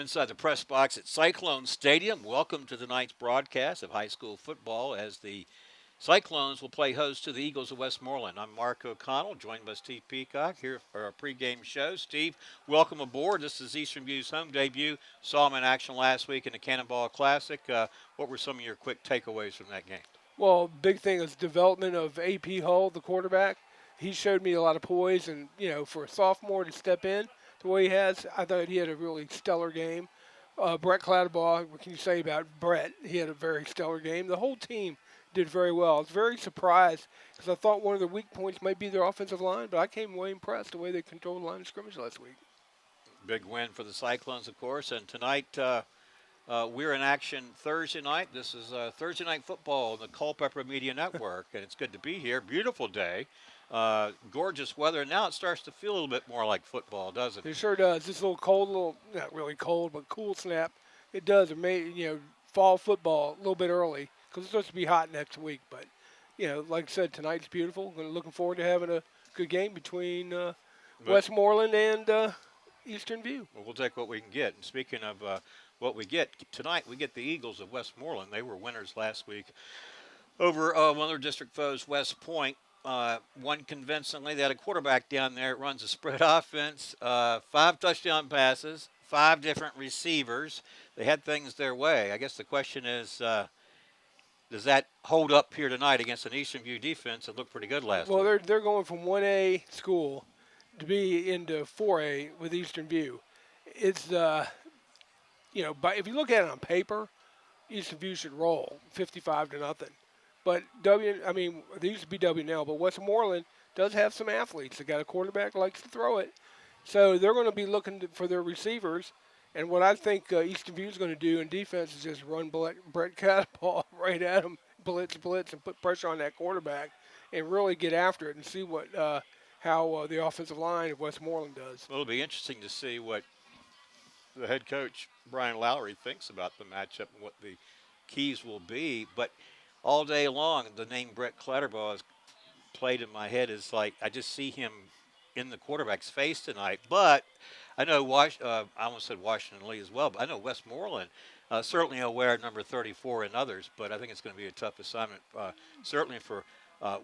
inside the press box at Cylone Stadium. Welcome to tonight's broadcast of high school football as the Cyclones will play host to the Eagles of Westmoreland. I'm Mark O'Connell, joined by Steve Peacock here for our pregame show. Steve, welcome aboard. This is Eastern View's home debut. Saw him in action last week in the Cannonball Classic. What were some of your quick takeaways from that game? Well, big thing is development of AP Hull, the quarterback. He showed me a lot of poise, and, for a sophomore to step in the way he has, I thought he had a really stellar game. Brett Clatterbaugh, what can you say about Brett? He had a very stellar game. The whole team did very well. I was very surprised because I thought one of the weak points might be their offensive line, but I came away impressed the way they controlled the line of scrimmage last week. Big win for the Cyclones, of course, and tonight we're in action Thursday night. This is Thursday Night Football on the Culpeper Media Network, and it's good to be here. Beautiful day. Gorgeous weather. Now it starts to feel a little bit more like football, doesn't it? It sure does. This little cold, not really cold, but cool snap. It does. It made, fall football a little bit early because it's supposed to be hot next week. But, like I said, tonight's beautiful. We're looking forward to having a good game between Westmoreland and Eastern View. Well, we'll take what we can get. And speaking of what we get, tonight we get the Eagles of Westmoreland. They were winners last week over one of their district foes, West Point. Won convincingly. They had a quarterback down there that runs a spread offense, 5 touchdown passes, 5 different receivers. They had things their way. I guess the question is, does that hold up here tonight against an Eastern View defense that looked pretty good last week? Well, they're going from 1A school to be into 4A with Eastern View. It's, if you look at it on paper, Eastern View should roll 55-0. But they used to be W&L, but Westmoreland does have some athletes. They got a quarterback who likes to throw it. So they're going to be looking for their receivers. And what I think Eastern View is going to do in defense is just run Brett Clatterbaugh right at him, blitz, and put pressure on that quarterback and really get after it and see what how the offensive line of Westmoreland does. Well, it'll be interesting to see what the head coach, Brian Lowry, thinks about the matchup and what the keys will be. But all day long, the name Brett Clatterbaugh has played in my head is like I just see him in the quarterback's face tonight. But I know I almost said Washington Lee as well, but I know Westmoreland, certainly aware of number 34 and others, but I think it's going to be a tough assignment, certainly for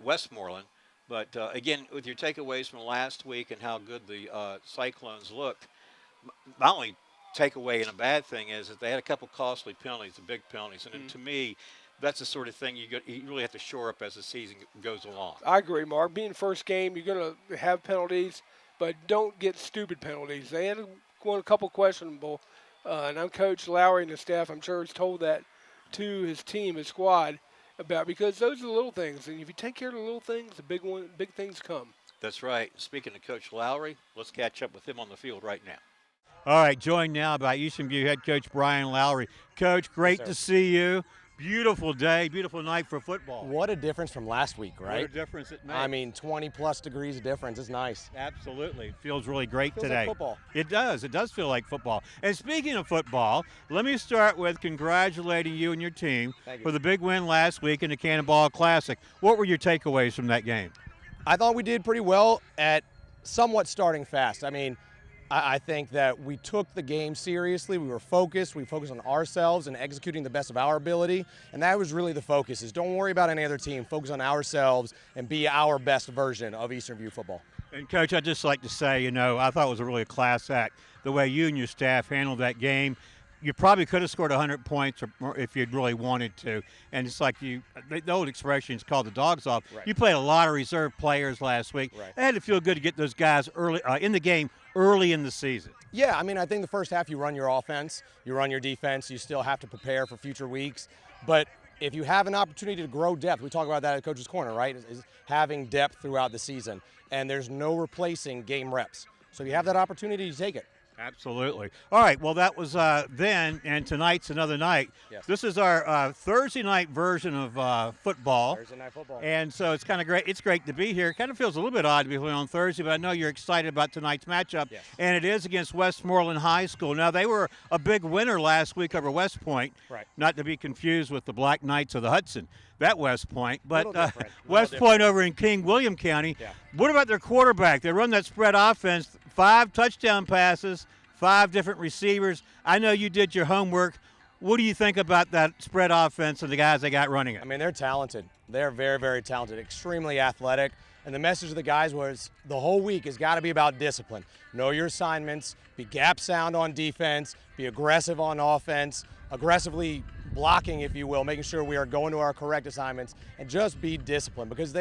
Westmoreland. But, again, with your takeaways from last week and how good the Cyclones looked, my only takeaway and a bad thing is that they had a couple costly penalties, the big penalties, and to me, that's the sort of thing you really have to shore up as the season goes along. I agree, Mark. Being first game, you're going to have penalties, but don't get stupid penalties. They had a couple questionable, and I'm Coach Lowry and the staff. I'm sure he's told that to his team, his squad, because those are the little things, and if you take care of the little things, the big things come. That's right. Speaking of Coach Lowry, let's catch up with him on the field right now. All right, joined now by Eastern View head coach Brian Lowry. Coach, great to see you. Beautiful day, beautiful night for football. What a difference from last week, right? What a difference it made. 20-plus degrees of difference. It's nice. Absolutely. It feels really great Feels today. like football. It does. It does feel like football. And speaking of football, let me start with congratulating you and your team for the big win last week in the Cannonball Classic. What were your takeaways from that game? I thought we did pretty well at somewhat starting fast. I think that we took the game seriously. We were focused. We focused on ourselves and executing the best of our ability. And that was really the focus, is don't worry about any other team. Focus on ourselves and be our best version of Eastern View football. And, Coach, I'd just like to say, I thought it was a really class act, the way you and your staff handled that game. You probably could have scored 100 points or if you'd really wanted to. And it's like the old expression is called the dogs off. Right. You played a lot of reserve players last week. Right. It had to feel good to get those guys early in the game early in the season. Yeah, I think the first half you run your offense, you run your defense, you still have to prepare for future weeks. But if you have an opportunity to grow depth, we talk about that at Coach's Corner, right, is having depth throughout the season. And there's no replacing game reps. So if you have that opportunity, you take it. Absolutely. All right, well, that was then, and tonight's another night. Yes. This is our Thursday night version of football. Thursday night football. And so it's kind of great. It's great to be here. It kind of feels a little bit odd to be playing on Thursday, but I know you're excited about tonight's matchup. Yes. And it is against Westmoreland High School. Now, they were a big winner last week over West Point. Right. Not to be confused with the Black Knights of the Hudson, that West Point. But West Point over in King William County. Yeah. What about their quarterback? They run that spread offense, 5 touchdown passes, 5 different receivers. I know you did your homework. What do you think about that spread offense and the guys they got running it? I mean, they're talented. They're very, very talented, extremely athletic. And the message of the guys was the whole week has got to be about discipline. Know your assignments, be gap sound on defense, be aggressive on offense, aggressively blocking, if you will, making sure we are going to our correct assignments, and just be disciplined, because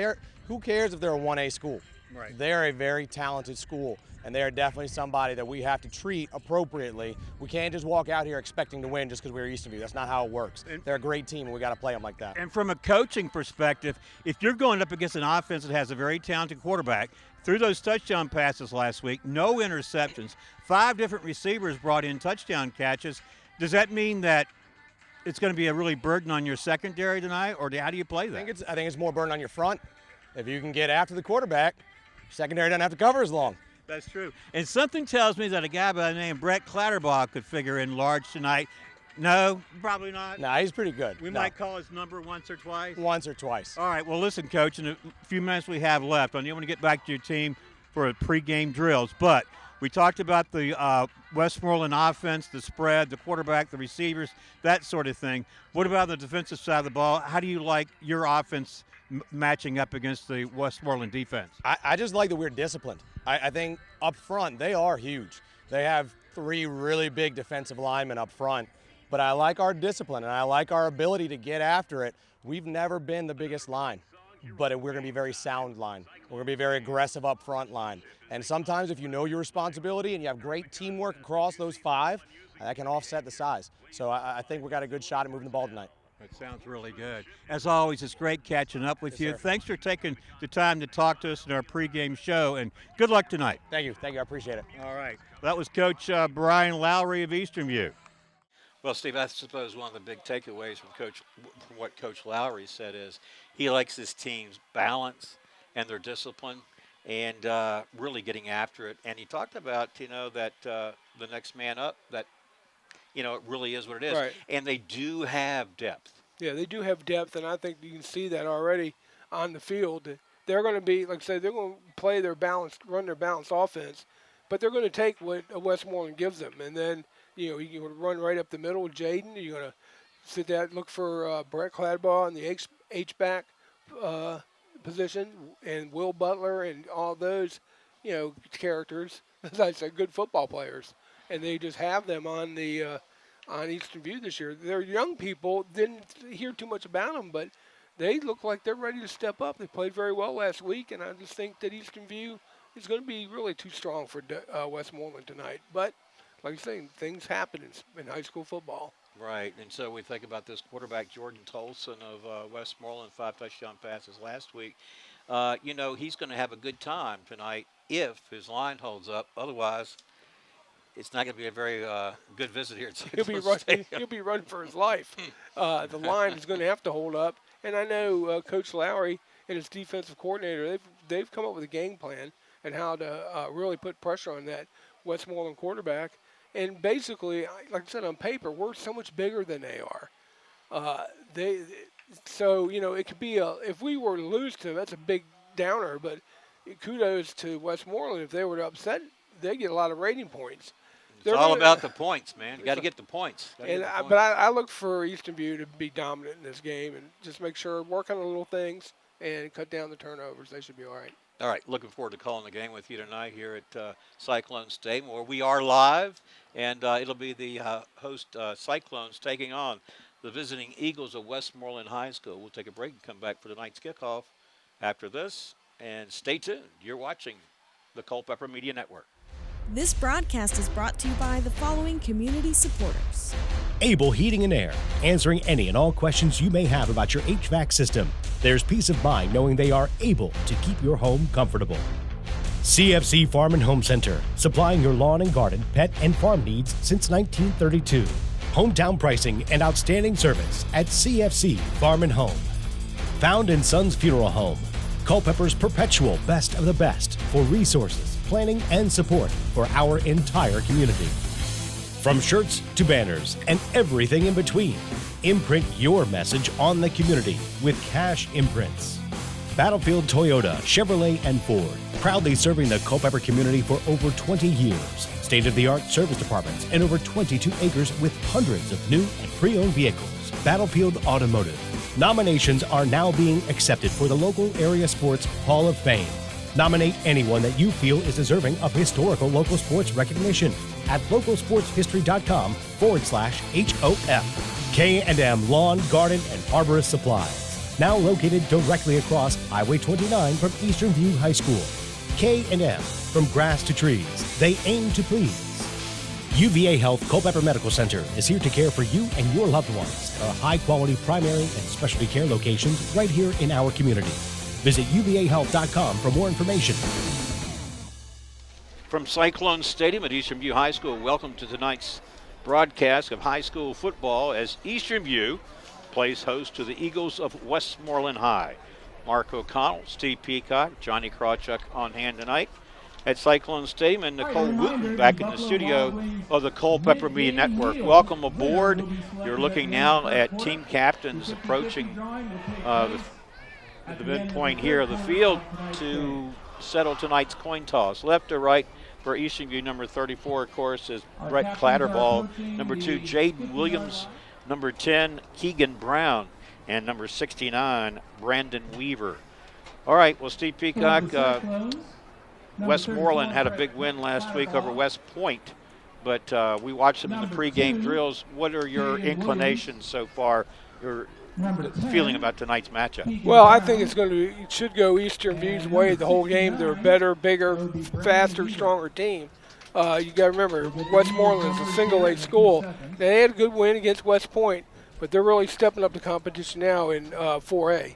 who cares if they're a 1A school? Right. They're a very talented school, and they are definitely somebody that we have to treat appropriately. We can't just walk out here expecting to win just because we're Eastern View. That's not how it works. They're a great team, and we got to play them like that. And from a coaching perspective, if you're going up against an offense that has a very talented quarterback, through those touchdown passes last week, no interceptions, 5 different receivers brought in touchdown catches, does that mean that it's going to be a really burden on your secondary tonight, or how do you play that? I think it's more burden on your front. If you can get after the quarterback, secondary doesn't have to cover as long. That's true. And something tells me that a guy by the name of Brett Clatterbaugh could figure in large tonight. No, probably not. No, he's pretty good. We might call his number once or twice. Once or twice. All right, well, listen, Coach, in a few minutes we have left, I want to get back to your team for a pregame drills, but we talked about the Westmoreland offense, the spread, the quarterback, the receivers, that sort of thing. What about the defensive side of the ball? How do you like your offense matching up against the Westmoreland defense? I just like that we're disciplined. I think up front they are huge. They have 3 really big defensive linemen up front, but I like our discipline and I like our ability to get after it. We've never been the biggest line, but we're going to be very sound line. We're going to be very aggressive up front line. And sometimes if you know your responsibility and you have great teamwork across those 5, that can offset the size. So I think we got a good shot at moving the ball tonight. That sounds really good. As always, it's great catching up with you. Sir. Thanks for taking the time to talk to us in our pregame show, and good luck tonight. Thank you. I appreciate it. All right. That was Coach Brian Lowry of Eastern View. Well, Steve, I suppose one of the big takeaways from what Coach Lowry said is he likes his team's balance and their discipline and really getting after it. And he talked about, that the next man up, that it really is what it is. Right. And they do have depth. Yeah, they do have depth, and I think you can see that already on the field. They're going to be, like I said, they're going to play their balanced, run their balanced offense, but they're going to take what Westmoreland gives them. And then, you can run right up the middle with Jaden. You're going to sit there, look for Brett Cladbaugh in the H-back position, and Will Butler and all those, characters. As I said, good football players. And they just have them on the on Eastern View this year. They're young people. Didn't hear too much about them, but they look like they're ready to step up. They played very well last week, and I just think that Eastern View is going to be really too strong for Westmoreland tonight. But like I say, things happen in high school football. Right, and so we think about this quarterback, Jordan Tolson of Westmoreland, 5 touchdown passes last week. He's going to have a good time tonight if his line holds up. Otherwise, it's not going to be a very good visit here at Cylone Stadium. He'll be running for his life. The line is going to have to hold up. And I know Coach Lowry and his defensive coordinator, they've come up with a game plan and how to really put pressure on that Westmoreland quarterback. And basically, like I said, on paper, we're so much bigger than they are. It could be if we were to lose to them, that's a big downer. But kudos to Westmoreland. If they were to upset, they get a lot of rating points. It's all about the points, man. You got to get the points. But I look for Eastern View to be dominant in this game and just make sure, work on the little things and cut down the turnovers. They should be all right. All right, looking forward to calling the game with you tonight here at Cylone Stadium, where we are live, and it'll be the host Cyclones taking on the visiting Eagles of Westmoreland High School. We'll take a break and come back for tonight's kickoff after this, and stay tuned. You're watching the Culpeper Media Network. This broadcast is brought to you by the following community supporters. Able Heating and Air, answering any and all questions you may have about your HVAC system. There's peace of mind knowing they are able to keep your home comfortable. CFC Farm and Home Center, supplying your lawn and garden, pet, and farm needs since 1932. Hometown pricing and outstanding service at CFC Farm and Home. Found in Sons Funeral Home, Culpeper's perpetual best of the best for resources, planning, and support for our entire community. From shirts to banners and everything in between, imprint your message on the community with Cash Imprints. Battlefield Toyota, Chevrolet, and Ford, proudly serving the Culpeper community for over 20 years. state-of-the-art service departments, and over 22 acres with hundreds of new and pre-owned vehicles. Battlefield Automotive. Nominations are now being accepted for the local area sports Hall of Fame. Nominate anyone that you feel is deserving of historical local sports recognition at localsportshistory.com/HOF. K&M Lawn, Garden, and Arborist Supplies. Now located directly across Highway 29 from Eastern View High School. K&M, from grass to trees, they aim to please. UVA Health Culpeper Medical Center is here to care for you and your loved ones. Our high-quality primary and specialty care locations right here in our community. Visit uvahealth.com for more information. From Cylone Stadium at Eastern View High School, welcome to tonight's broadcast of high school football as Eastern View plays host to the Eagles of Westmoreland High. Mark O'Connell, Steve Peacock, Johnny Krawchuk on hand tonight at Cylone Stadium, and Nicole Wooten back in the studio of the Culpeper Media Network. Welcome aboard. You're looking now at team captains approaching the midpoint here of the field to settle tonight's coin toss. Left or right for Eastern View, number 34, of course, is Brett Clatterball. Number 2, Jaden Williams. Number 10, Keegan Brown. And number 69, Brandon Weaver. All right, well, Steve Peacock, Westmoreland had a big win last week over West Point, but we watched them in the pregame drills. What are your inclinations so far, your feeling about tonight's matchup? Well, I think it should go Eastern View's way the whole game. They're a better, bigger, faster, stronger team. You got to remember, Westmoreland is a single-A school. They had a good win against West Point, but they're really stepping up the competition now in 4A.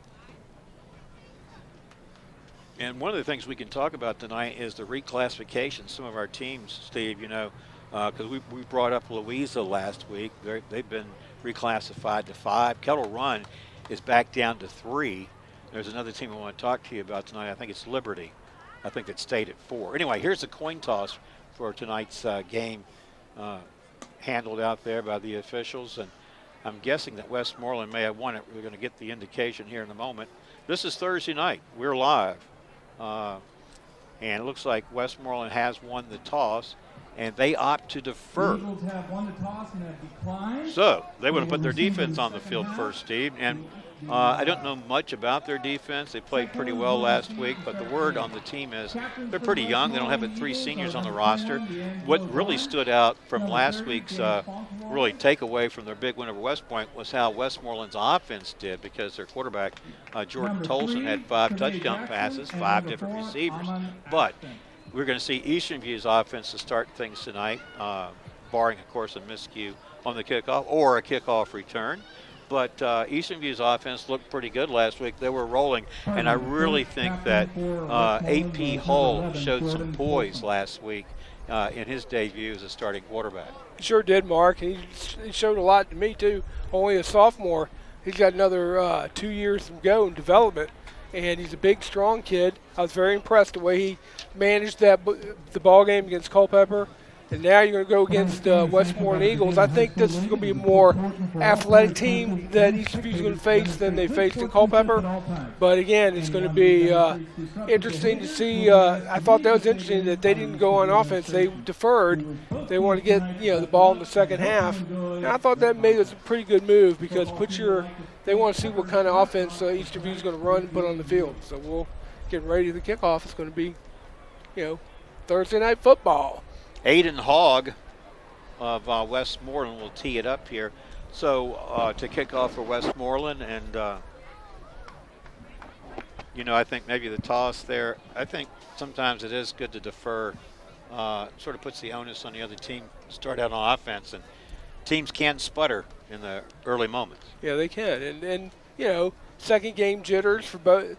And one of the things we can talk about tonight is the reclassification. Some of our teams, Steve, you know, because we brought up Louisa last week. They've been reclassified to 5. Kettle Run is back down to 3. There's another team I want to talk to you about tonight. I think it's Liberty. I think it stayed at 4. Anyway, here's the coin toss for tonight's game handled out there by the officials. And I'm guessing that Westmoreland may have won it. We're going to get the indication here in a moment. This is Thursday night. We're live. And it looks like Westmoreland has won the toss, and they opt to defer. So they would have put their defense on the field first, Steve. And I don't know much about their defense. They played pretty well last week, but the word on the team is they're pretty young. They don't have 3 seniors on the roster. What really stood out from last week's really takeaway from their big win over West Point was how Westmoreland's offense did, because their quarterback, Jordan Tolson, had 5 touchdown passes, 5 different receivers. But we're going to see Eastern View's offense to start things tonight, barring, of course, a miscue on the kickoff or a kickoff return. But Eastern View's offense looked pretty good last week. They were rolling, and I really think that A.P. Hull showed some poise last week in his debut as a starting quarterback. He sure did, Mark. He showed a lot to me, too. Only a sophomore. He's got another 2 years to go in development, and he's a big, strong kid. I was very impressed the way he managed the ball game against Culpeper. And now you're going to go against Westmoreland Eagles. I think this is going to be a more athletic team that Eastern View is going to face than they faced in Culpeper. But again, it's going to be interesting to see. I thought that was interesting that they didn't go on offense. They deferred. They want to get the ball in the second half. And I thought that made us a pretty good move, because they want to see what kind of offense Eastern View is going to run and put on the field. So we'll get ready to the kickoff. It's going to be, Thursday night football. Aiden Hogg of Westmoreland will tee it up here. So to kick off for Westmoreland, and I think maybe the toss there. I think sometimes it is good to defer. Sort of puts the onus on the other team to start out on offense, and teams can sputter in the early moments. Yeah, they can, and second game jitters for both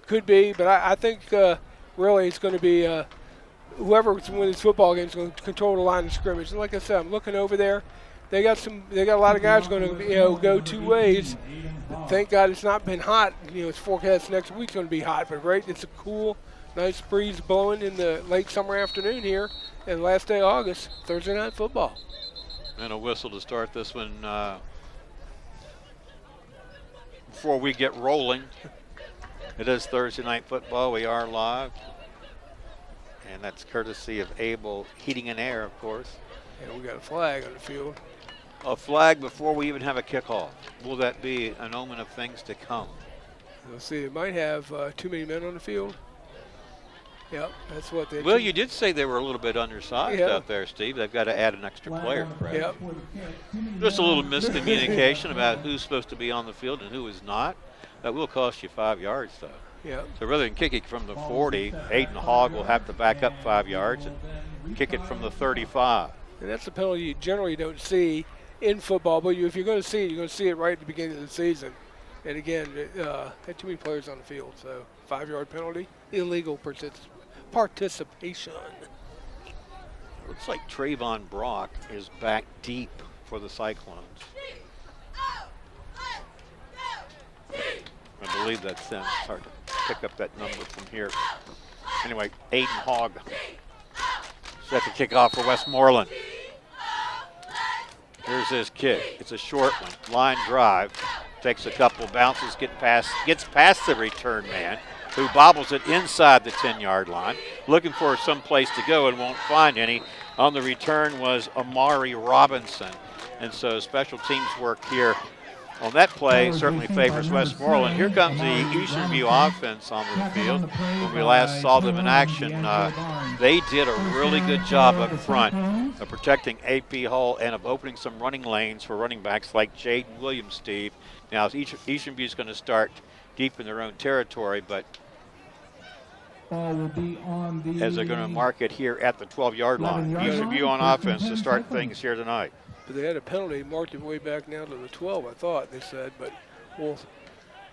could be, but I think really it's going to be. Whoever wins this football game is going to control the line of scrimmage. And like I said, I'm looking over there. They got a lot of guys going to go 2 ways. Thank God it's not been hot. It's forecast next week's going to be hot, but it's a cool, nice breeze blowing in the late summer afternoon here, and last day of August, Thursday night football. And a whistle to start this one before we get rolling. It is Thursday night football. We are live. And that's courtesy of Abel Heating and Air, of course. And we got a flag on the field. A flag before we even have a kickoff. Will that be an omen of things to come? We'll see. It might have too many men on the field. Yep, that's what they. Well, you did say they were a little bit undersized Yeah. out there, Steve. They've got to add an extra player, Fred. Yep. Just a little miscommunication about who's supposed to be on the field and who is not. That will cost you 5 yards, though. Yep. So rather than kicking from the 40, Aiden Hogg will have to back up 5 yards and kick it from the 35. And that's a penalty you generally don't see in football, but if you're going to see it, you're going to see it right at the beginning of the season. And again, had too many players on the field, so 5-yard penalty, illegal participation. Looks like Trayvon Brock is back deep for the Cyclones. I believe that's them. It's hard to pick up that number from here. Anyway, Aiden Hogg set to kick off for Westmoreland. Here's his kick. It's a short one. Line drive. Takes a couple bounces, gets past the return man, who bobbles it inside the 10-yard line, looking for some place to go and won't find any. On the return was Amari Robinson. And so special teams work here on that play certainly favors Westmoreland. Here comes the Eastern View offense on the field. When we last saw them in action, they did a really good job up front of protecting AP Hull and of opening some running lanes for running backs like Jaden Williams, Steve. Now, Eastern View is going to start deep in their own territory, but as they're going to mark it here at the 12-yard line. Eastern View on offense to start things here tonight. But they had a penalty, marked it way back now to the 12, I thought they said, but we'll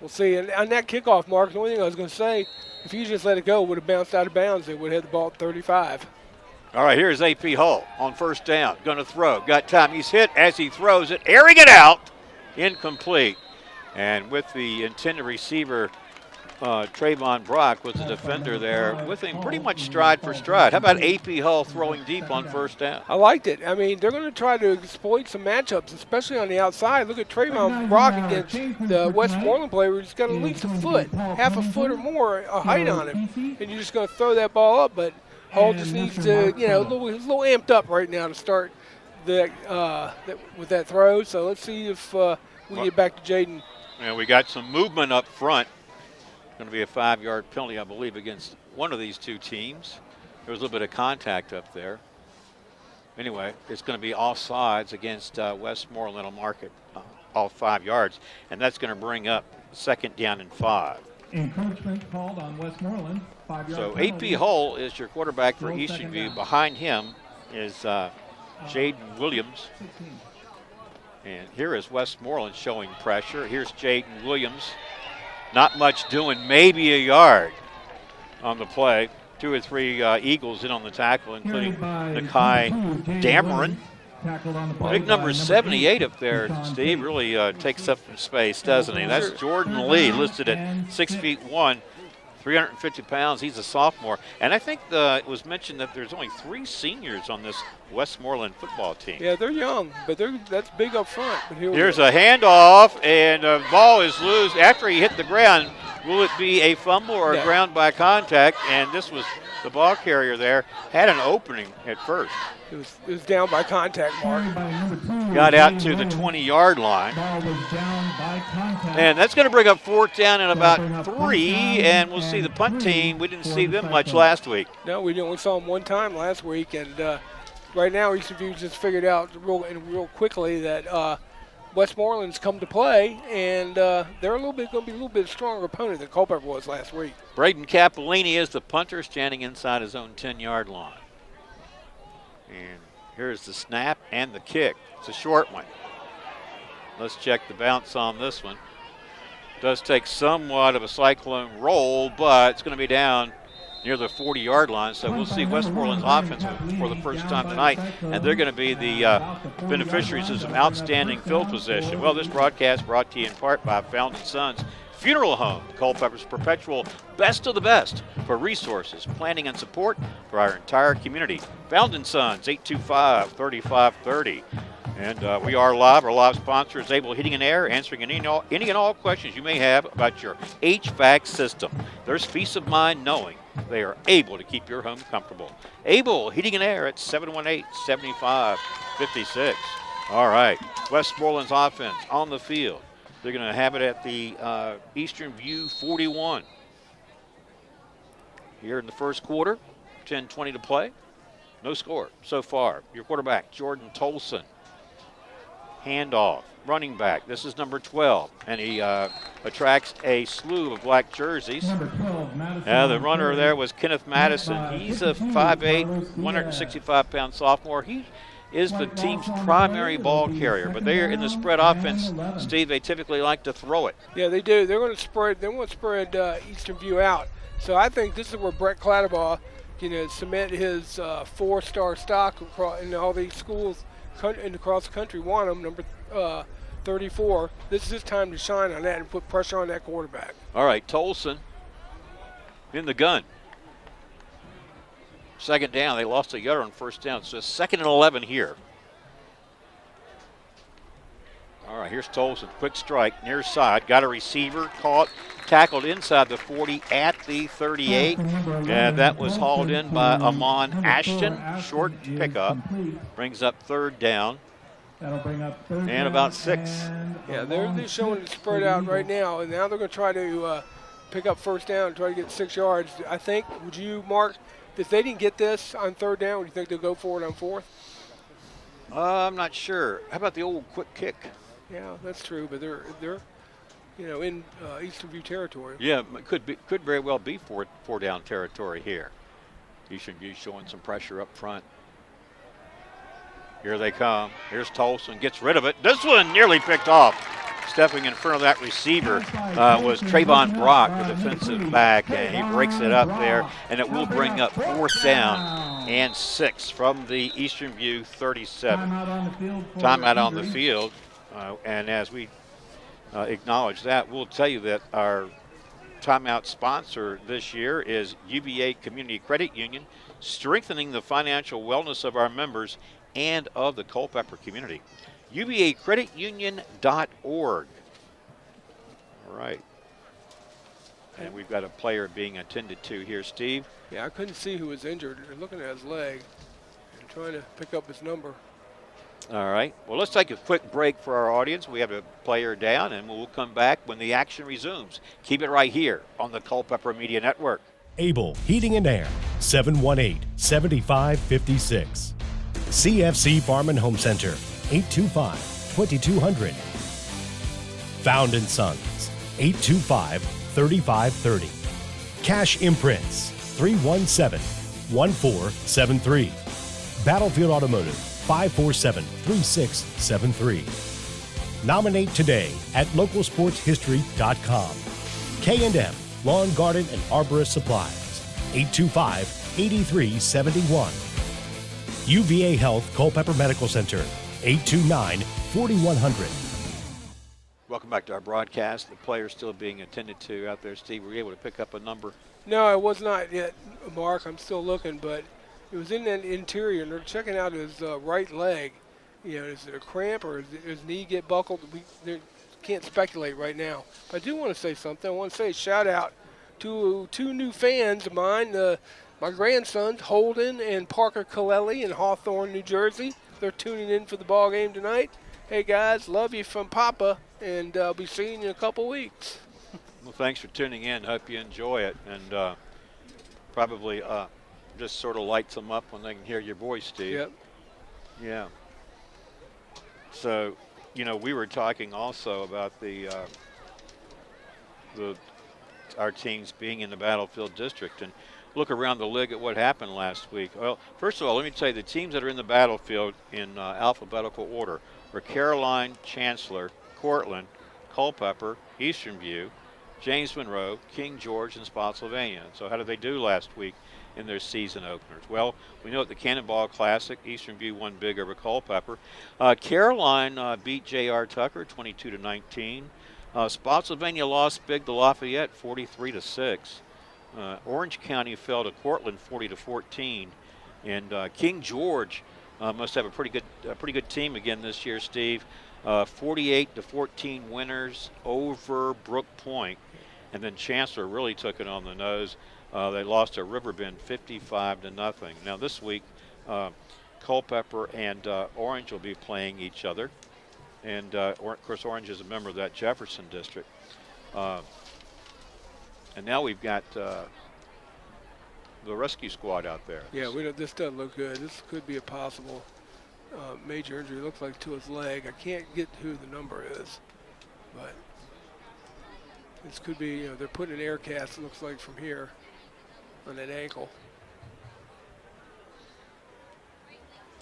see. And on that kickoff, Mark, the only thing I was going to say, if you just let it go, it would have bounced out of bounds. They would have had the ball at 35. All right, here's AP Hull on first down. Going to throw. Got time. He's hit as he throws it, airing it out. Incomplete. And with the intended receiver, Trayvon Brock was the defender there with him pretty much stride for stride. How about AP Hull throwing deep on first down? I liked it. I mean, they're going to try to exploit some matchups, especially on the outside. Look at Trayvon Brock against the Westmoreland player who's got at least a foot, half a foot or more a height on him. And you're just going to throw that ball up, but Hull just needs to, he's a little amped up right now to start with that throw. So let's see if we get back to Jaden. And we got some movement up front. Going to be a 5-yard penalty, I believe, against one of these two teams. There was a little bit of contact up there. Anyway, it's going to be offsides against Westmoreland. Will mark it all 5 yards, and that's going to bring up second down and 5. Encouragement called on Westmoreland. 5-yard So penalty. AP Hull is your quarterback for Eastern View. Behind him is Jaden Williams. 16. And here is Westmoreland showing pressure. Here's Jaden Williams. Not much doing, maybe a yard on the play. 2 or 3 Eagles in on the tackle, including Nakai Dameron. Big number 78 up there, Steve. Really takes up some space, doesn't he? That's Jordan Lee, listed at 6'1", 350 pounds. He's a sophomore. And I think it was mentioned that there's only 3 seniors on this Westmoreland football team. Yeah, they're young, but that's big up front. But Here's a handoff, and the ball is loose. After he hit the ground, will it be a fumble or a ground by contact? And this was the ball carrier there. Had an opening at first. It was down by contact, Mark. Got out to the 20-yard line. And that's going to bring up fourth down and about 3, and we'll see the punt team. We didn't see them much last week. No, we didn't. We saw them one time last week, and right now Eastern View just figured out real quickly that Westmoreland's come to play, and they're going to be a little bit stronger opponent than Culpeper was last week. Braden Capolini is the punter, standing inside his own 10-yard line. And here's the snap and the kick. It's a short one. Let's check the bounce on this one. Does take somewhat of a Cyclone roll, but it's going to be down near the 40-yard line. So we'll see Westmoreland's offense for the first time tonight, and they're going to be the beneficiaries of some outstanding field position. Well, this broadcast brought to you in part by Fountain Sons. Funeral Home, Culpeper's perpetual best of the best for resources, planning, and support for our entire community. Found & Sons, 825-3530. And we are live. Our live sponsor is Able Heating and Air, answering any and all questions you may have about your HVAC system. There's peace of mind knowing they are able to keep your home comfortable. Able Heating and Air at 718-7556. All right, Westmoreland's offense on the field. They're going to have it at the Eastern View 41. Here in the first quarter, 10:20 to play. No score so far. Your quarterback, Jordan Tolson. Handoff, running back. This is number 12, and he attracts a slew of black jerseys. Number 12, Madison. The runner there was Kenneth Madison. He's a 5'8", 165-pound sophomore. He is the team's primary ball carrier, but they're in the spread offense. Steve, they typically like to throw it. Yeah, they do. They're going to spread. They want to spread Eastern View out. So I think this is where Brett Clatterbaugh can cement his 4-star stock in all these schools and across the country want him, number 34. This is his time to shine on that and put pressure on that quarterback. All right, Tolson in the gun. Second down. They lost a yard on first down, so 2nd and 11 here. All right, here's Tolson. Quick strike, near side. Got a receiver, caught, tackled inside the 40 at the 38. And that was hauled in by Amon Ashton. Short pickup. Brings up 3rd down. And about 6. Yeah, they're showing it spread out right now, and now they're going to try to pick up first down and try to get 6 yards. I think, would you, Mark, if they didn't get this on 3rd down, would you think they'll go for it on 4th? I'm not sure. How about the old quick kick? Yeah, that's true, but they're in Eastern View territory. Yeah, it could very well be four down territory here. Eastern View showing some pressure up front. Here they come. Here's Tolson, gets rid of it. This one nearly picked off. Stepping in front of that receiver was Trayvon Brock, the defensive back, and he breaks it up there, and it will bring up 4th down and 6 from the Eastern View 37. Timeout on the field. And as we acknowledge that, we'll tell you that our timeout sponsor this year is UVA Community Credit Union, strengthening the financial wellness of our members and of the Culpeper community. UVAcreditunion.org. All right. And we've got a player being attended to here, Steve. Yeah, I couldn't see who was injured. They're looking at his leg and trying to pick up his number. All right. Well, let's take a quick break for our audience. We have a player down, and we'll come back when the action resumes. Keep it right here on the Culpeper Media Network. Able Heating and Air, 718-7556. CFC Farm and Home Center, 825-2200. Found & Sons, 825-3530. Cash Imprints, 317-1473. Battlefield Automotive, 547-3673. Nominate today at localsportshistory.com. K&M Lawn, Garden, and Arborist Supplies, 825-8371. UVA Health Culpeper Medical Center, 829-4100. Welcome back to our broadcast. The player's still being attended to out there. Steve, were you able to pick up a number? No, I was not yet, Mark. I'm still looking, but it was in that interior, and they're checking out his right leg. Is it a cramp or does his knee get buckled? We can't speculate right now. But I do want to say something. I want to say a shout out to 2 new fans of mine, my grandsons, Holden and Parker Kaleli in Hawthorne, New Jersey. They're tuning in for the ball game tonight. Hey, guys, love you from Papa, and I'll be seeing you in a couple weeks. Well, thanks for tuning in. Hope you enjoy it, and probably just sort of lights them up when they can hear your voice, Steve. Yep. Yeah. So, we were talking also about our teams being in the Battlefield District, and look around the league at what happened last week. Well, first of all, let me tell you the teams that are in the Battlefield in alphabetical order were Caroline, Chancellor, Cortland, Culpeper, Eastern View, James Monroe, King George, and Spotsylvania. So how did they do last week in their season openers? Well, we know at the Cannonball Classic, Eastern View won big over Culpeper. Caroline beat J.R. Tucker 22-19. Spotsylvania lost big to Lafayette, 43-6. Orange County fell to Cortland, 40-14. And King George must have a pretty good team again this year, Steve. 48-14 winners over Brook Point. And then Chancellor really took it on the nose. They lost to Riverbend 55-0. Now this week, Culpeper and Orange will be playing each other. And of course, Orange is a member of that Jefferson district. And now we've got the rescue squad out there. Yeah, this doesn't look good. This could be a possible major injury. It looks like to his leg. I can't get who the number is, but this could be, they're putting an air cast, it looks like, from here on that ankle.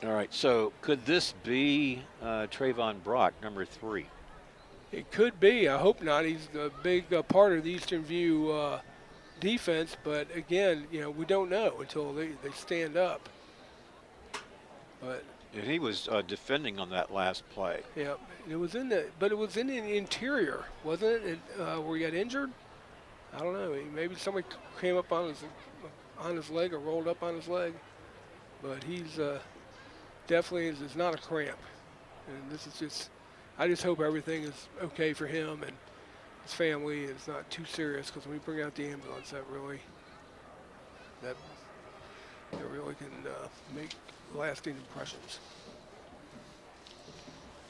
All right, so could this be Trayvon Brock, number 3? It could be. I hope not. He's a big part of the Eastern View defense, but again, we don't know until they stand up. But And he was defending on that last play. yeah, it was in the interior, wasn't it? Where he got injured. I don't know. Maybe somebody came up on his leg or rolled up on his leg, but he's definitely is not a cramp. And this is just. I just hope everything is okay for him and his family. It's not too serious, because when we bring out the ambulance, that really can make lasting impressions.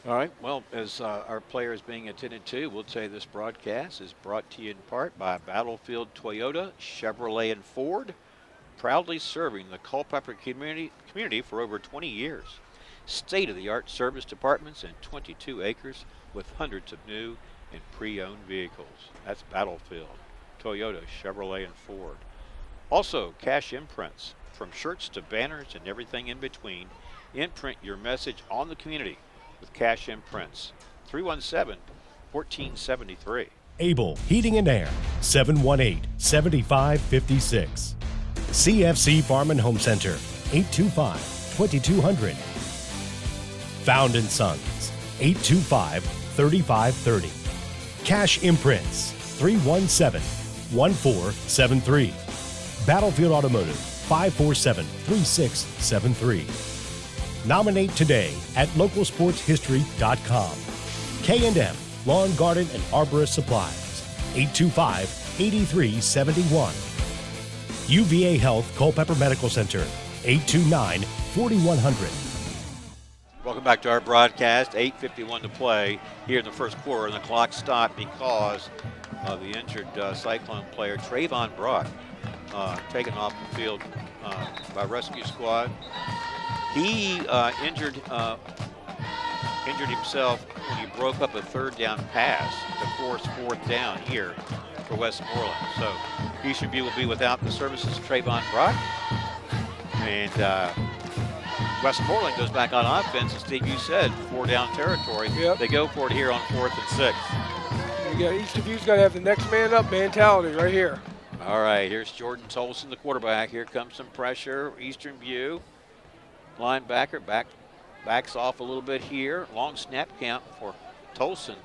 All right, well, as our players being attended to, we'll say this broadcast is brought to you in part by Battlefield Toyota, Chevrolet, and Ford, proudly serving the Culpeper community for over 20 years. State-of-the-art service departments and 22 acres with hundreds of new and pre-owned vehicles. That's Battlefield, Toyota, Chevrolet, and Ford. Also, cash imprints, from shirts to banners and everything in between. Imprint your message on the community with cash imprints. 317-1473. Able Heating and Air, 718-7556. CFC Farm and Home Center, 825-2200. Found & Sons, 825-3530. Cash Imprints, 317-1473. Battlefield Automotive, 547-3673. Nominate today at localsportshistory.com. K&M Lawn, Garden, and Arborist Supplies, 825-8371. UVA Health Culpeper Medical Center, 829-4100. Welcome back to our broadcast. 8:51 to play here in the first quarter, and the clock stopped because of the injured Cyclone player Trayvon Brock, taken off the field by rescue squad. He injured himself when he broke up a third down pass to force fourth down here for Westmoreland. So Eastern View will be without the services of Trayvon Brock, and Westmoreland goes back on offense, as Steve, you said, 4-down territory. Yep. They go for it here on 4th and 6. Eastern View's got to have the next man up mentality right here. All right, here's Jordan Tolson, the quarterback. Here comes some pressure. Eastern View linebacker backs off a little bit here. Long snap count for Tolson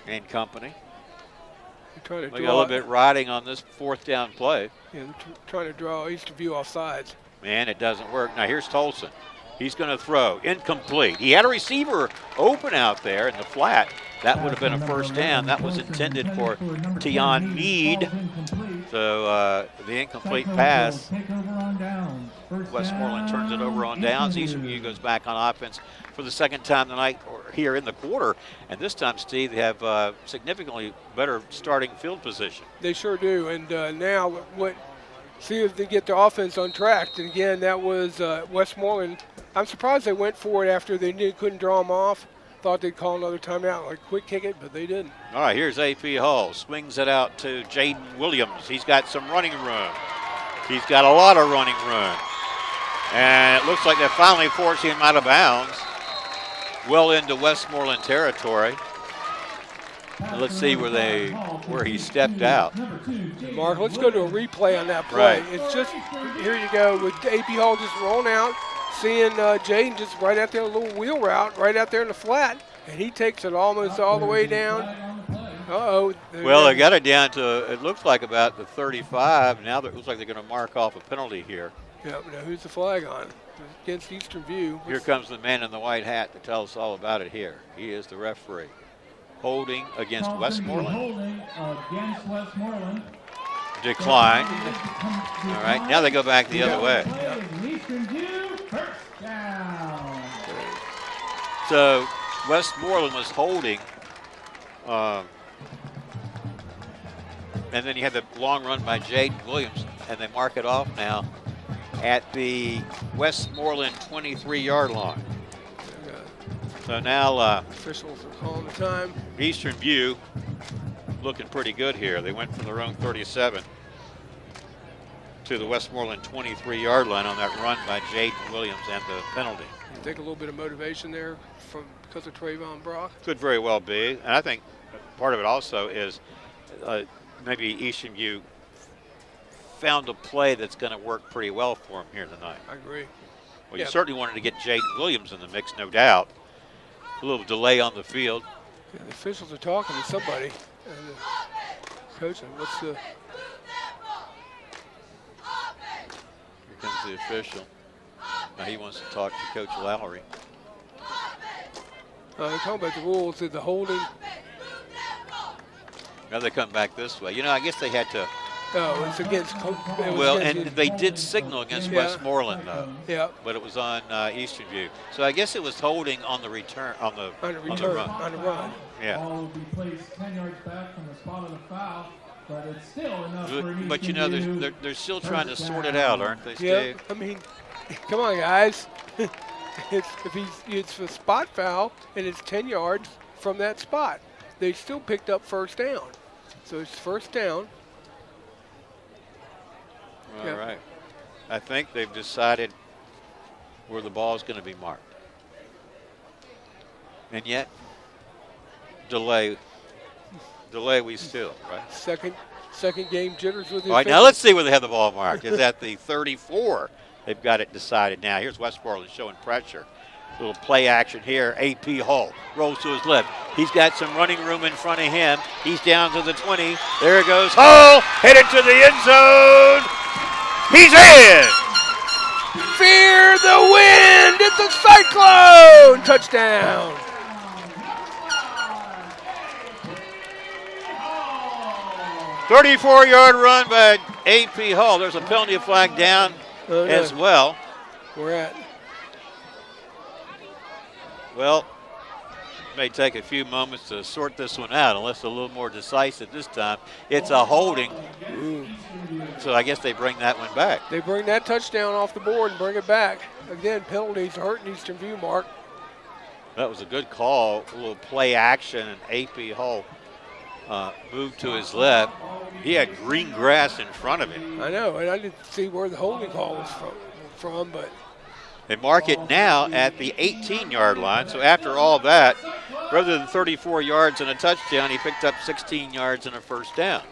and company. We got a little bit riding on this 4th down play. Yeah, trying to draw Eastern View off sides. Man, it doesn't work. Now here's Tolson. He's going to throw. Incomplete. He had a receiver open out there in the flat. That would have been a first down. That was intended for Tion Mead. So the incomplete pass. Westmoreland turns it over on downs. Eastern View goes back on offense for the second time tonight or here in the quarter. And this time, Steve, they have significantly better starting field position. They sure do. And now see if they get the offense on track. And again, that was Westmoreland. I'm surprised they went for it after they couldn't draw them off. Thought they'd call another timeout, like quick kick it, but they didn't. All right, here's AP Hall. Swings it out to Jaden Williams. He's got some running room. He's got a lot of running room. And it looks like they're finally forcing him out of bounds. Well into Westmoreland territory. And let's see where he stepped out. Mark, let's go to a replay on that play. Right. It's just, here you go, with AP Hall just rolling out, seeing Jaden just right out there, a little wheel route, right out there in the flat, and he takes it almost all the way down. Uh-oh. Well, they got it down to, it looks like about the 35. Now it looks like they're going to mark off a penalty here. Yeah, but now who's the flag on? Against Eastern View. Here comes the man in the white hat to tell us all about it here. He is the referee. Holding against Westmoreland. Holding against Westmoreland. Decline. All right, now they go back the other way. Eastern View, first down. So Westmoreland was holding, and then you had the long run by Jaden Williams, and they mark it off now at the Westmoreland 23-yard line. So now Officials are calling the time. Eastern View looking pretty good here. They went from their own 37 to the Westmoreland 23-yard line on that run by Jaden Williams and the penalty. You think a little bit of motivation there because of Trayvon Brock? Could very well be. And I think part of it also is maybe Eastern View found a play that's going to work pretty well for him here tonight. I agree. Well, you certainly wanted to get Jaden Williams in the mix, no doubt. A little delay on the field. Yeah, the officials are talking to somebody. And coach, what's the... Here comes the official. Now he wants to talk to Coach Lowry. They're talking about the rules of the holding. Now they come back this way. You know, I guess they had to. Oh, it's against. And they did signal against Westmoreland, though. Yeah. But it was on Eastern View. So I guess it was holding on the return, on the run. On the run. Yeah. Ball will be placed 10 yards back from the spot of the foul, but it's still enough for an But you know, Eastern View they're still trying to sort it out, aren't they, Steve? Yeah. I mean, come on, guys. It's a spot foul, and it's 10 yards from that spot. They still picked up first down. So it's first down. All right. I think they've decided where the ball is going to be marked. And yet, delay we still, right? Second game jitters with the All right, now let's see where they have the ball marked. It's at the 34. They've got it decided now. Here's Westmoreland showing pressure. Little play action here. AP Hull rolls to his left. He's got some running room in front of him. He's down to the 20. There goes Hull, headed to the end zone. He's in. Fear the wind. It's a Cyclone touchdown. "34-yard run by AP Hull." There's a penalty flag down as well. We're at. Well, it may take a few moments to sort this one out, unless a little more decisive this time. It's a holding. So I guess they bring that one back. They bring that touchdown off the board and bring it back. Again, penalties hurting Eastern View, Mark. That was a good call. A little play action, and AP Hull moved to his left. He had green grass in front of him. I know, and I didn't see where the holding call was from, but They mark it now at the 18-yard line. So after all that, rather than 34 yards and a touchdown, he picked up 16 yards and a first down.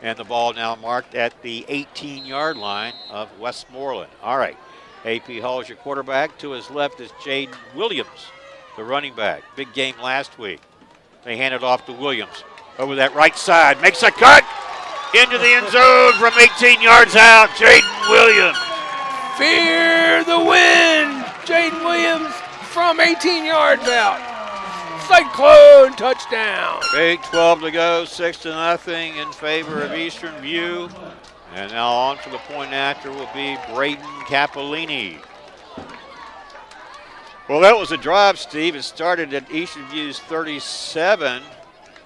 And the ball now marked at the 18-yard line of Westmoreland. All right, AP Hall is your quarterback. To his left is Jaden Williams, the running back. Big game last week. They hand it off to Williams. Over that right side, makes a cut into the end zone from 18 yards out. Jaden Williams. fear the wind. Jaden Williams from 18 yards out. Cyclone touchdown. Big 12 to go, 6-0 in favor of Eastern View. And now on for the point after will be Braden Capolini. Well, that was a drive, Steve. It started at Eastern View's 37.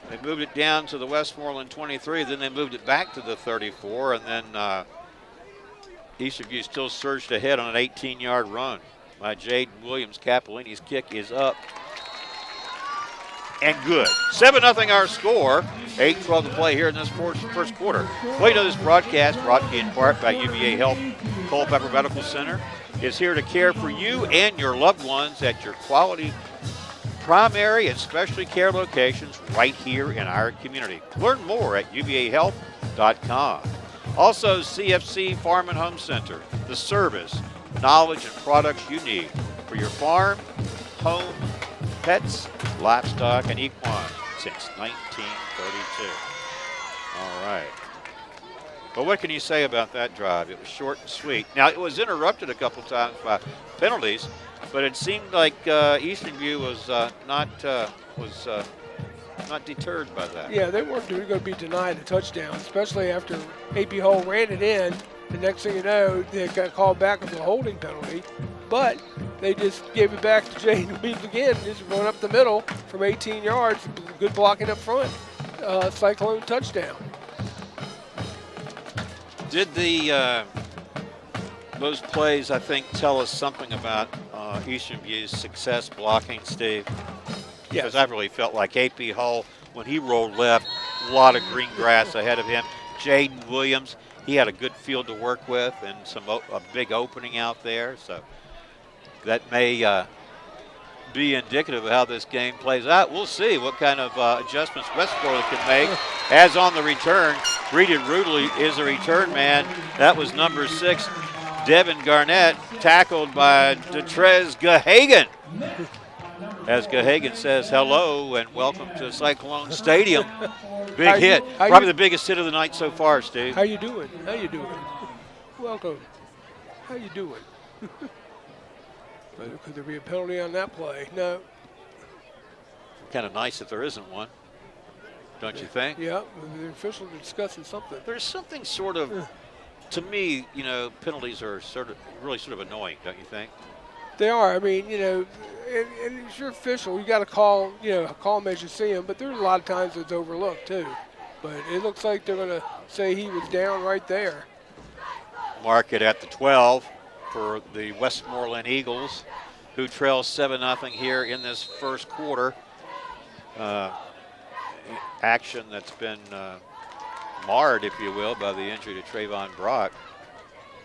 They moved it down to the Westmoreland 23. Then they moved it back to the 34. And then Eastern View still surged ahead on an 18-yard run by Jaden Williams. Capolini's kick is up and good. 7-0 our score. 8-12 to play here in this first quarter. Play to this broadcast brought to you in part by UVA Health Culpeper Medical Center is here to care for you and your loved ones at your quality primary and specialty care locations right here in our community. Learn more at uvahealth.com. Also, CFC Farm and Home Center, the service, knowledge, and products you need for your farm, home, pets, livestock, and equine. since 1932. All right. But what can you say about that drive? It was short and sweet. Now, it was interrupted a couple times by penalties, but it seemed like Eastern View was not deterred by that. Yeah, they weren't going to be denied a touchdown, especially after AP Hull ran it in. The next thing you know, they got called back with a holding penalty, but they just gave it back to Jaden Williams again, just run up the middle from 18 yards, good blocking up front, Cyclone touchdown. Did those plays, I think, tell us something about Eastern View's success blocking, Steve? Yes. Because I really felt like AP Hull, when he rolled left, a lot of green grass ahead of him. Jaden Williams, he had a good field to work with and a big opening out there. So that may be indicative of how this game plays out. We'll see what kind of adjustments Westmoreland can make. As on the return, greeted rudely is a return man. That was number 6, Devin Garnett, tackled by Detrez Gahagan. As Gahagan says hello and welcome to Cylone Stadium. Big hit. Probably the biggest hit of the night so far, Steve. How you doing? How you doing? Welcome. How you doing? Could there be a penalty on that play? No. Kind of nice that there isn't one, don't you think? Yeah, the officials are discussing something. There's something sort of, to me, penalties are really sort of annoying, don't you think? They are. I mean, and it's your official. You got to call them as you see them. But there's a lot of times it's overlooked too. But it looks like they're going to say he was down right there. Mark it at the 12 for the Westmoreland Eagles, who trail 7-0 here in this first quarter. Action that's been marred, if you will, by the injury to Trayvon Brock.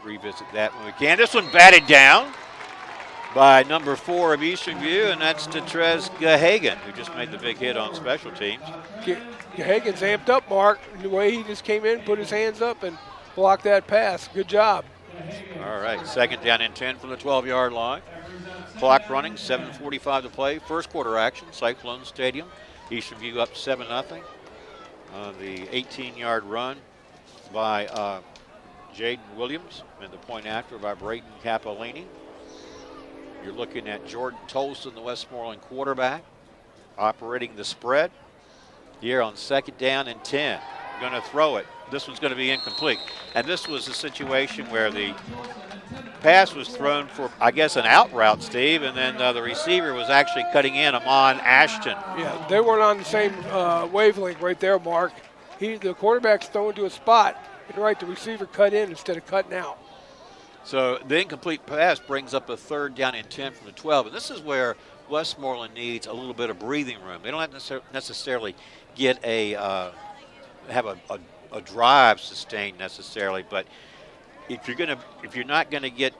Revisit that when we can. This one batted down by number 4 of Eastern View, and that's Detrez Gahagan, who just made the big hit on special teams. Gahagan's amped up, Mark, the way he just came in, put his hands up, and blocked that pass. Good job. All right, 2nd down and 10 from the 12-yard line. Clock running, 7:45 to play. First quarter action, Cylone Stadium. Eastern View up 7-0. The 18-yard run by Jaden Williams, and the point after by Braden Capolini. You're looking at Jordan Tolson, the Westmoreland quarterback, operating the spread. Here on 2nd down and 10. Going to throw it. This one's going to be incomplete. And this was a situation where the pass was thrown for, I guess, an out route, Steve, and then the receiver was actually cutting in, Amon Ashton. Yeah, they weren't on the same wavelength right there, Mark. The quarterback's thrown to a spot, and the receiver cut in instead of cutting out. So the incomplete pass brings up a 3rd down and 10 from the 12. And this is where Westmoreland needs a little bit of breathing room. They don't have to necessarily get have a drive sustained necessarily, but if you're not going to get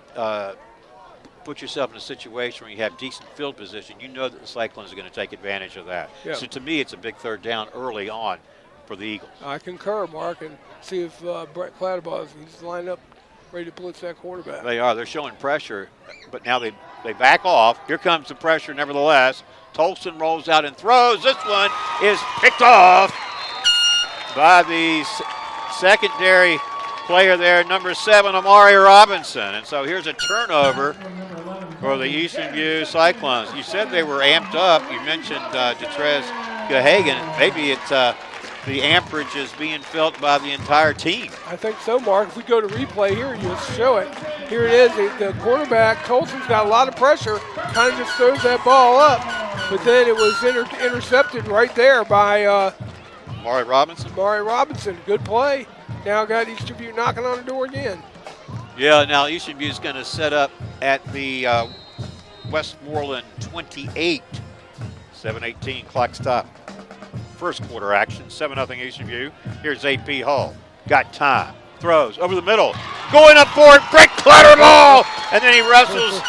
put yourself in a situation where you have decent field position, you know that the Cyclones are going to take advantage of that. Yeah. So to me, it's a big 3rd down early on for the Eagles. I concur, Mark, and see if Brett Clatterbaugh is lined up ready to blitz that quarterback. They are. They're showing pressure, but now they back off. Here comes the pressure nevertheless. Tolson rolls out and throws. This one is picked off by the secondary player there, number 7, Amari Robinson. And so here's a turnover for the Eastern View Cyclones. You said they were amped up. You mentioned Detrez Gahagan. Maybe it's the amperage is being felt by the entire team. I think so, Mark. If we go to replay here, you'll show it. Here it is. The quarterback, Tolson's got a lot of pressure, kind of just throws that ball up. But then it was intercepted right there by Amari Robinson. Amari Robinson. Good play. Now got Eastern View knocking on the door again. Yeah, now Eastern View is going to set up at the Westmoreland 28. 7:18 clock stop. First quarter action, 7-0 Eastern View. Here's AP Hull. Got time. Throws over the middle. Going up for it. Brett Clatterbaugh. And then he wrestles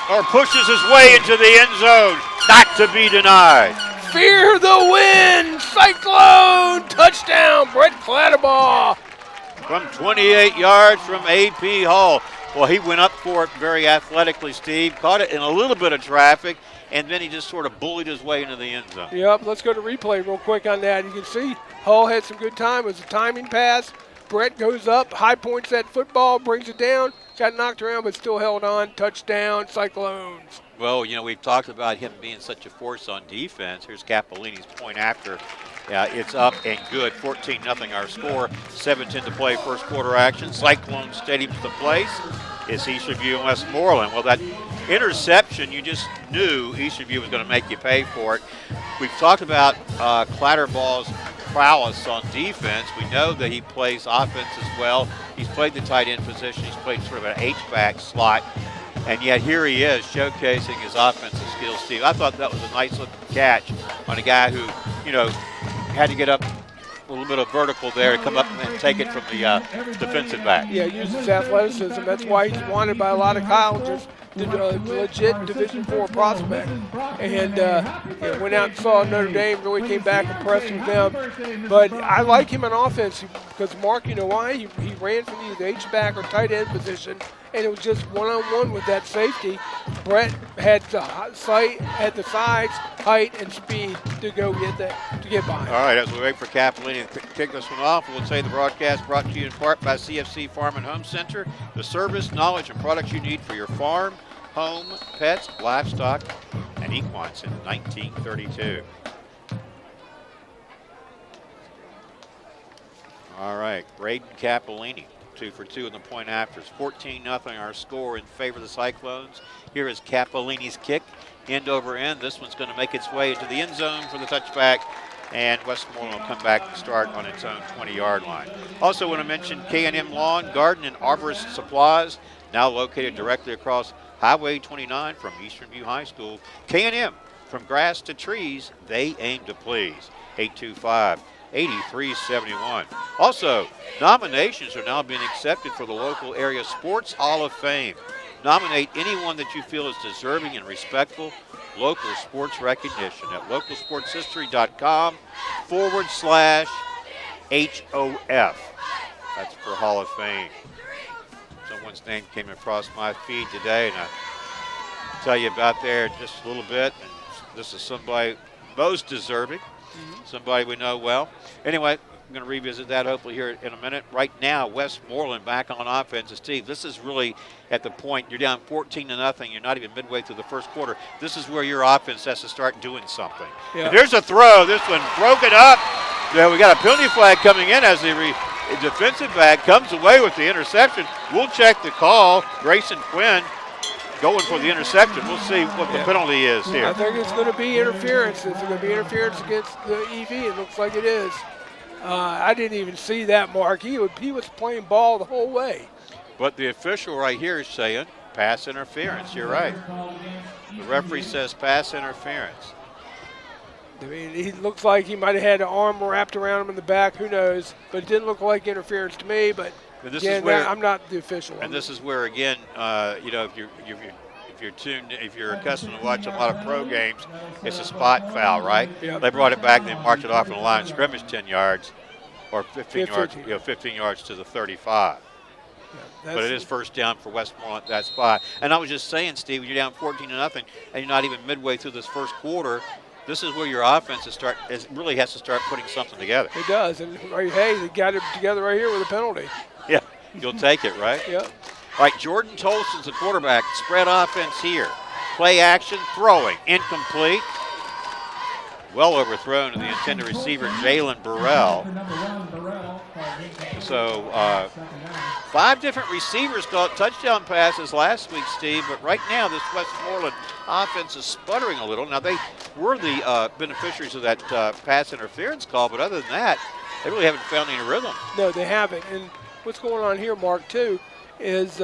or pushes his way into the end zone. Not to be denied. Fear the win. Cyclone touchdown. Brett Clatterbaugh. from 28 yards from A.P. Hall. Well, he went up for it very athletically, Steve. Caught it in a little bit of traffic, and then he just sort of bullied his way into the end zone. Yep, let's go to replay real quick on that. You can see Hall had some good time. It was a timing pass. Brett goes up, high points that football, brings it down, got knocked around but still held on. Touchdown, Cyclones. Well, we've talked about him being such a force on defense. Here's Cappellini's point after. It's up and good. 14-0 our score. 7:10 to play, first quarter action. Cylone Stadium's the place. It's Eastern View and Westmoreland. Well, that interception, you just knew Eastern View was going to make you pay for it. We've talked about Clatterball's prowess on defense. We know that he plays offense as well. He's played the tight end position. He's played sort of an H-back slot. And yet here he is showcasing his offensive skills, Steve. I thought that was a nice looking catch on a guy who, had to get up a little bit of vertical there to come up and take it from the defensive back. Yeah, uses his athleticism. That's why he's wanted by a lot of colleges. Legit Division IV prospect, and went out and saw Notre Dame. Really came back impressed with them. But I like him on offense because Mark, you know why? He ran from either the H-back or tight end position, and it was just one-on-one with that safety. Brett had the size, height, and speed to go get by. All right, as we wait for Cappellini to kick this one off, we'll say the broadcast brought to you in part by CFC Farm and Home Center, the service, knowledge, and products you need for your farm, home, pets, livestock, and equines since 1932. All right, Braden Cappellini, 2 for 2 in the point after. It's 14-0 our score in favor of the Cyclones. Here is Cappellini's kick, end over end. This one's going to make its way into the end zone for the touchback, and Westmoreland will come back and start on its own 20-yard line. Also want to mention K&M Lawn, Garden, and Arborist Supplies, now located directly across Highway 29 from Eastern View High School. K&M, from grass to trees, they aim to please. 825-8371. Also, nominations are now being accepted for the local area Sports Hall of Fame. Nominate anyone that you feel is deserving and respectful. Local sports recognition at localsportshistory.com/HOF. That's for Hall of Fame. Someone's name came across my feed today, and I'll tell you about there in just a little bit. And this is somebody most deserving, somebody we know well. Anyway, I'm going to revisit that hopefully here in a minute. Right now, Westmoreland back on offense. And Steve, this is really at the point you're down 14-0. You're not even midway through the first quarter. This is where your offense has to start doing something. Yeah. And there's a throw. This one broken up. Yeah, we got a penalty flag coming in as the defensive back comes away with the interception. We'll check the call. Grayson Quinn going for the interception. We'll see what the penalty is here. I think it's going to be interference. It's going to be interference against the EV. It looks like it is. I didn't even see that, Mark. He was playing ball the whole way. But the official right here is saying pass interference. You're right. The referee says pass interference. I mean, he looks like he might have had an arm wrapped around him in the back. Who knows? But it didn't look like interference to me. But again, I'm not the official. And this is where, again, if you're accustomed to watching a lot of pro games, it's a spot foul, right? Yep. They brought it back and they marked it off on the line of scrimmage 10 yards or 15 yards, 15 yards to the 35. Yeah, but it is first down for Westmoreland at that spot. And I was just saying, Steve, when you're down 14-0 and you're not even midway through this first quarter, this is where your offense really has to start putting something together. It does. And hey, they got it together right here with a penalty. Yeah, you'll take it, right? Yep. All right, Jordan Tolson's the quarterback. Spread offense here. Play action, throwing. Incomplete. Well overthrown to the intended receiver, Jalen Burrell. So 5 different receivers caught touchdown passes last week, Steve, but right now this Westmoreland offense is sputtering a little. Now, they were the beneficiaries of that pass interference call, but other than that, they really haven't found any rhythm. No, they haven't. And what's going on here, Mark, too, is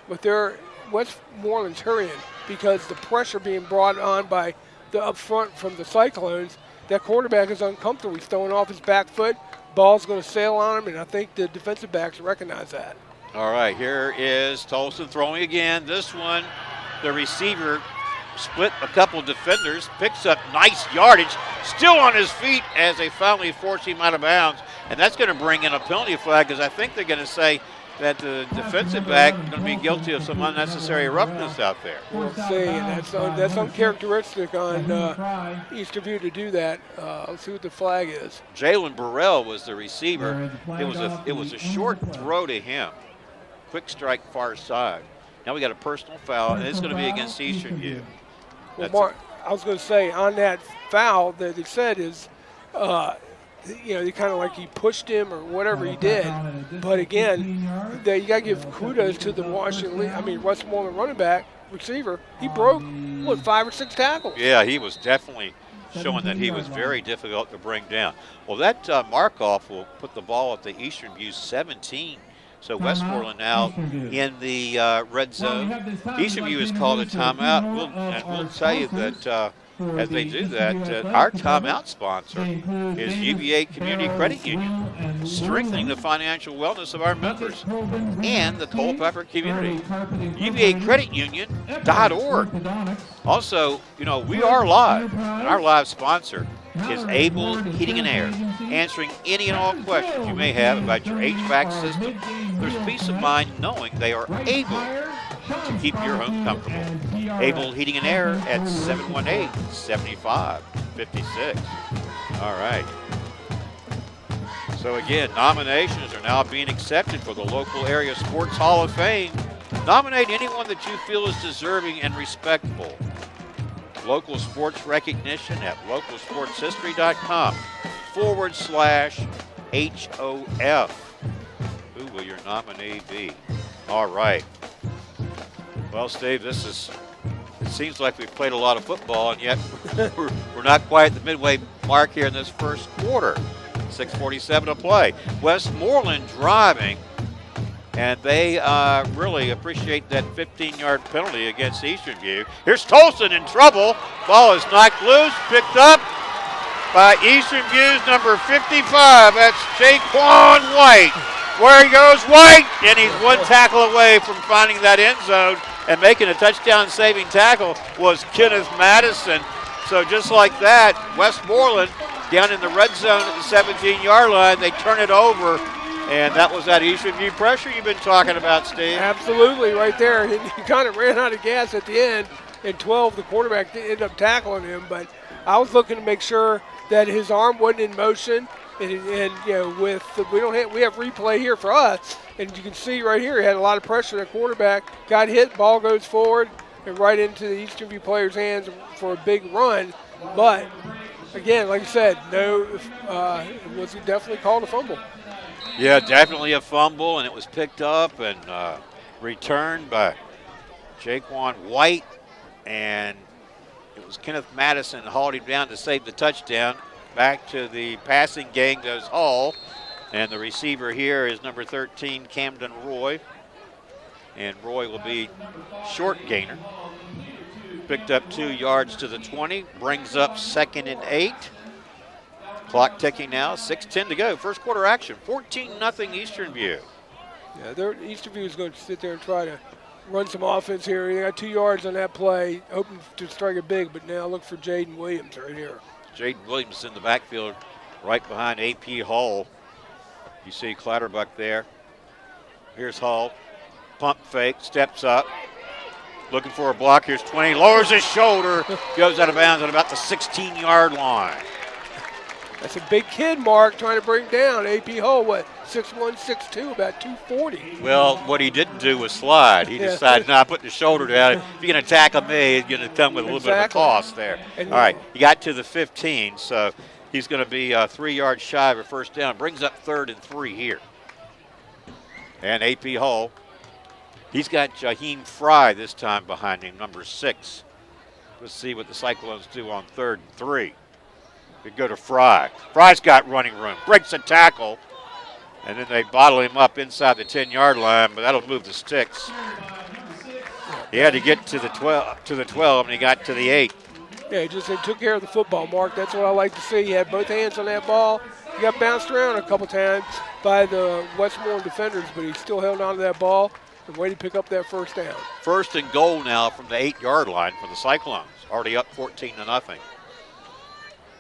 with their Westmoreland's hurrying because the pressure being brought on by the up front from the Cyclones, that quarterback is uncomfortable. He's throwing off his back foot. Ball's going to sail on him, and I think the defensive backs recognize that. All right, here is Tolson throwing again. This one, the receiver split a couple defenders, picks up nice yardage, still on his feet as they finally force him out of bounds. And that's going to bring in a penalty flag because I think they're going to say that the defensive back is going to be guilty of some unnecessary roughness out there. We'll see, and that's uncharacteristic on Eastern View to do that. Let's see what the flag is. Jalen Burrell was the receiver. It was a short throw to him. Quick strike far side. Now we got a personal foul, and it's going to be against Eastern View. Well, Mark, I was going to say on that foul that they said is, they kind of like he pushed him or whatever he did. But again, you got to give kudos to the Westmoreland running back, receiver. He broke, 5 or 6 tackles? Yeah, he was definitely showing that he was very difficult to bring down. Well, that mark-off will put the ball at the Eastern View 17. So Westmoreland now in the red zone. Eastern View has called a timeout. We'll tell you that as they do that, our timeout sponsor is UVA Community Credit Union, strengthening the financial wellness of our members and the Culpeper community. UVAcreditunion.org. Also, we are live, and our live sponsor is Able Heating and Air, answering any and all questions you may have about your HVAC system. There's peace of mind knowing they are able to keep your home comfortable. Able Heating and Air at 718-7556. All right. So again, nominations are now being accepted for the local area Sports Hall of Fame. Nominate anyone that you feel is deserving and respectable. Local sports recognition at localsportshistory.com/HOF. Who will your nominee be? All right. Well, Steve, it seems like we've played a lot of football, and yet we're not quite at the midway mark here in this first quarter. 6:47 to play. Westmoreland driving, and they really appreciate that 15-yard penalty against Eastern View. Here's Tolson in trouble. Ball is knocked loose, picked up by Eastern View's number 55. That's Jaquan White. Where goes White? And he's one tackle away from finding that end zone, and making a touchdown-saving tackle was Kenneth Madison. So just like that, Westmoreland down in the red zone at the 17-yard line, they turn it over. And that was that Eastern View pressure you've been talking about, Steve. Absolutely, right there. He kind of ran out of gas at the end. In 12, the quarterback ended up tackling him. But I was looking to make sure that his arm wasn't in motion. And we have replay here for us, and you can see right here he had a lot of pressure. The quarterback got hit, ball goes forward, and right into the Eastern View player's hands for a big run. But again, like I said, it was definitely called a fumble. Yeah, definitely a fumble, and it was picked up and returned by Jaquan White, and it was Kenneth Madison hauled him down to save the touchdown. Back to the passing game goes Hall, and the receiver here is number 13, Camden Roy, and Roy will be short gainer. Picked up 2 yards to the 20, brings up 2nd and 8. Clock ticking now, 6:10 to go. First quarter action, 14-0 Eastern View. Yeah, Eastern View is going to sit there and try to run some offense here. They got 2 yards on that play, hoping to strike it big, but now look for Jaden Williams right here. Jaden Williams in the backfield right behind A.P. Hall. You see Clatterbuck there. Here's Hall. Pump fake, steps up. Looking for a block. Here's 20. Lowers his shoulder. Goes out of bounds at about the 16-yard line. That's a big kid, Mark, trying to bring down A.P. Hall, 6'1", 6'2", about 240. Well, what he didn't do was slide. He decided not putting the shoulder down. If you're going to tackle me, he's going to come with a little bit of a cost there. All right, he got to the 15, so he's going to be 3 yards shy of a first down. Brings up 3rd and 3 here. And A.P. Hall, he's got Jaheim Fry this time behind him, number 6. Let's see what the Cyclones do on 3rd and 3. We go to Fry. Fry's got running room. Breaks a tackle. And then they bottle him up inside the 10-yard line, but that'll move the sticks. He had to get to the 12, and he got to the 8. Yeah, he took care of the football, Mark. That's what I like to see. He had both hands on that ball. He got bounced around a couple times by the Westmoreland defenders, but he still held on to that ball and waited to pick up that first down. 1st and goal now from the 8-yard line for the Cyclones. Already up 14-0.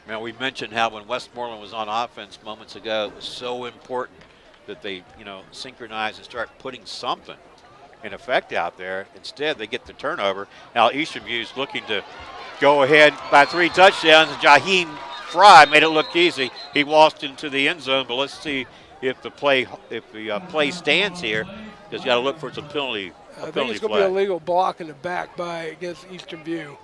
Now, we mentioned how when Westmoreland was on offense moments ago, it was so important that they, synchronize and start putting something in effect out there. Instead, they get the turnover. Now, Eastern View's looking to go ahead by 3 touchdowns. Jaheim Fry made it look easy. He waltzed into the end zone, but let's see if the play stands here. Because you got to look for some penalty. I think it's going to be a legal block in the back against Eastern View,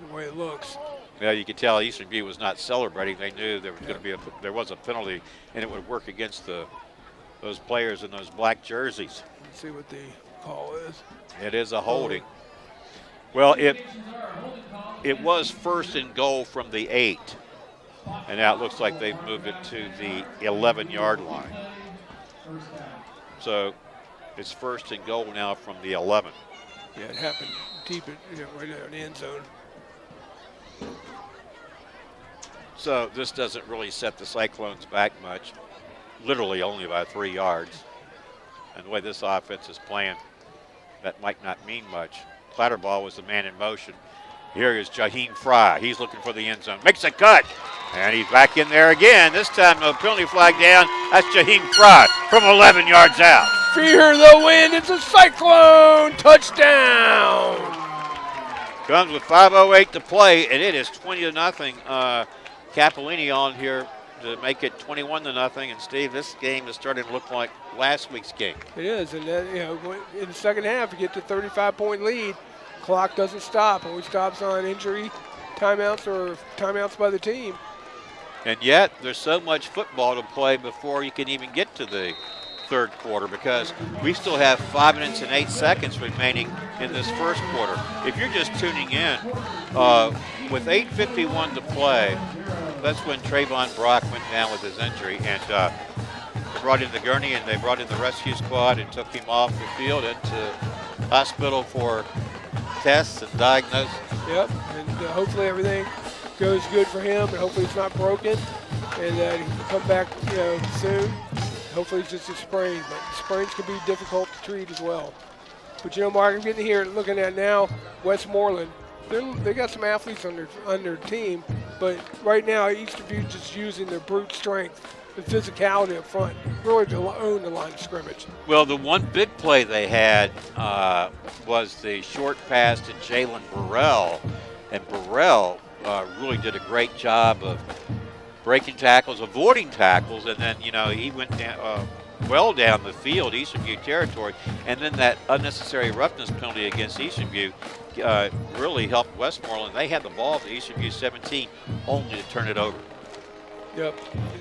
the way it looks. Yeah, you could tell Eastern View was not celebrating. They knew there was going to be there was a penalty, and it would work against those players in those black jerseys. Let's see what the call is. It is a holding. Well, it was 1st and goal from the 8, and now it looks like they've moved it to the 11-yard line. So it's 1st and goal now from the 11. Yeah, it happened deep, right there in the end zone. So this doesn't really set the Cyclones back much, literally only by 3 yards. And the way this offense is playing, that might not mean much. Clatterball was the man in motion. Here is Jaheim Fry. He's looking for the end zone. Makes a cut. And he's back in there again. This time no penalty flag down. That's Jaheim Fry from 11 yards out. Fear the wind. It's a Cyclone touchdown. Comes with 5:08 to play, and it is 20-0. Capolini on here to make it 21-0. And Steve, this game is starting to look like last week's game. It is, and then, in the second half, you get to 35-point lead. Clock doesn't stop. Always stops on injury, timeouts, or timeouts by the team. And yet, there's so much football to play before you can even get to the third quarter, because we still have 5 minutes and 8 seconds remaining in this first quarter. If you're just tuning in, with 8:51 to play, that's when Trayvon Brock went down with his injury, and they brought in the gurney and they brought in the rescue squad and took him off the field into hospital for tests and diagnosis. Yep, and hopefully everything goes good for him, and hopefully it's not broken, and that he can come back, soon. Hopefully it's just a sprain, but sprains can be difficult to treat as well. But Mark, I'm getting here looking at now Westmoreland. They got some athletes on their team, but right now Eastern View just using their brute strength, the physicality up front, really to own the line of scrimmage. Well, the one big play they had was the short pass to Jalen Burrell, and Burrell really did a great job of breaking tackles, avoiding tackles, and then, he went down, well down the field, Eastern View territory, and then that unnecessary roughness penalty against Eastern View really helped Westmoreland. They had the ball at the Eastern View 17, only to turn it over. Yep,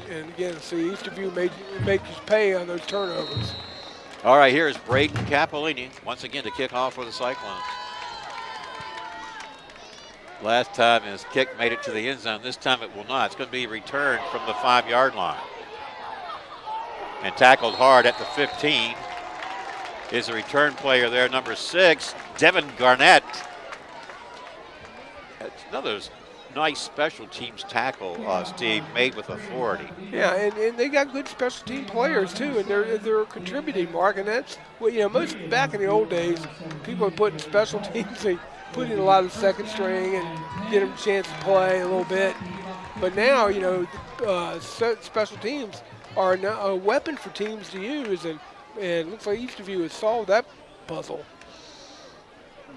and again, see, Eastern View make you pay on those turnovers. All right, here is Braden Capolini once again to kick off for the Cyclones. Last time his kick made it to the end zone. This time it will not. It's going to be returned from the 5-yard line. And tackled hard at the 15 is a return player there, number 6, Devin Garnett. That's another nice special teams tackle, Steve, made with authority. Yeah, and they got good special team players too, and they're contributing, Mark. And that's most most in the old days, people are putting special teams. They put in a lot of second string and get them a chance to play a little bit. But now, special teams are a weapon for teams to use, and it looks like Eastern View has solved that puzzle.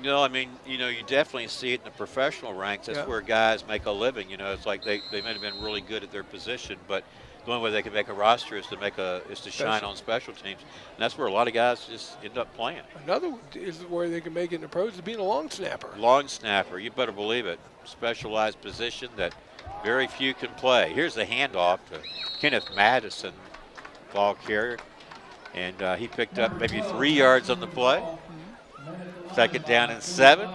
No, you definitely see it in the professional ranks. That's where guys make a living. It's like they may have been really good at their position, but the only way they can make a roster is to shine on special teams. And that's where a lot of guys just end up playing. Another is where they can make it in the pros is being a long snapper. Long snapper, you better believe it. Specialized position that very few can play. Here's the handoff to Kenneth Madison, ball carrier. And he picked up maybe 3 yards on the play. Second down and 7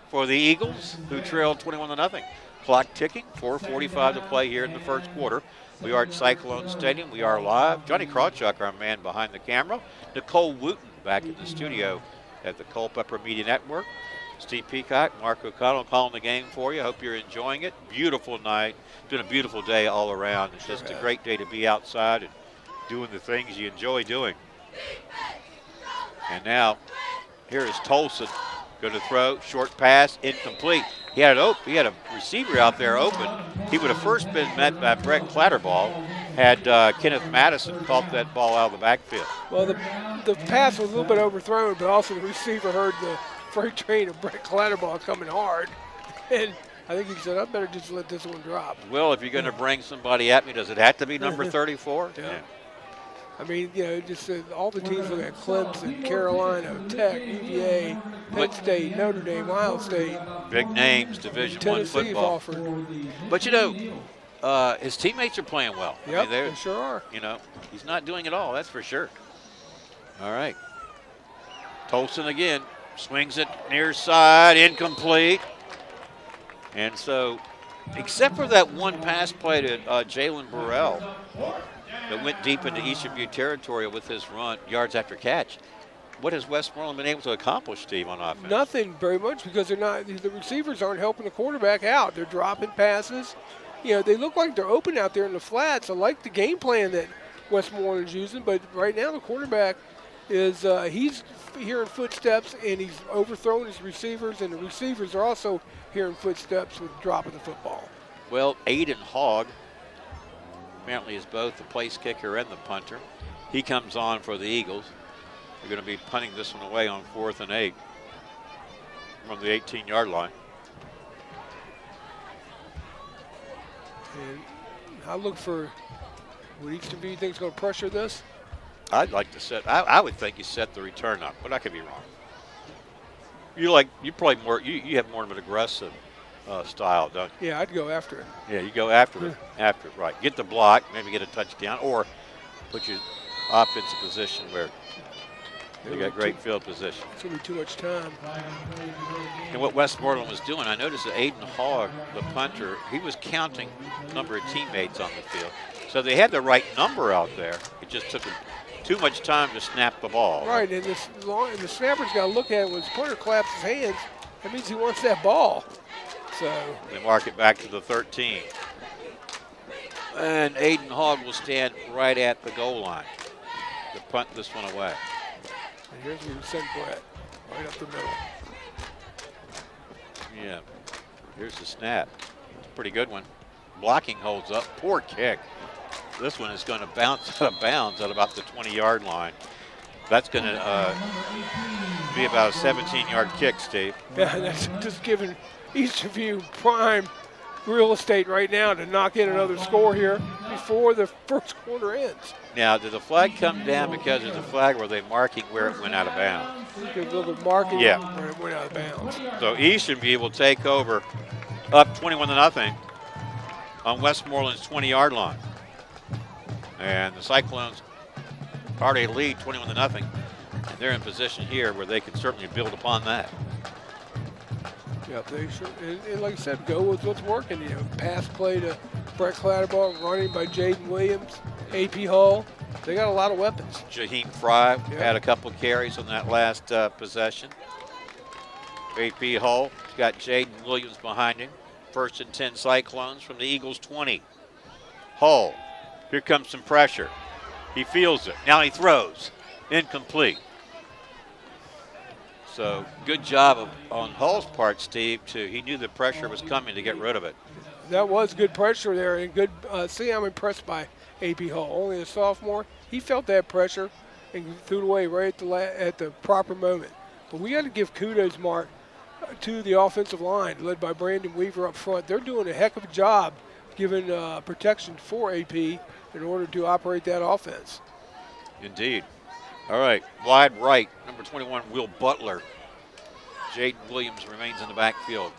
for the Eagles, who trailed 21-0. Clock ticking, 4:45 to play here in the first quarter. We are at Cylone Stadium. We are live. Johnny Krawchuk, our man behind the camera. Nicole Wooten back in the studio at the Culpeper Media Network. Steve Peacock, Mark O'Connell calling the game for you. Hope you're enjoying it. Beautiful night. It's been a beautiful day all around. It's just a great day to be outside and doing the things you enjoy doing. And now, here is Tolson Going to throw, short pass, incomplete. He had a receiver out there open. He would have first been met by Brett Clatterball had Kenneth Madison caught that ball out of the backfield. Well, the pass was a little bit overthrown, but also the receiver heard the freight train of Brett Clatterball coming hard. And I think he said, I better just let this one drop. Well, if you're going to bring somebody at me, does it have to be number 34? Yeah. I mean, just all the teams look at Clemson, Carolina, Tech, UVA, Penn State, Notre Dame, Ohio State. Big names, Division I football. Offered. But, his teammates are playing well. Yep, they sure are. He's not doing it all, that's for sure. All right. Tolson again, swings it near side, incomplete. And so, except for that one pass play to Jalen Burrell, that went deep into Eastern View territory with his run, yards after catch. What has Westmoreland been able to accomplish, Steve, on offense? Nothing very much because the receivers aren't helping the quarterback out. They're dropping passes. They look like they're open out there in the flats. I like the game plan that Westmoreland's using, but right now the quarterback is he's hearing footsteps and he's overthrowing his receivers, and the receivers are also hearing footsteps with dropping the football. Well, Aiden Hogg apparently is both the place kicker and the punter. He comes on for the Eagles. They're going to be punting this one away on 4th and 8 from the 18-yard line. And I look for what Eastern View thinks is going to pressure this. I'd like to set. I would think you set the return up, but I could be wrong. You play more. You have more of an aggressive style, don't you? Yeah, I'd go after it. Yeah, you go after it. After it, right? Get the block, maybe get a touchdown, or put your offensive position where you got great field position. It's going to be too much time. And what Westmoreland was doing, I noticed that Aiden Hogg, the punter, he was counting the number of teammates on the field. So they had the right number out there. It just took too much time to snap the ball. Right, and the snapper's got to look at it when the punter claps his hands. That means he wants that ball. So they mark it back to the 13. And Aiden Hogg will stand right at the goal line to punt this one away. And here's where you send Brett, right up the middle. Yeah, here's the snap. It's a pretty good one. Blocking holds up. Poor kick. This one is going to bounce out of bounds at about the 20-yard line. That's going to be about a 17-yard kick, Steve. Yeah, that's just giving Eastern View prime real estate right now to knock in another score here before the first quarter ends. Now, did the flag come down because of the flag, or were they marking where it went out of bounds? A little bit marking yeah. where it went out of bounds. So Eastern View will take over up 21-0 on Westmoreland's 20-yard line. And the Cyclones already lead 21-0. And they're in position here where they can certainly build upon that. Yeah, they sure. And like I said, go with what's working. Pass play to Brett Clatterball, running by Jaden Williams, AP Hall. They got a lot of weapons. Jaheim Fry had a couple carries on that last possession. AP Hall got Jaden Williams behind him. 1st and 10 Cyclones from the Eagles 20. Hall, here comes some pressure. He feels it. Now he throws. Incomplete. So good job on Hall's part, Steve, he knew the pressure was coming to get rid of it. That was good pressure there, and good. See, I'm impressed by AP Hall. Only a sophomore. He felt that pressure and threw it away right at the proper moment. But we got to give kudos, Mark, to the offensive line, led by Brandon Weaver up front. They're doing a heck of a job giving protection for AP in order to operate that offense. Indeed. All right, wide right, number 21, Will Butler. Jaden Williams remains in the backfield.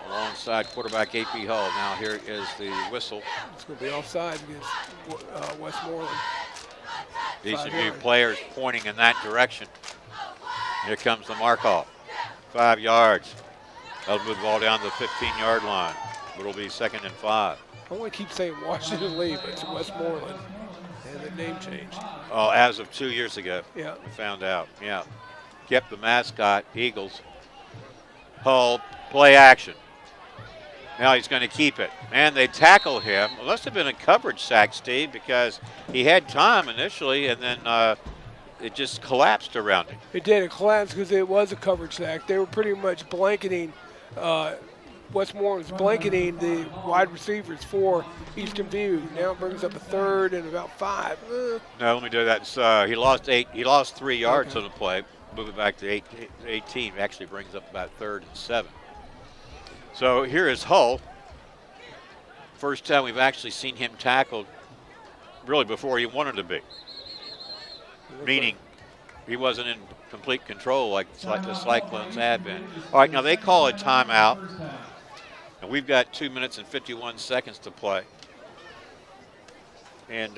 Alongside quarterback AP Hall. Now here is the whistle. It's going to be offside against Westmoreland. Eastern View players pointing in that direction. Here comes the mark-off. 5 yards. That'll move the ball down to the 15-yard line. It'll be 2nd and 5. I want to keep saying Washington Lee, but it's Westmoreland. And the name change. Oh, as of 2 years ago. Yeah. We found out. Yeah. Kept the mascot, Eagles. Hull, play action. Now he's going to keep it. And they tackle him. It must have been a coverage sack, Steve, because he had time initially, and then it just collapsed around him. It did. It collapsed because it was a coverage sack. They were pretty much blanketing. Westmoreland was blanketing the wide receivers for Eastern View. Now it brings up a third and about 5. No, let me do that. He lost 8. He lost 3 yards on the play. Moving back to 18 actually brings up about 3rd and 7. So here is Hull. First time we've actually seen him tackled really before he wanted to be. Meaning he wasn't in complete control like the Cyclones had been. All right, now they call a timeout. And we've got 2 minutes and 51 seconds to play. And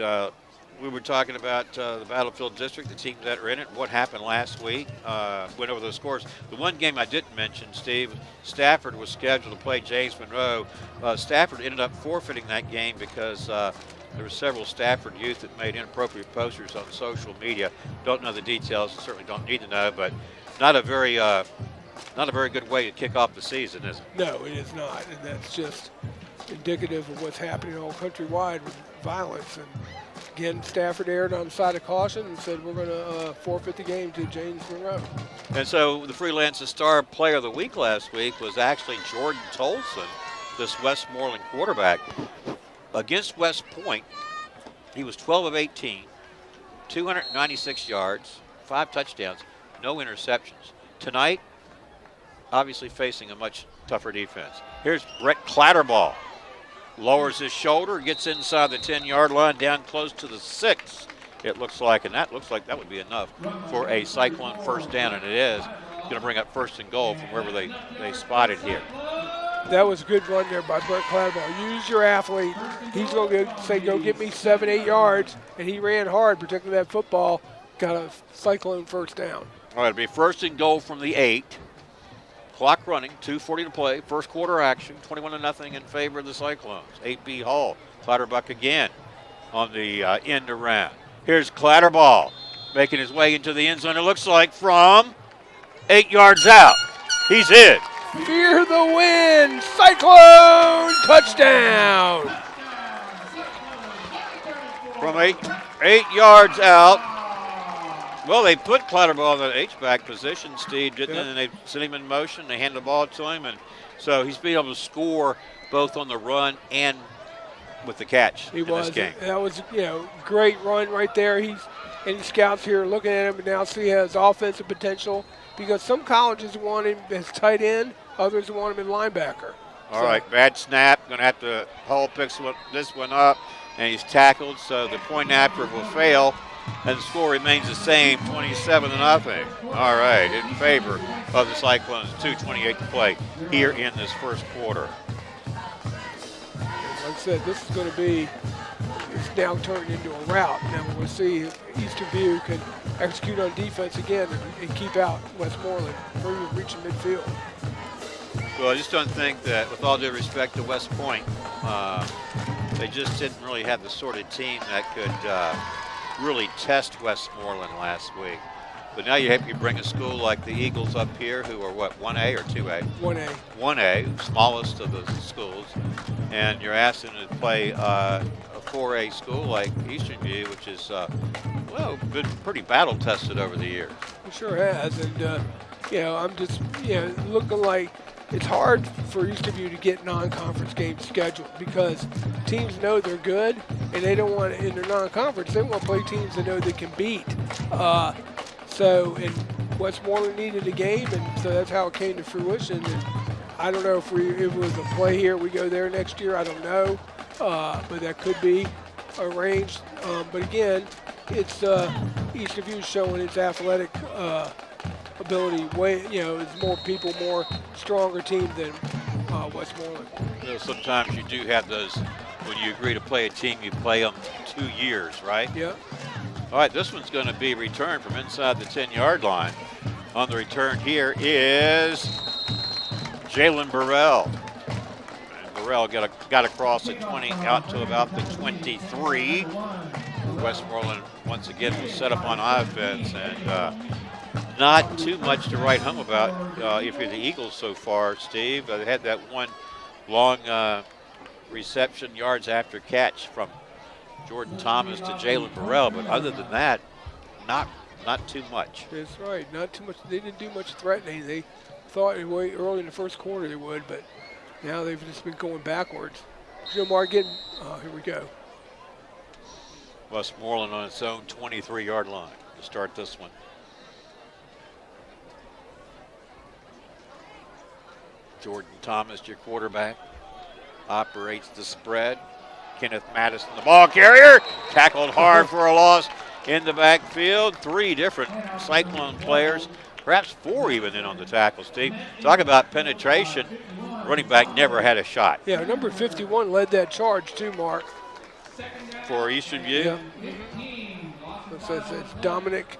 we were talking about the Battlefield District, the teams that are in it, what happened last week, went over those scores. The one game I didn't mention, Steve, Stafford was scheduled to play James Monroe. Stafford ended up forfeiting that game because there were several Stafford youth that made inappropriate posters on social media. Don't know the details, certainly don't need to know, but not a very good way to kick off the season, is it? No, it is not, and that's just indicative of what's happening all countrywide with violence. And again, Stafford erred on the side of caution and said we're going to forfeit the game to James Monroe. And so the Freelance Star Player of the Week last week was actually Jordan Tolson, this Westmoreland quarterback. Against West Point, he was 12 of 18, 296 yards, 5 touchdowns, no interceptions. Tonight, obviously facing a much tougher defense. Here's Brett Clatterball. Lowers his shoulder, gets inside the 10-yard line, down close to the 6, it looks like. And that looks like that would be enough for a Cyclone first down, and it is. Going to bring up 1st and goal from wherever they spotted here. That was a good run there by Brett Clatterball. Use your athlete. He's going to say, go get me 7, 8 yards. And he ran hard, protecting that football. Got a Cyclone first down. All right, it'll be 1st and goal from the 8. Clock running, 2:40 to play. First quarter action, 21-0 in favor of the Cyclones. 8B Hall, Clatterbuck again on the end around. Here's Clatterball making his way into the end zone. It looks like from 8 yards out. He's in. Fear the win. Cyclone touchdown. From 8 yards out. Well, they put Clatterball in the H-back position, Steve, didn't they? And they sent him in motion. They handed the ball to him. And so he's been able to score both on the run and with the catch in this game. That was, great run right there. Any scouts here looking at him and now see he has offensive potential because some colleges want him as tight end, others want him in linebacker. All right, bad snap. Going to have to Hull picks this one up, and he's tackled, so the point after will fail. And the score remains the same, 27-0. All right, in favor of the Cyclones, 2:28 to play here in this first quarter. Like I said, this is going to be, it's now turned into a rout. Now we'll see if Eastern View can execute on defense again and keep out Westmoreland, maybe reaching midfield. Well, I just don't think that, with all due respect to West Point, they just didn't really have the sort of team that could really test Westmoreland last week. But now you bring a school like the Eagles up here, who are what, 1A or 2A? 1A. 1A, smallest of the schools, and you're asking them to play a 4A school like Eastern View, which is, been pretty battle tested over the years. It sure has, and I'm just, looking like it's hard for Eastern View to get non-conference games scheduled because teams know they're good, and they don't want to, in their non-conference, they want to play teams they know they can beat. And Westmoreland needed a game, and so that's how it came to fruition. And I don't know if it was a play here, we go there next year, I don't know, but that could be arranged. But again, it's Eastern View showing its athletic ability it's more people, more stronger team than Westmoreland. Sometimes you do have those, when you agree to play a team, you play them 2 years, right? Yeah. All right, this one's going to be returned from inside the 10-yard line. On the return here is Jalen Burrell. And Burrell got across the 20 out to about the 23. Westmoreland once again was set up on offense, and not too much to write home about if you're the Eagles so far, Steve. They had that one long reception yards after catch from Jordan Thomas to Jalen Burrell, but other than that, not not too much. That's right. Not too much. They didn't do much threatening. They thought early in the first quarter they would, but now they've just been going backwards. Joe Mar getting, here we go. Westmoreland on its own 23-yard line to start this one. Jordan Thomas, your quarterback, operates the spread. Kenneth Madison, the ball carrier, tackled hard for a loss in the backfield. 3 different Cyclone players, perhaps 4 even in on the tackle, Steve. Talk about penetration. Running back never had a shot. Yeah, number 51 led that charge too, Mark. For Eastern View? Yeah. It's Dominic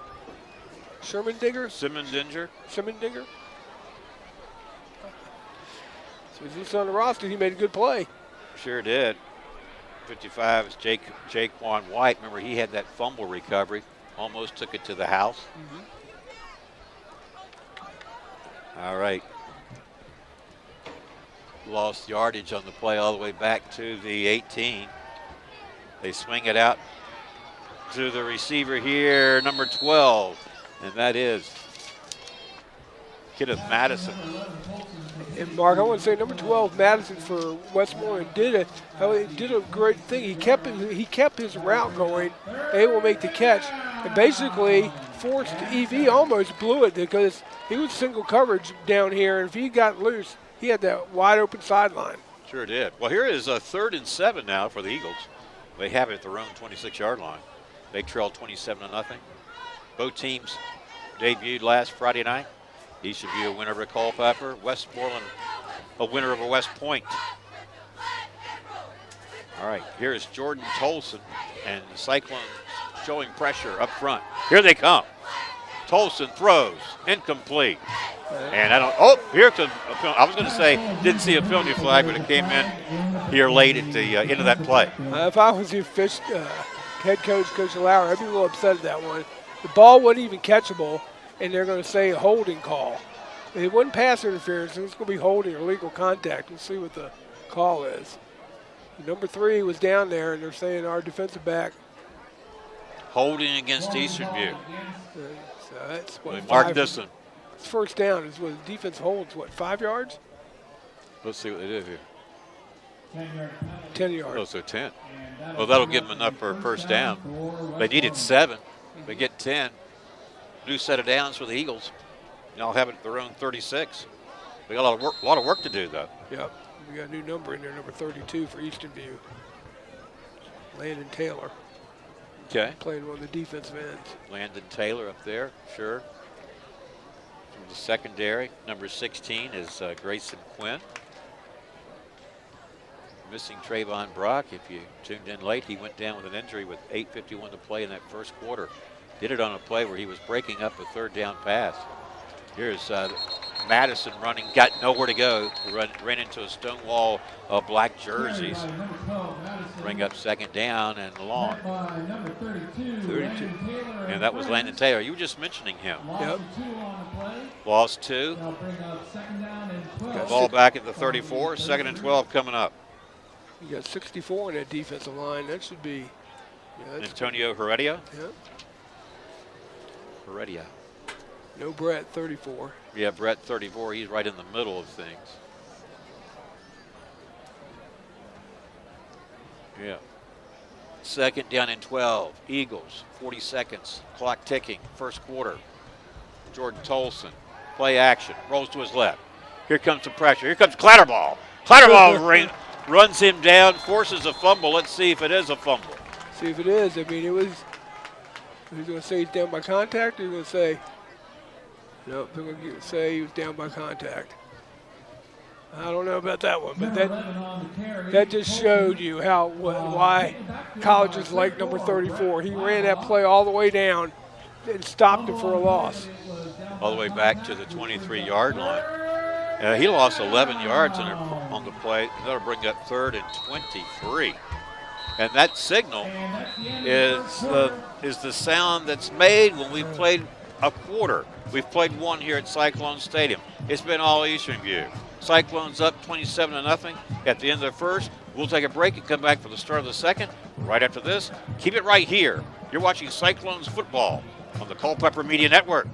Shermandinger? Simmondinger. So he's on the roster. He made a good play. Sure did. 55 is Jaquan White. Remember, he had that fumble recovery. Almost took it to the house. All right. Lost yardage on the play all the way back to the 18. They swing it out to the receiver here, number 12, and that is Kenneth Madison. And Mark, I want to say number 12, Madison for Westmoreland did a great thing. He kept his route going, able to make the catch, and basically forced EV, almost blew it because he was single coverage down here, and if he got loose, he had that wide open sideline. Sure did. Well, here is a 3rd and 7 now for the Eagles. They have it at their own 26-yard line. They trailed 27-0. Both teams debuted last Friday night. Eastern View a winner over Culpeper. Westmoreland a winner over West Point. All right, here is Jordan Tolson, and the Cyclones showing pressure up front. Here they come. Tolson throws, incomplete. And here comes, I was going to say, didn't see a penalty flag, but it came in here late at the end of that play. If I was your head coach, Coach Lowry, I'd be a little upset at that one. The ball wasn't even catchable, and they're going to say a holding call. It wasn't pass interference, it's going to be holding or legal contact. We'll see what the call is. Number 3 was down there, and they're saying our defensive back. Holding against Eastern View. So that's what. Mark this one. It's first down. Is what the defense holds. 5 yards? Let's see what they did here. 10 yards. Oh, so 10. Well, that'll give them enough for a first down. They needed 7. They get 10. New set of downs for the Eagles. Now have it at their own 36. We got a lot of work to do, though. Yep. We got a new number in there, number 32 for Eastern View. Landon Taylor. Okay. Playing one of the defensive ends. Landon Taylor up there, sure. From the secondary, number 16 is Grayson Quinn. Missing Trayvon Brock. If you tuned in late, he went down with an injury with 8:51 to play in that first quarter. Did it on a play where he was breaking up a 3rd down pass. Here's Madison running, got nowhere to go. Ran into a stone wall of black jerseys. Bring up 2nd down and long. 32. And that was Landon Taylor. You were just mentioning him. Yep. Lost 2. Ball back at the 34. 2nd and 12 coming up. You got 64 in that defensive line. That should be. Antonio Heredia. Yep. Heredia. No Brett, 34. Yeah, Brett, 34. He's right in the middle of things. Yeah. 2nd down and 12. Eagles, 40 seconds. Clock ticking. First quarter. Jordan Tolson. Play action. Rolls to his left. Here comes some pressure. Here comes Clatterball. Clatterball runs him down, forces a fumble. Let's see if it is a fumble. See if it is. I mean, it was. He's going to say he's down by contact, or he's going to say. Nope, they're going to say he was down by contact. I don't know about that one, but that just showed you why colleges like number 34. He ran that play all the way down and stopped it for a loss. All the way back to the 23-yard line. He lost 11 yards on the play. That'll bring up 3rd and 23. And that signal is the sound that's made when we've played a quarter. We've played one here at Cylone Stadium. It's been all Eastern View. Cyclones up 27-0 at the end of the first. We'll take a break and come back for the start of the second. Right after this, keep it right here. You're watching Cyclones football on the Culpeper Media Network.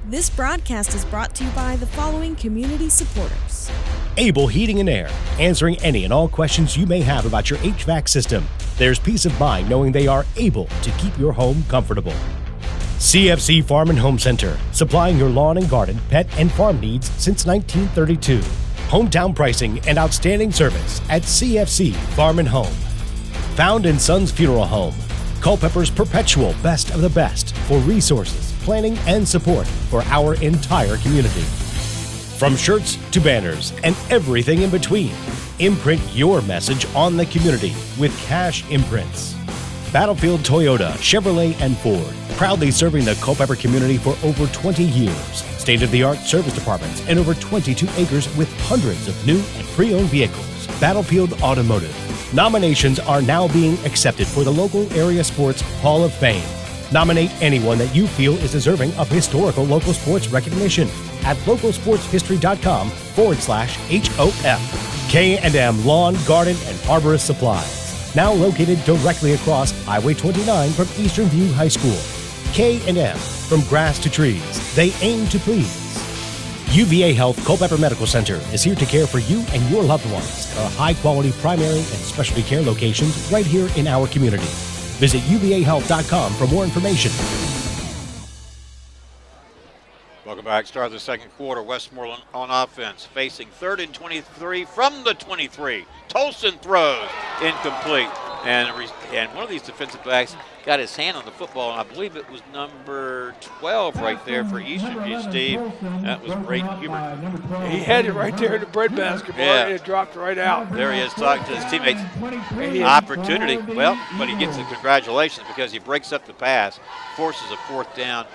This broadcast is brought to you by the following community supporters. Able Heating and Air, answering any and all questions you may have about your HVAC system. There's peace of mind knowing they are able to keep your home comfortable. CFC Farm and Home Center, supplying your lawn and garden, pet, and farm needs since 1932. Hometown pricing and outstanding service at CFC Farm and Home. Found in Sons Funeral Home, Culpeper's perpetual best of the best for resources, planning, and support for our entire community. From shirts to banners and everything in between, imprint your message on the community with Cash Imprints. Battlefield Toyota, Chevrolet, and Ford, proudly serving the Culpeper community for over 20 years. State-of-the-art service departments and over 22 acres with hundreds of new and pre-owned vehicles. Battlefield Automotive. Nominations are now being accepted for the local area sports Hall of Fame. Nominate anyone that you feel is deserving of historical local sports recognition at localsportshistory.com/HOF. K&M Lawn, Garden, and Arborist Supplies. Now located directly across Highway 29 from Eastern View High School. K&M, from grass to trees, they aim to please. UVA Health Culpeper Medical Center is here to care for you and your loved ones at our high-quality primary and specialty care locations right here in our community. Visit uvahealth.com for more information. Welcome back. Start of the second quarter. Westmoreland on offense, facing 3rd and 23 from the 23. Tolson throws incomplete, and one of these defensive backs got his hand on the football, and I believe it was number 12 right there for Eastern View, Steve. That was Braden Hubert. He had it right there in the breadbasket, and it dropped right out. There he is talking to his teammates. Opportunity. Well, but he gets the congratulations because he breaks up the pass, forces a 4th down,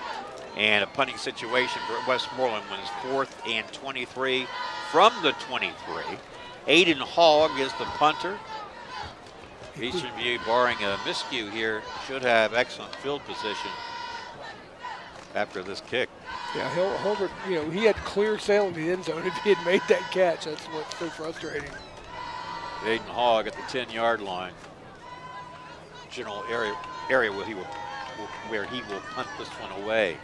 and a punting situation for Westmoreland when it's 4th and 23 from the 23. Aiden Hogg is the punter. Eastern View, barring a miscue here, should have excellent field position after this kick. Yeah, Holbert, he had clear sailing to the end zone if he had made that catch. That's what's so frustrating. Aiden Hogg at the 10-yard line. General area where he will punt this one away.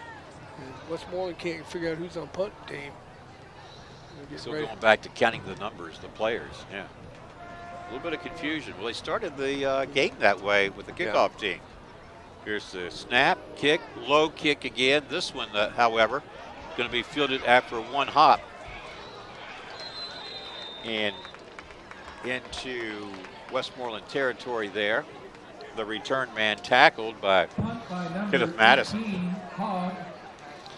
And Westmoreland can't figure out who's on punt team. Still going back to counting the numbers, the players, yeah. A little bit of confusion. Well, they started the game that way with the kickoff team. Here's the snap, kick, low kick again. This one, however, going to be fielded after one hop. And into Westmoreland territory there. The return man tackled by Kenneth Madison.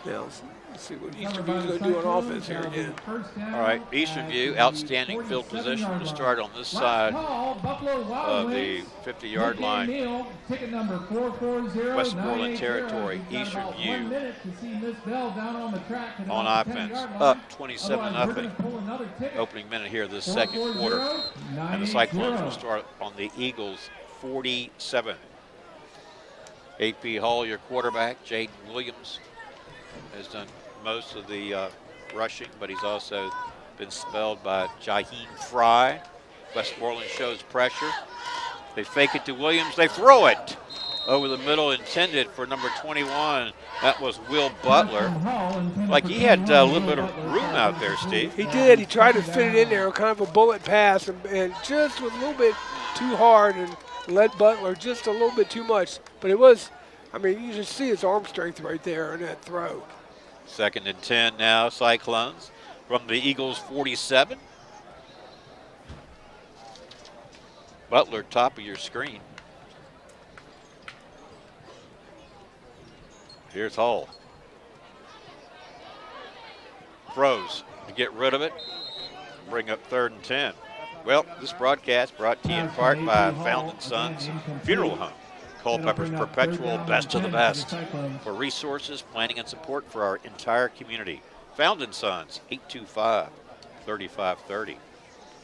Yeah, let's see what Eastern View is going to do on offense here again. All right, Eastern View, outstanding field position to start on this side of the 50-yard line. Westmoreland territory, Eastern View on offense, up 27-0. Opening minute here this second quarter. And the Cyclones will start on the Eagles' 47. AP Hall, your quarterback. Jaden Williams has done most of the rushing, but he's also been spelled by Jaheem Fry. Westmoreland shows pressure. They fake it to Williams. They throw it over the middle, intended for number 21. That was Will Butler. Like he had a little bit of room out there, Steve. He did. He tried to fit it in there, kind of a bullet pass, and just was a little bit too hard and led Butler just a little bit too much. But it was, you just see his arm strength right there in that throw. 2nd and 10 now, Cyclones from the Eagles' 47. Butler, top of your screen. Here's Hall. Throws to get rid of it. Bring up 3rd and 10. Well, this broadcast brought to you in part by Found & Sons Funeral Home. Culpeper's perpetual best of the best for resources, planning, and support for our entire community. Found & Sons, 825-3530.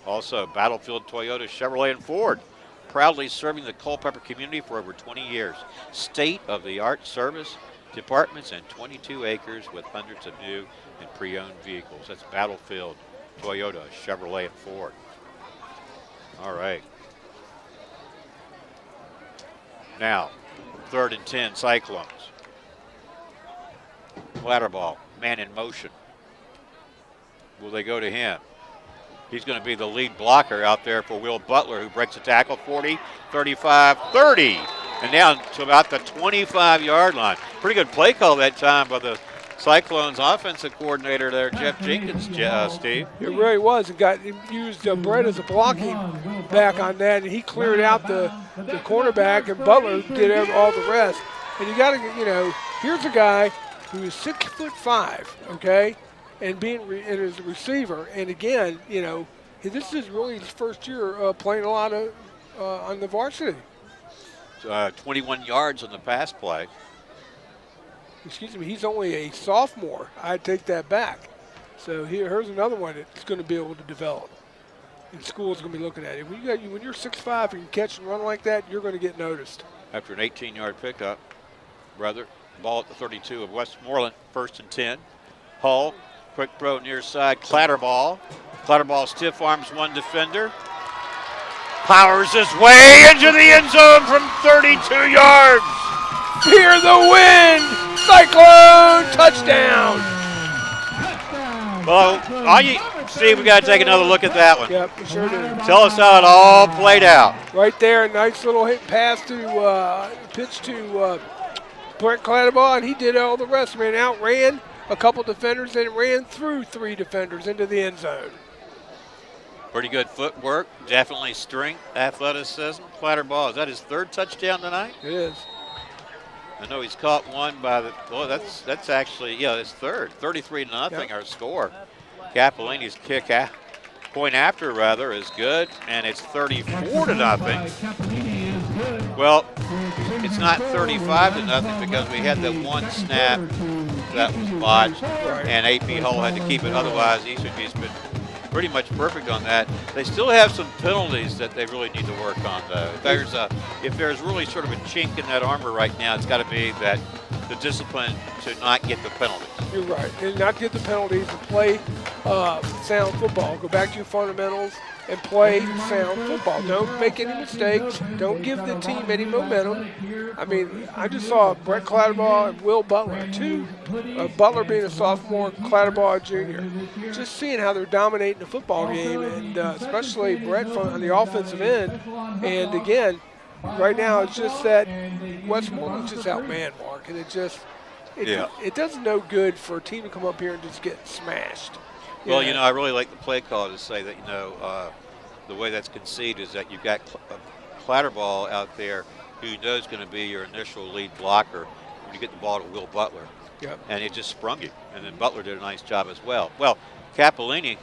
Also, Battlefield Toyota, Chevrolet, and Ford, proudly serving the Culpeper community for over 20 years. State-of-the-art service departments and 22 acres with hundreds of new and pre-owned vehicles. That's Battlefield Toyota, Chevrolet, and Ford. All right. Now, 3rd and 10, Cyclones. Clatterball, man in motion. Will they go to him? He's going to be the lead blocker out there for Will Butler, who breaks a tackle, 40, 35, 30, and down to about the 25-yard line. Pretty good play call that time by the Cyclones offensive coordinator there, Jeff Jenkins, Steve. It really was. It used Brett as a blocking back on that, and he cleared out the cornerback, and Butler did all the rest. And you got to, here's a guy who is 6'5", okay, and and is a receiver. And again, this is really his first year playing a lot of on the varsity. 21 yards on the pass play. Excuse me, he's only a sophomore. I take that back. So here's another one that's going to be able to develop. And school's going to be looking at it. When you're 6'5" and you catch and run like that, you're going to get noticed. After an 18-yard pickup, ball at the 32 of Westmoreland, 1st and 10. Hull, quick throw near side, Clatterball. Clatterball stiff arms one defender. Powers his way into the end zone from 32 yards. Fear the wind! Cyclone touchdown! Well, Steve, we got to take another look at that one. Yep, we sure did. Tell us how it all played out. Right there, nice little pass to pitch to Brett Clatterball, and he did all the rest. Outran a couple defenders and ran through 3 defenders into the end zone. Pretty good footwork, definitely strength, athleticism. Clatterball, is that his 3rd touchdown tonight? It is. I know he's caught one by the. Well, that's actually his 3rd. 33-0 Yep. Our score. Capellini's point after is good, and it's 34-0. Well, it's not 35-0 because we had that one snap that was botched, and AP Hull had to keep it. Otherwise, Eastern View's been pretty much perfect on that. They still have some penalties that they really need to work on, though. If there's really sort of a chink in that armor right now, it's got to be that the discipline to not get the penalties. You're right, and not get the penalties and play sound football. Go back to your fundamentals and play sound football. Don't make any mistakes. Don't give the team any momentum. I just saw Brett Clatterball and Will Butler, Butler being a sophomore, Clatterball a junior. Just seeing how they're dominating the football game, and especially Brett on the offensive end. And again, right now it's just that Westmoreland's just outmanned, Mark, and it does no good for a team to come up here and just get smashed. Well, I really like the play call to say that, the way that's conceived is that you've got Clatterball out there who knows going to be your initial lead blocker when you get the ball to Will Butler. Yep. And it just sprung you. And then Butler did a nice job as well. Well, Capellini,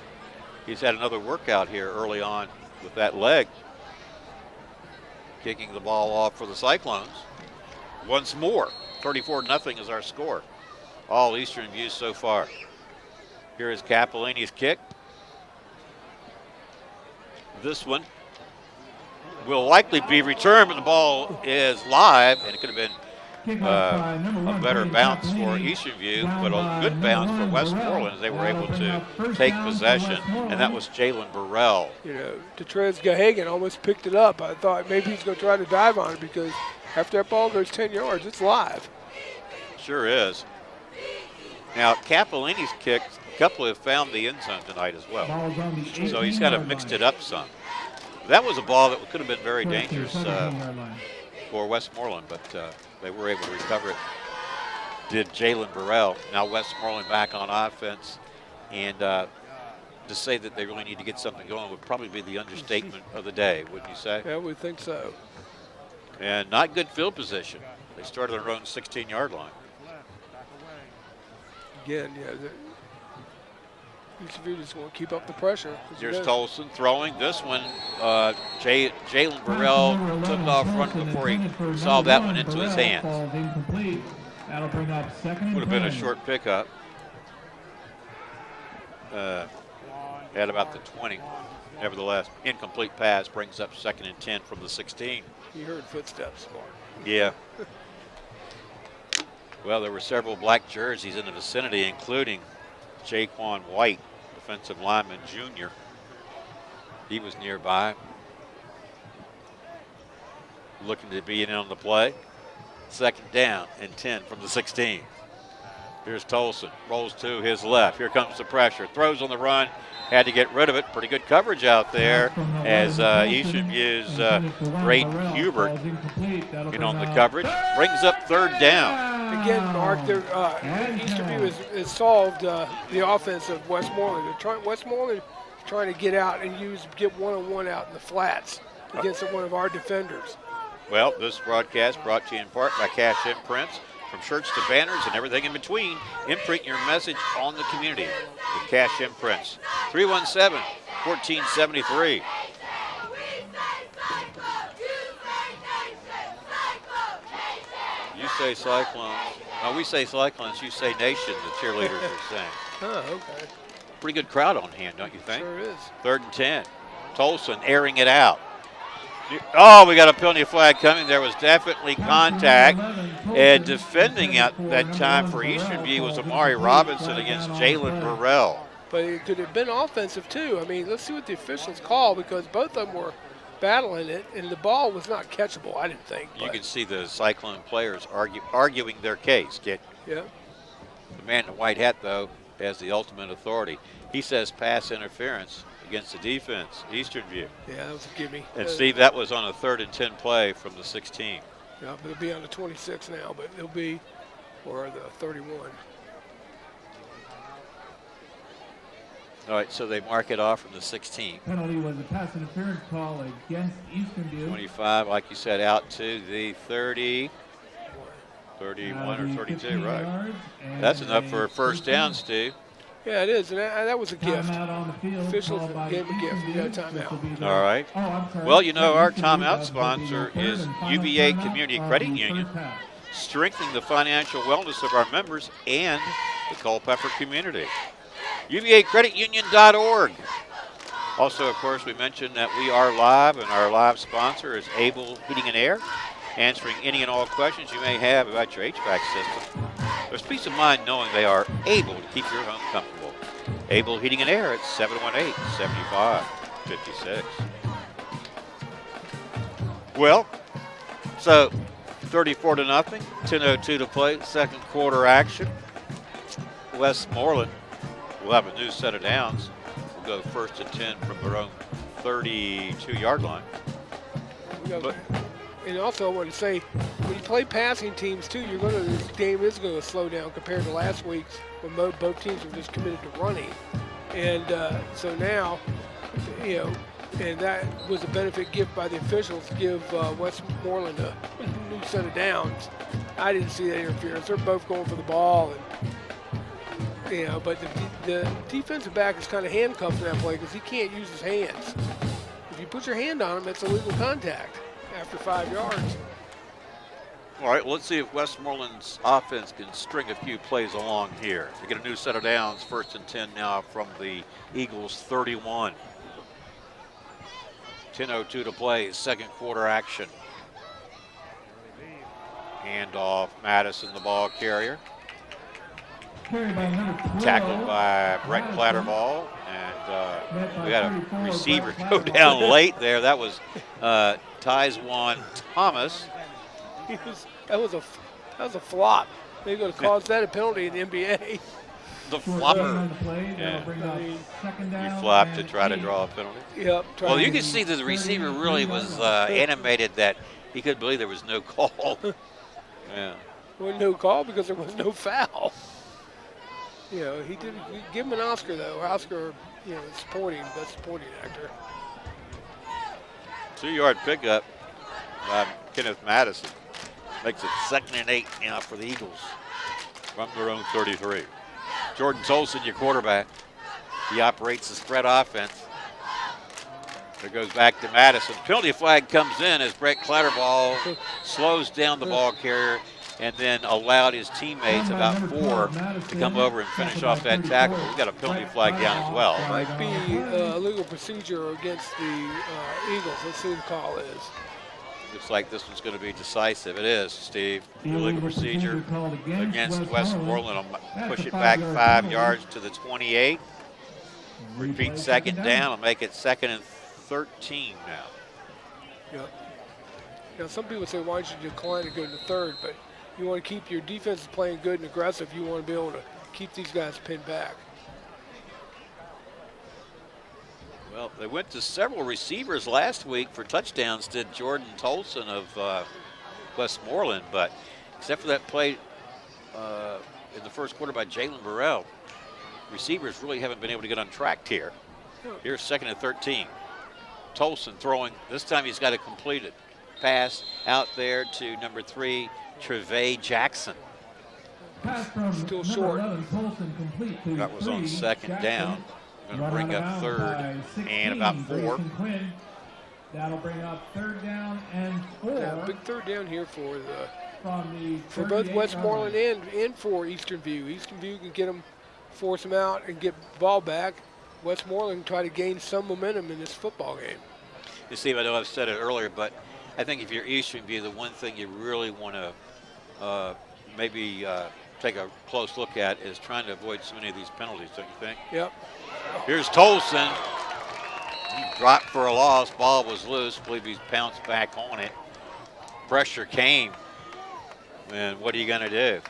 he's had another workout here early on with that leg, kicking the ball off for the Cyclones. Once more, 34-0 is our score. All Eastern View so far. Here is Capellini's kick. This one will likely be returned, but the ball is live, and it could have been a better bounce for Eastern View, but a good bounce for Westmoreland as they were able to take possession, and that was Jalen Burrell. Detrez Gahagan almost picked it up. I thought maybe he's going to try to dive on it because after that ball goes 10 yards, it's live. Sure is. Now, Capellini's kick, a couple have found the end zone tonight as well. So he's kind of mixed it up some. That was a ball that could have been very dangerous for Westmoreland, but they were able to recover it. Did Jalen Burrell. Now Westmoreland back on offense. And to say that they really need to get something going would probably be the understatement of the day, wouldn't you say? Yeah, we think so. And not good field position. They started on their own 16-yard line. Again, Eastern View just want to keep up the pressure. Here's Tolson throwing. This one, Jalen Burrell took off front before he saw that one into his hands. Would have been a short pickup. At about the 20. Nevertheless, incomplete pass brings up 2nd and 10 from the 16. You heard footsteps, Mark. Yeah. Well, there were several black jerseys in the vicinity, including Jaquan White, defensive lineman, junior. He was nearby, looking to be in on the play. 2nd down and 10 from the 16. Here's Tolson, rolls to his left. Here comes the pressure. Throws on the run. Had to get rid of it. Pretty good coverage out there as Eastern View's Braden Hubert in on the coverage. Brings up third down. Again, Mark, Eastern View has solved the offense of Westmoreland. Westmoreland is trying to get out and get one-on-one out in the flats against one of our defenders. Well, this broadcast brought to you in part by Cash Imprints. From shirts to banners and everything in between, imprint your message on the community with Cash Imprints. 317-1473. You say Cyclones. No, we say Cyclones. You say Nation, the cheerleaders are saying. Oh, okay. Pretty good crowd on hand, don't you think? Sure is. 3rd and 10. Tolson airing it out. Oh, we got a penalty flag coming. There was definitely contact. And defending at that time for Eastern View was Amari Robinson against Jalen Burrell. But it could have been offensive, too. I mean, let's see what the officials call, because both of them were battling it, and the ball was not catchable, I didn't think. You can see the Cyclone players arguing their case. Yeah. The man in the white hat, though, has the ultimate authority. He says pass interference against the defense, Eastern View. Yeah, that was a gimme. And Steve, that was on a 3rd and 10 play from the 16. Yeah, but it'll be on the 26 now, but it'll be for the 31. All right, so they mark it off from the 16. Penalty was a pass interference call against Eastern View. 25, like you said, out to the 30, 31 or 32, right. That's enough for a first down, Steve. Yeah, it is, and that was a gift. On the field, Officials gave a gift. You got a timeout. All right. Well, you know, our timeout sponsor is UVA Community Credit Union, strengthening the financial wellness of our members and the Culpeper community. UVACreditUnion.org. Also, of course, we mentioned that we are live, and our live sponsor is Able Heating and Air, answering any and all questions you may have about your HVAC system. There's peace of mind knowing they are able to keep your home comfortable. Able Heating and Air at 718-7556. Well, so 34-0, 10:02 to play, second quarter action. Westmoreland will have a new set of downs. We'll go 1st and 10 from their own 32-yard line. And also, I want to say, when you play passing teams too, this game is going to slow down compared to last week's when both teams were just committed to running. And so now, and that was a benefit given by the officials to give Westmoreland a new set of downs. I didn't see that interference. They're both going for the ball, and but the defensive back is kind of handcuffed in that play because he can't use his hands. If you put your hand on him, that's illegal contact after 5 yards. All right, let's see if Westmoreland's offense can string a few plays along here. They get a new set of downs, 1st and 10 now from the Eagles 31. 10:02 to play, second quarter action. Handoff, Madison, the ball carrier. Tackled by Brett Clatterball, and we got a receiver go down late there. That was Tyzwan Thomas. That was a flop. They're going to cause that a penalty in the NBA. The flopper. Yeah. You flop to try to draw a penalty. Yep. Well, you can see that the receiver really was animated that he couldn't believe there was no call. Yeah. There was no call because there was no foul. He did give him an Oscar though. Oscar, best supporting actor. 2-yard pickup by Kenneth Madison. Makes it 2nd and 8 now for the Eagles from their own 33. Jordan Tolson, your quarterback. He operates the spread offense. There goes back to Madison. Penalty flag comes in as Brett Clatterball slows down the ball carrier and then allowed his teammates, about 4, to come over and finish off that tackle. We got a penalty flag down as well. Might be illegal procedure against the Eagles. Let's see what the call is. Looks like this one's going to be decisive. It is, Steve. Illegal procedure against Westmoreland. I'll push it back 5 yards to the 28. Repeat 2nd down. I'll make it 2nd and 13 now. Yep. Some people say, why don't you decline to go to 3rd? But You want to keep your defense playing good and aggressive. You want to be able to keep these guys pinned back. Well, they went to several receivers last week for touchdowns, did Jordan Tolson of Westmoreland, but except for that play in the first quarter by Jalen Burrell, receivers really haven't been able to get on track here. Here's 2nd and 13. Tolson throwing. This time he's got a completed pass out there to number 3, Trevay Jackson. Still short. That was on 2nd down. Going to bring up 3rd and about 4. That'll bring up 3rd down and 4. Yeah, big 3rd down here for both Westmoreland and for Eastern View. Eastern View can get them, force them out, and get the ball back. Westmoreland try to gain some momentum in this football game. You see, I know I've said it earlier, but I think if you're Eastern View, the one thing you really want to maybe take a close look at is trying to avoid so many of these penalties, don't you think? Yep. Here's Tolson. He dropped for a loss. Ball was loose. I believe he's pounced back on it. Pressure came. And what are you going to do?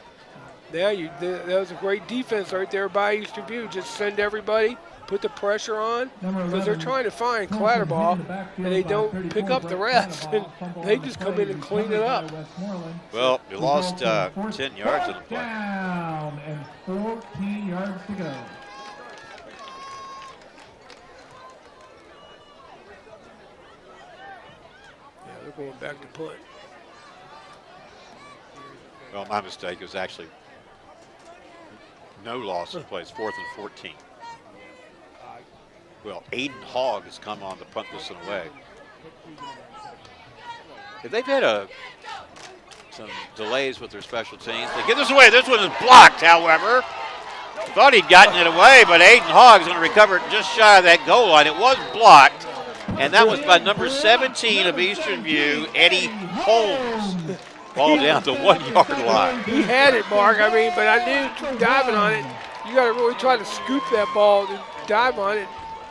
Yeah, that was a great defense right there by Eastern View. Just send everybody, put the pressure on, because they're trying to find Clatterball, and they don't pick up the rest, and they just come in and clean it up. Well, you lost 10 yards in the play. Down and 14 yards to go. Yeah, they're going back to punt. Well, my mistake. It was actually no loss of plays, 4th and 14. Well, Aiden Hogg has come on to punt this one away. They've had some delays with their special teams. They get this away. This one is blocked, however. Thought he'd gotten it away, but Aiden Hogg's going to recover it just shy of that goal line. It was blocked, and that was by number 17 of Eastern View, Eddie Holmes. Ball down the 1 yard line. He had it, Mark. I mean, but I knew diving on it, you got to really try to scoop that ball and dive on it.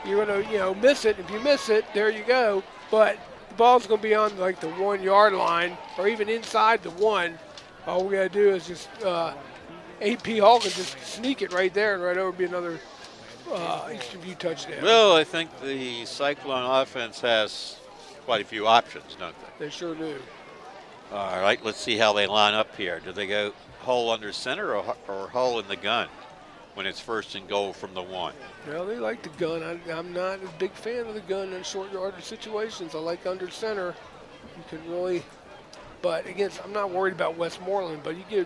You're going to, miss it. If you miss it, there you go. But the ball's going to be on like the 1 yard line or even inside the 1. All we got to do is just AP Hall can just sneak it right there and right over be another Eastern View touchdown. Well, I think the Cyclone offense has quite a few options, don't they? They sure do. All right, let's see how they line up here. Do they go hole under center or hole in the gun when it's 1st and goal from the 1? Well, they like the gun. I'm not a big fan of the gun in short yardage situations. I like under center. You can really, but again, I'm not worried about Westmoreland, but you get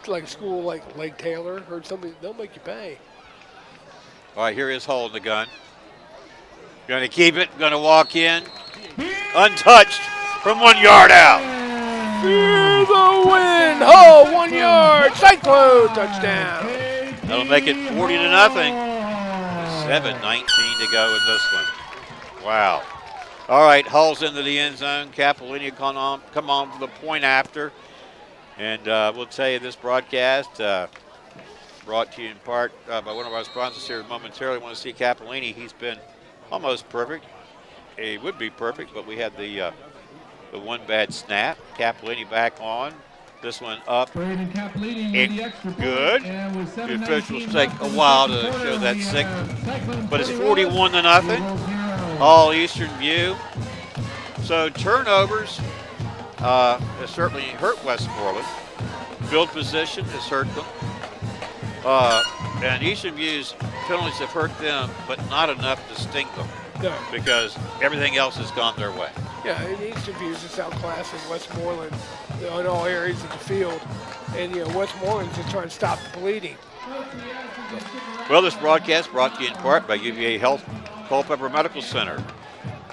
like a school like Lake Taylor or somebody, they'll make you pay. All right, here is hole in the gun. Going to keep it, going to walk in. Untouched from 1 yard out. Fear the wind. Oh, 1 yard. Cyclone touchdown. That'll make it 40-0. 7:19 to go in this one. Wow. All right, Hull's into the end zone. Capellini come on for the point after. And we'll tell you this broadcast brought to you in part by one of our sponsors here momentarily. Want to see Capellini. He's been almost perfect. He would be perfect, but we had the one bad snap. Capellini back on. This one up and good. The officials take a while to show that signal, but it's 41-0. All Eastern View. So turnovers has certainly hurt Westmoreland. Field position has hurt them. And Eastern View's penalties have hurt them, but not enough to sting them. No. Because everything else has gone their way. Yeah, and Eastern View is just outclassing Westmoreland in all areas of the field. And, Westmoreland's just trying to stop the bleeding. Well, this broadcast brought to you in part by UVA Health Culpeper Medical Center.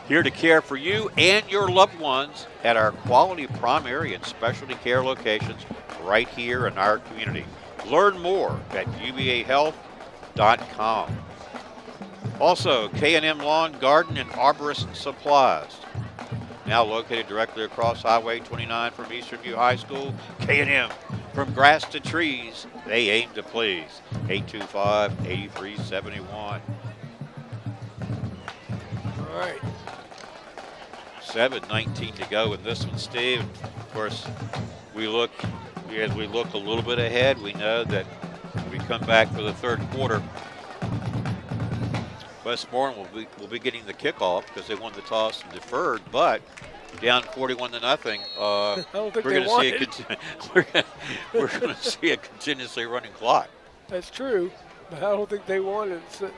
Here to care for you and your loved ones at our quality primary and specialty care locations right here in our community. Learn more at uvahealth.com. Also, K&M Lawn, Garden, and Arborist Supplies. Now located directly across Highway 29 from Eastern View High School. K&M, from grass to trees, they aim to please. 825-8371. All right. 7:19 to go in this one, Steve. Of course, we look as we look a little bit ahead, we know that when we come back for the third quarter, Westmoreland will be getting the kickoff because they won the toss and deferred, but down 41 to nothing. I don't think we're they going won to see we're going to see a continuously running clock. That's true, but I don't think they won it. So,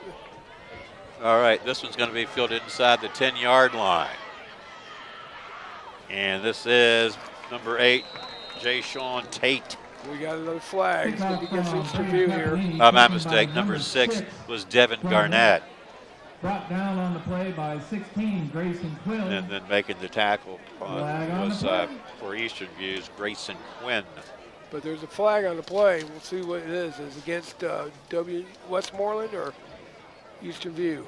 All right, this one's going to be fielded inside the 10-yard line. And this is number 8, Jay-Sean Tate. we got another flag. It's going to be against Eastern View here. My mistake. Number 6 was Devin Garnett. Brought down on the play by 16, Grayson Quinn. And then making the tackle Flag on was the play. for Eastern View's Grayson Quinn. But there's a flag on the play. We'll see what it is. Is it against Westmoreland or Eastern View?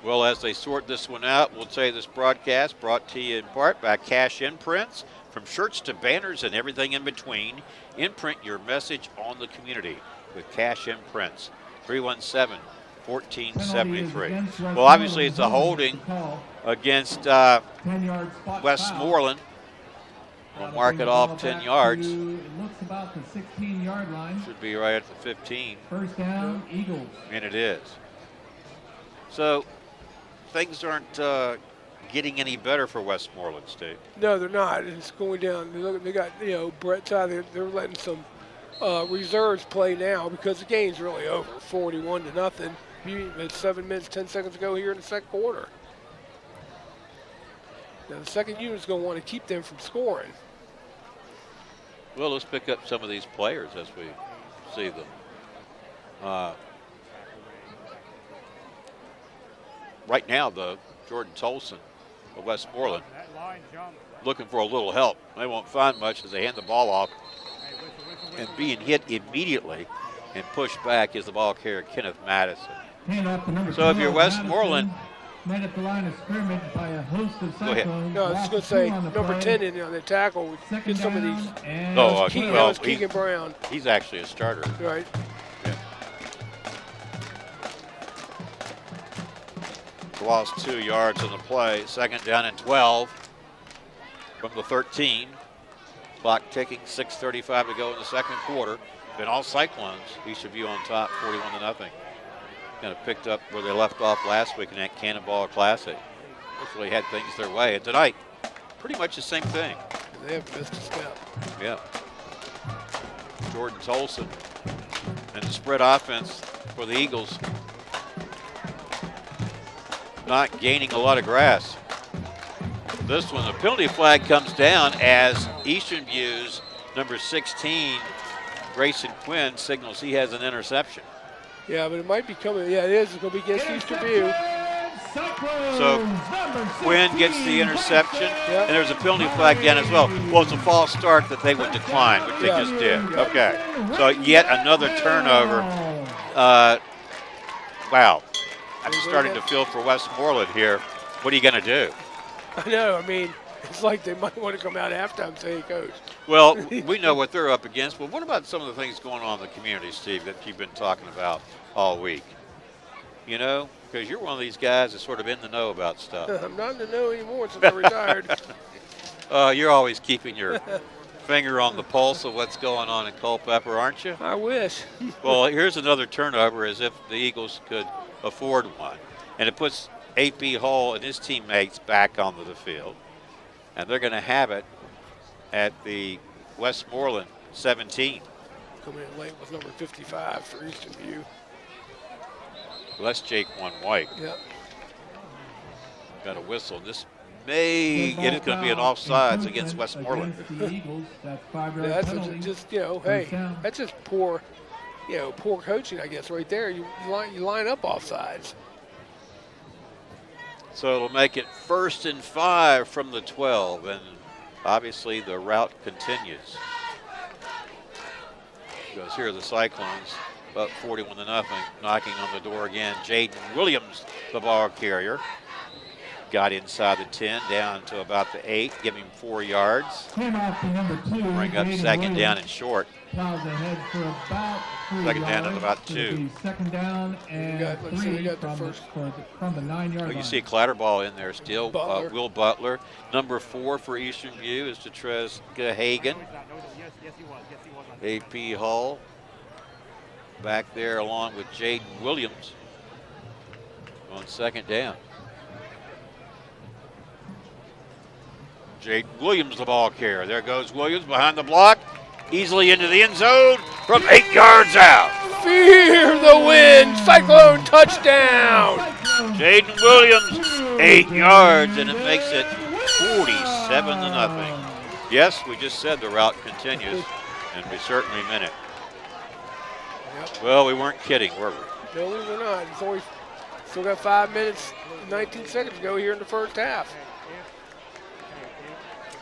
Well, as they sort this one out, we'll tell you this broadcast brought to you in part by Cash Imprints. From shirts to banners and everything in between, imprint your message on the community with Cash Imprints. 317-1473. Well, obviously it's a holding against Westmoreland. We'll mark it off 10 yards. It looks about the 16-yard line. Should be right at the 15. First down, Eagles. And it is. So things aren't getting any better for Westmoreland, Steve. No, they're not. It's going down. They got, Brett Tyler. They're letting some reserves play now because the game's really over, 41 to nothing. It's 7 minutes, 10 seconds to go here in the second quarter. Now the second unit's going to want to keep them from scoring. Well, let's pick up some of these players as we see them. Right now, though, Jordan Tolson of Westmoreland looking for a little help. They won't find much as they hand the ball off and being hit immediately and pushed back is the ball carrier, Kenneth Madison. So if you're Westmoreland, Met at the line of scrimmage by a host of Go ahead. Cyclones. No, I was just going to say, number 10 in on the tackle would get some of these. Keegan Brown. He's actually a starter. Right. Yeah. Lost 2 yards on the play. Second down and 12 from the 13. Clock ticking, 6:35 to go in the second quarter. Been all Cyclones. Eastern View on top, 41 to nothing. Kind of picked up where they left off last week in that Cannonball Classic. Hopefully had things their way. And tonight, pretty much the same thing. They haven't missed a step. Yeah. Jordan Tolson and the spread offense for the Eagles. Not gaining a lot of grass. This one, the penalty flag comes down as Eastern View's number 16, Grayson Quinn, signals he has an interception. Yeah, but it might be coming. Yeah, it is. It's going to be against Eastern View. So Quinn gets the interception, and there's a penalty flag down as well. Well, it's a false start that they would decline, which they just did. Okay, so yet another turnover. Wow, I'm starting to feel for Westmoreland here. What are you going to do? I know. I mean, it's like they might want to come out at halftime and say, hey, Coach. Well, we know what they're up against, but what about some of the things going on in the community, Steve, that you've been talking about all week? You know, because you're one of these guys that's sort of in the know about stuff. I'm not in the know anymore since I retired. You're always keeping your finger on the pulse of what's going on in Culpeper, aren't you? I wish. Well, here's another turnover as if the Eagles could afford one. And it puts A.P. Hall and his teammates back onto the field. And they're going to have it at the Westmoreland 17. Coming in late with number 55 for Eastern View. Well, that's Jake One White. Yep. Got a whistle. This may, it is going to be an offsides against Westmoreland. That's just, hey, that's just poor, poor coaching, I guess, right there. You line up offsides. So it'll make it 1st and 5 from the 12, and obviously the route continues. Because here are the Cyclones, up 41 to nothing, knocking on the door again. Jaden Williams, the ball carrier. got inside the 10, down to about the 8, give him 4 yards. Handoff to number 2. Bring up Hayden second down Williams. and short. Plows ahead for about 3 Second down yards. and about It'll 2. be second down and like I said, 3 we got the from, first- from the 9-yard Well, line. you see a Clatterball in there still. Butler. Will Butler. Number 4 for Eastern View is Detrez Hagan. AP Hall back there along with Jaden Williams on second down. Jaden Williams, the ball carrier. There goes Williams behind the block, easily into the end zone from 8 yards out. Fear the wind. Cyclone touchdown. Jaden Williams, 8 yards, and it makes it 47-0. Yes, we just said the route continues, and we certainly meant it. Yep. Well, we weren't kidding, were we? No, we were not. It's only still got 5 minutes, 19 seconds to go here in the first half.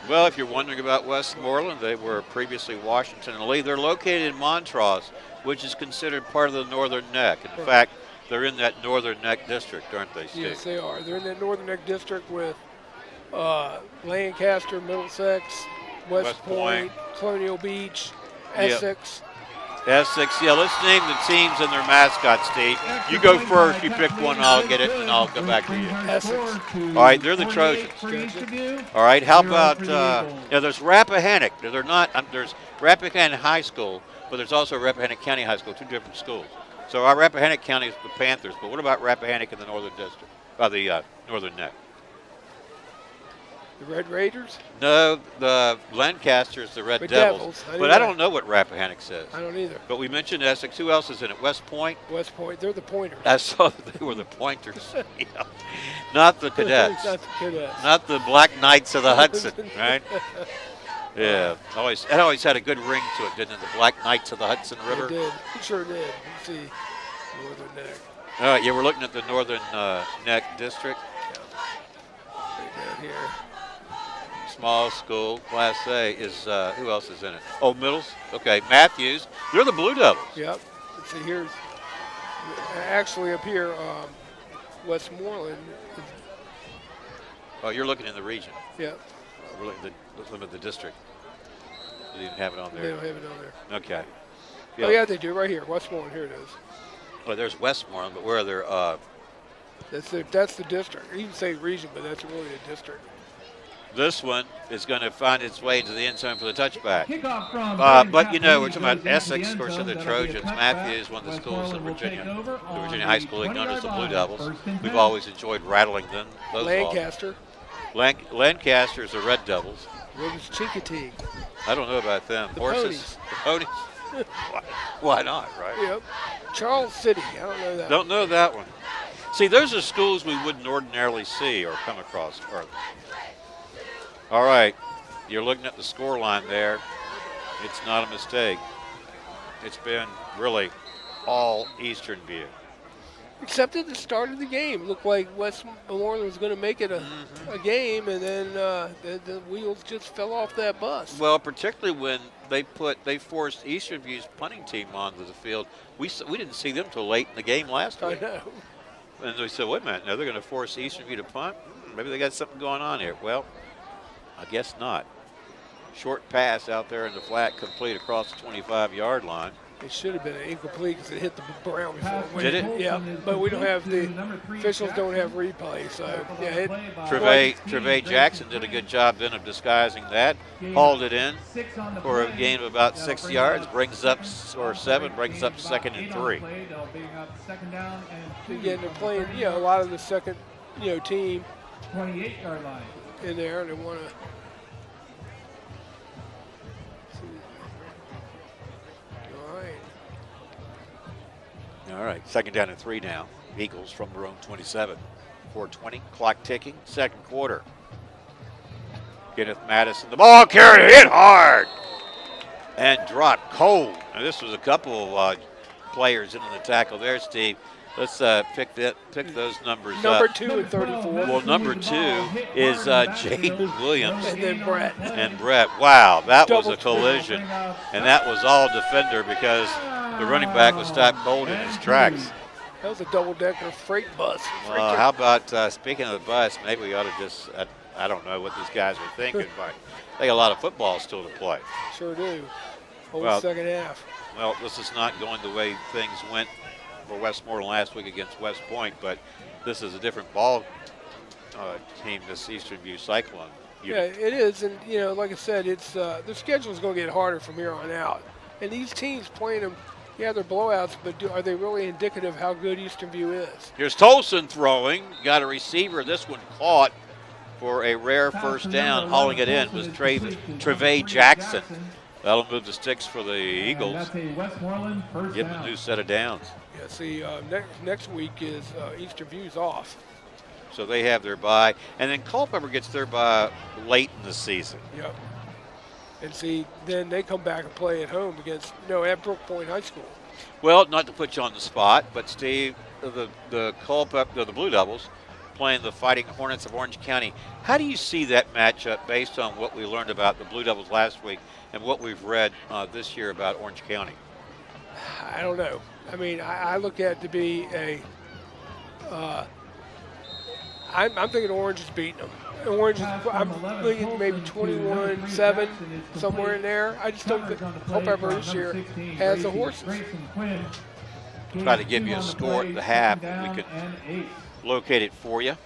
Well, if you're wondering about Westmoreland, they were previously Washington and Lee. They're located in Montrose, which is considered part of the Northern Neck. In fact, they're in that Northern Neck district, aren't they, Steve? Yes, they are. They're in that Northern Neck district with Lancaster, Middlesex, West Point, Colonial Beach, Yep. Essex. Essex, yeah, let's name the teams and their mascots, Steve. You go first, you pick one, I'll get it, and I'll go back to you. Essex. All right, they're the Trojans. All right, how about, there's Rappahannock. They're not, there's Rappahannock High School, but there's also Rappahannock County High School, 2 different schools. So our Rappahannock County is the Panthers, but what about Rappahannock in the Northern District, the Northern Neck? The Red Raiders? No, the Lancaster is the Red Red Devils. Devils. I knew But I that. don't know what Rappahannock says. I don't either. But we mentioned Essex. Who else is in it? West Point? West Point. They're the Pointers. I saw that they were the Pointers. Yeah. Not the Cadets. Not the Cadets. Not the Black Knights of the Hudson, right? Yeah. It always had a good ring to it, didn't it? The Black Knights of the Hudson They River. did. It sure did. You see, Northern Neck. All right, yeah, we're looking at the Northern Neck District. Right down here. Small school, Class A is, who else is in it? Oh, Middles. Okay, Matthews. They're the Blue Devils. Yep. Let's see, here's actually up here, Westmoreland. Oh, you're looking in the region. Yep. We're looking at the district. They didn't have it on They there. don't have it on there. Okay. Oh, yeah, they do. Right here. Westmoreland. Here it is. Well, there's Westmoreland, but where are their That's the district. You can say region, but that's really the district. this one is going to find its way into the end zone for the touchback. Kickoff from But, you know, we're talking about goes into Essex, the of course, end and the zone. That'll be a Trojans. cutback. Matthews, one of the schools in Westmoreland will Virginia, take over the on Virginia the High School League, known as the 20-yard Blue line. Devils. First and We've 10. always enjoyed rattling them. Those Lancaster. Lancaster is the Red Devils. What was Chincoteague? I don't know about them. The Horses. The ponies. Why not, right? Yep. Charles City. I don't know that. Don't know that one. See, those are schools we wouldn't ordinarily see or come across. All right, you're looking at the score line there. It's not a mistake. It's been really all Eastern View. Except at the start of the game. It looked like Westmoreland was going to make it a game, and then the wheels just fell off that bus. Well, particularly when they forced Eastern View's punting team onto the field. We didn't see them till late in the game last I week. know. And we said, wait a minute, now they're going to force Eastern View to punt? Maybe they got something going on here. Well, I guess not. Short pass out there in the flat, complete across the 25-yard line. It should have been an incomplete because it hit the ground before it went. Did it? Yeah, but we don't have the officials don't have replay, so yeah. Trevay Jackson did a good job then of disguising that. Hauled it in for a gain of about 6 yards. Brings up, or 7, brings up 2nd and 3. Again, they're playing, a lot of the second, team 28-yard line. in there, and they want to. All right, 2nd down and 3 now. Eagles from their own 27. 4:20, clock ticking, second quarter. Kenneth Madison, the ball carrier, hit hard and dropped cold. Now, this was a couple of players in the tackle there, Steve. Let's pick those numbers Number up. 2 and 34. Well, number 2 is Jaden Williams And then Brett. and Brett. Wow, that was Double a collision, and that was all defender because the running back was stopped cold in his tracks. That was a double-decker freight bus. Well, how about, speaking of the bus, maybe we ought to just, I don't know what these guys are thinking, but they got a lot of football still to play. Sure do. Whole Well, second half. Well, this is not going the way things went for Westmoreland last week against West Point, but this is a different ball team, this Eastern View Cyclone. Yeah, it is, and like I said, it's their schedule is going to get harder from here on out. And these teams playing them, yeah, they're blowouts, but are they really indicative of how good Eastern View is? Here's Tolson throwing, got a receiver. This one caught for a rare first down. Hauling it in was Trevay Jackson. That'll move the sticks for the Eagles. Give them a new set of downs. Yeah, see, next week is Eastern View's off. So they have their bye. And then Culpeper gets their bye late in the season. Yep. And see, then they come back and play at home against, at Brook Point High School. Well, not to put you on the spot, but Steve, the Culpeper, the Blue Devils, playing the Fighting Hornets of Orange County. How do you see that matchup based on what we learned about the Blue Devils last week and what we've read this year about Orange County? I don't know. I mean, I look at it to be I'm thinking Orange is beating them. Orange is, I'm thinking maybe 21-7, somewhere in there. I just don't think Culpeper this year has the horses. Try to give you a score at the half, and we can locate it for you.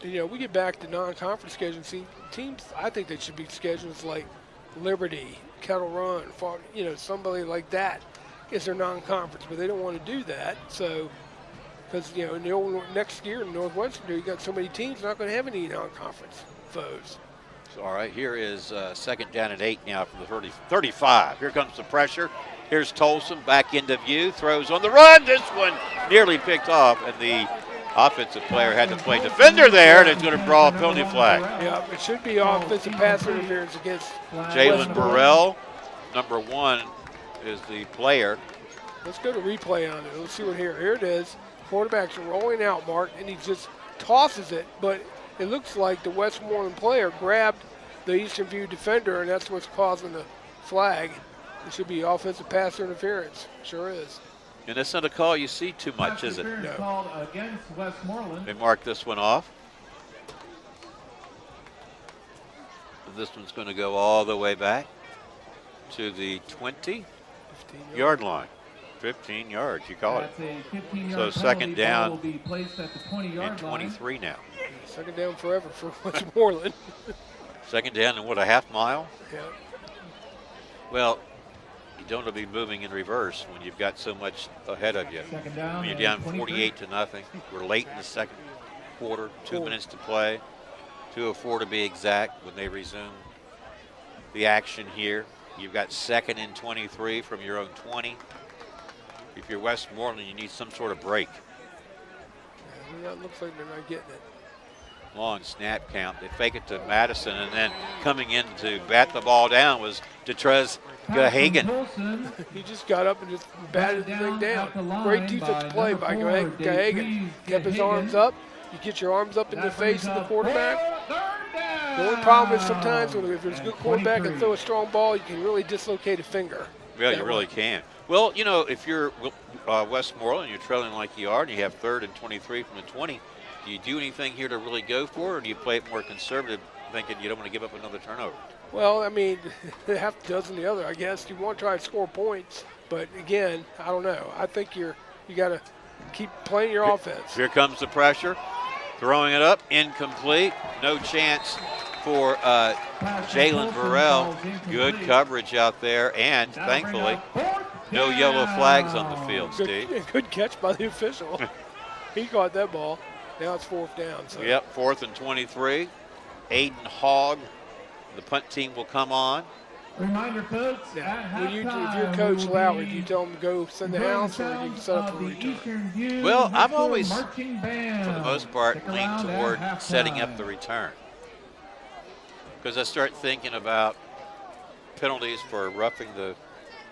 We get back to non-conference scheduling. See, teams, I think they should be schedules like Liberty, Kettle Run, somebody like that is their non-conference, but they don't want to do that. So, because in the next year in Northwestern, you got so many teams not going to have any non-conference foes. So, all right, here is second down and 8 now from the 35. Here comes the pressure. Here's Tolson back into view, throws on the run. This one nearly picked off, and the offensive player had to play defender there, and it's going to draw a penalty flag. Yeah, it should be offensive pass interference against Jalen Burrell, number 1, is the player. Let's go to replay on it. Let's see what here. Here it is. Quarterback's rolling out, Mark, and he just tosses it, but it looks like the Westmoreland player grabbed the Eastern View defender, and that's what's causing the flag. It should be offensive pass interference. Sure is. And that's not a call you see too much, is it? No. Called against Westmoreland. They mark this one off. This one's going to go all the way back to the 20-yard line. 15 yards, you call it. So second down will be placed at the 20-yard and 23 now. Second down forever for Westmoreland. Second down and what, a half mile? Yeah. Well, you don't want to be moving in reverse when you've got so much ahead of you. When you're down 48-0. We're late in the second quarter, 2 minutes to play. 2:04 to be exact when they resume the action here. You've got second and 23 from your own 20. If you're Westmoreland, you need some sort of break. Yeah, it looks like they're not getting it. Long snap count. They fake it to Madison, and then coming in to bat the ball down was Detrez Gahagan. He just got up and just batted the thing down. Great defensive play by Gahagan. Kept his arms up. You get your arms up in the face of the quarterback. The only problem is sometimes if there's a good quarterback and throw a strong ball, you can really dislocate a finger. Yeah, you really can. Well, if you're Westmoreland, you're trailing like you are, and you have 3rd and 23 from the 20, do you do anything here to really go for it, or do you play it more conservative, thinking you don't want to give up another turnover? Well, I mean, half a dozen the other, I guess. You want to try to score points, but again, I don't know. I think you got to keep playing your offense. Here comes the pressure. Throwing it up, incomplete. No chance for Jalen Burrell. Good coverage out there, and thankfully, no yellow flags on the field, Steve. Good catch by the official. He caught that ball. Now it's 4th down. So. Yep, 4th and 23. Aiden Hogg, the punt team will come on. Reminder, folks, if you're Coach Lowry, do you tell them to go send the house, or do you set up a return? Well, I've always, for the most part, leaned toward setting up the return. Because I start thinking about penalties for roughing the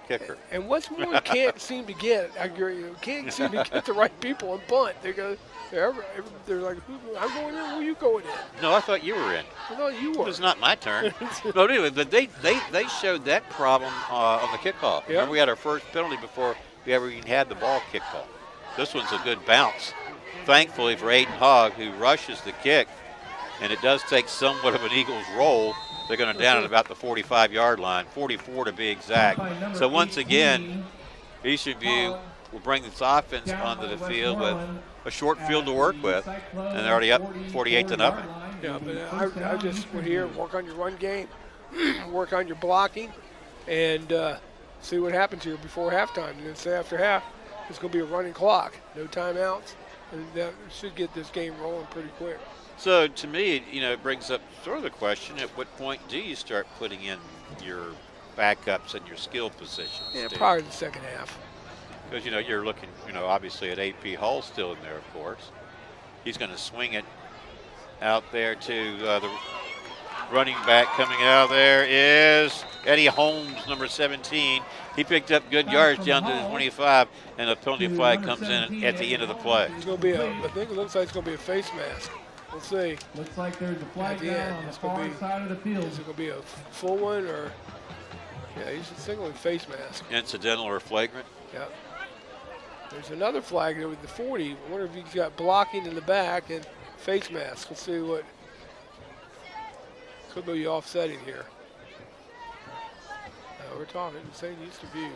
kicker. And Westmoreland can't seem to get, I agree, can't seem to get the right people in punt. They're like, I'm going in, who are you going in? No, I thought you were in. No, you were. It was not my turn. No, anyway, but they showed that problem on the kickoff. Yep. Remember, we had our first penalty before we ever even had the ball kicked off. This one's a good bounce. Thankfully for Aiden Hogg, who rushes the kick, and it does take somewhat of an Eagles roll. They're going to down at about the 45-yard line, 44 to be exact. So once again, Eastern View will bring this offense onto the field with a short field to work with, and they're already up 48 to nothing. Yeah, but I just would here work on your run game, work on your blocking, and see what happens here before halftime. And then say after half, it's going to be a running clock, no timeouts, and that should get this game rolling pretty quick. So to me, it brings up sort of the question: at what point do you start putting in your backups and your skill positions? Yeah, probably the second half. Because you're looking, obviously at AP Hall still in there, of course. He's going to swing it out there to the running back. Coming out there is Eddie Holmes, number 17. He picked up good yards down to the 25, and a penalty flag comes in at the end of the play. It's going to be I think it looks like it's going to be a face mask. We'll see. Looks like there's a flag down on the far side of the field. Is it going to be a full one or? Yeah, he's signaling face mask. Incidental or flagrant? Yeah. There's another flag there with the 40. I wonder if he's got blocking in the back and face mask. Let's see what. Could be offsetting here. We're talking St. Eastern View.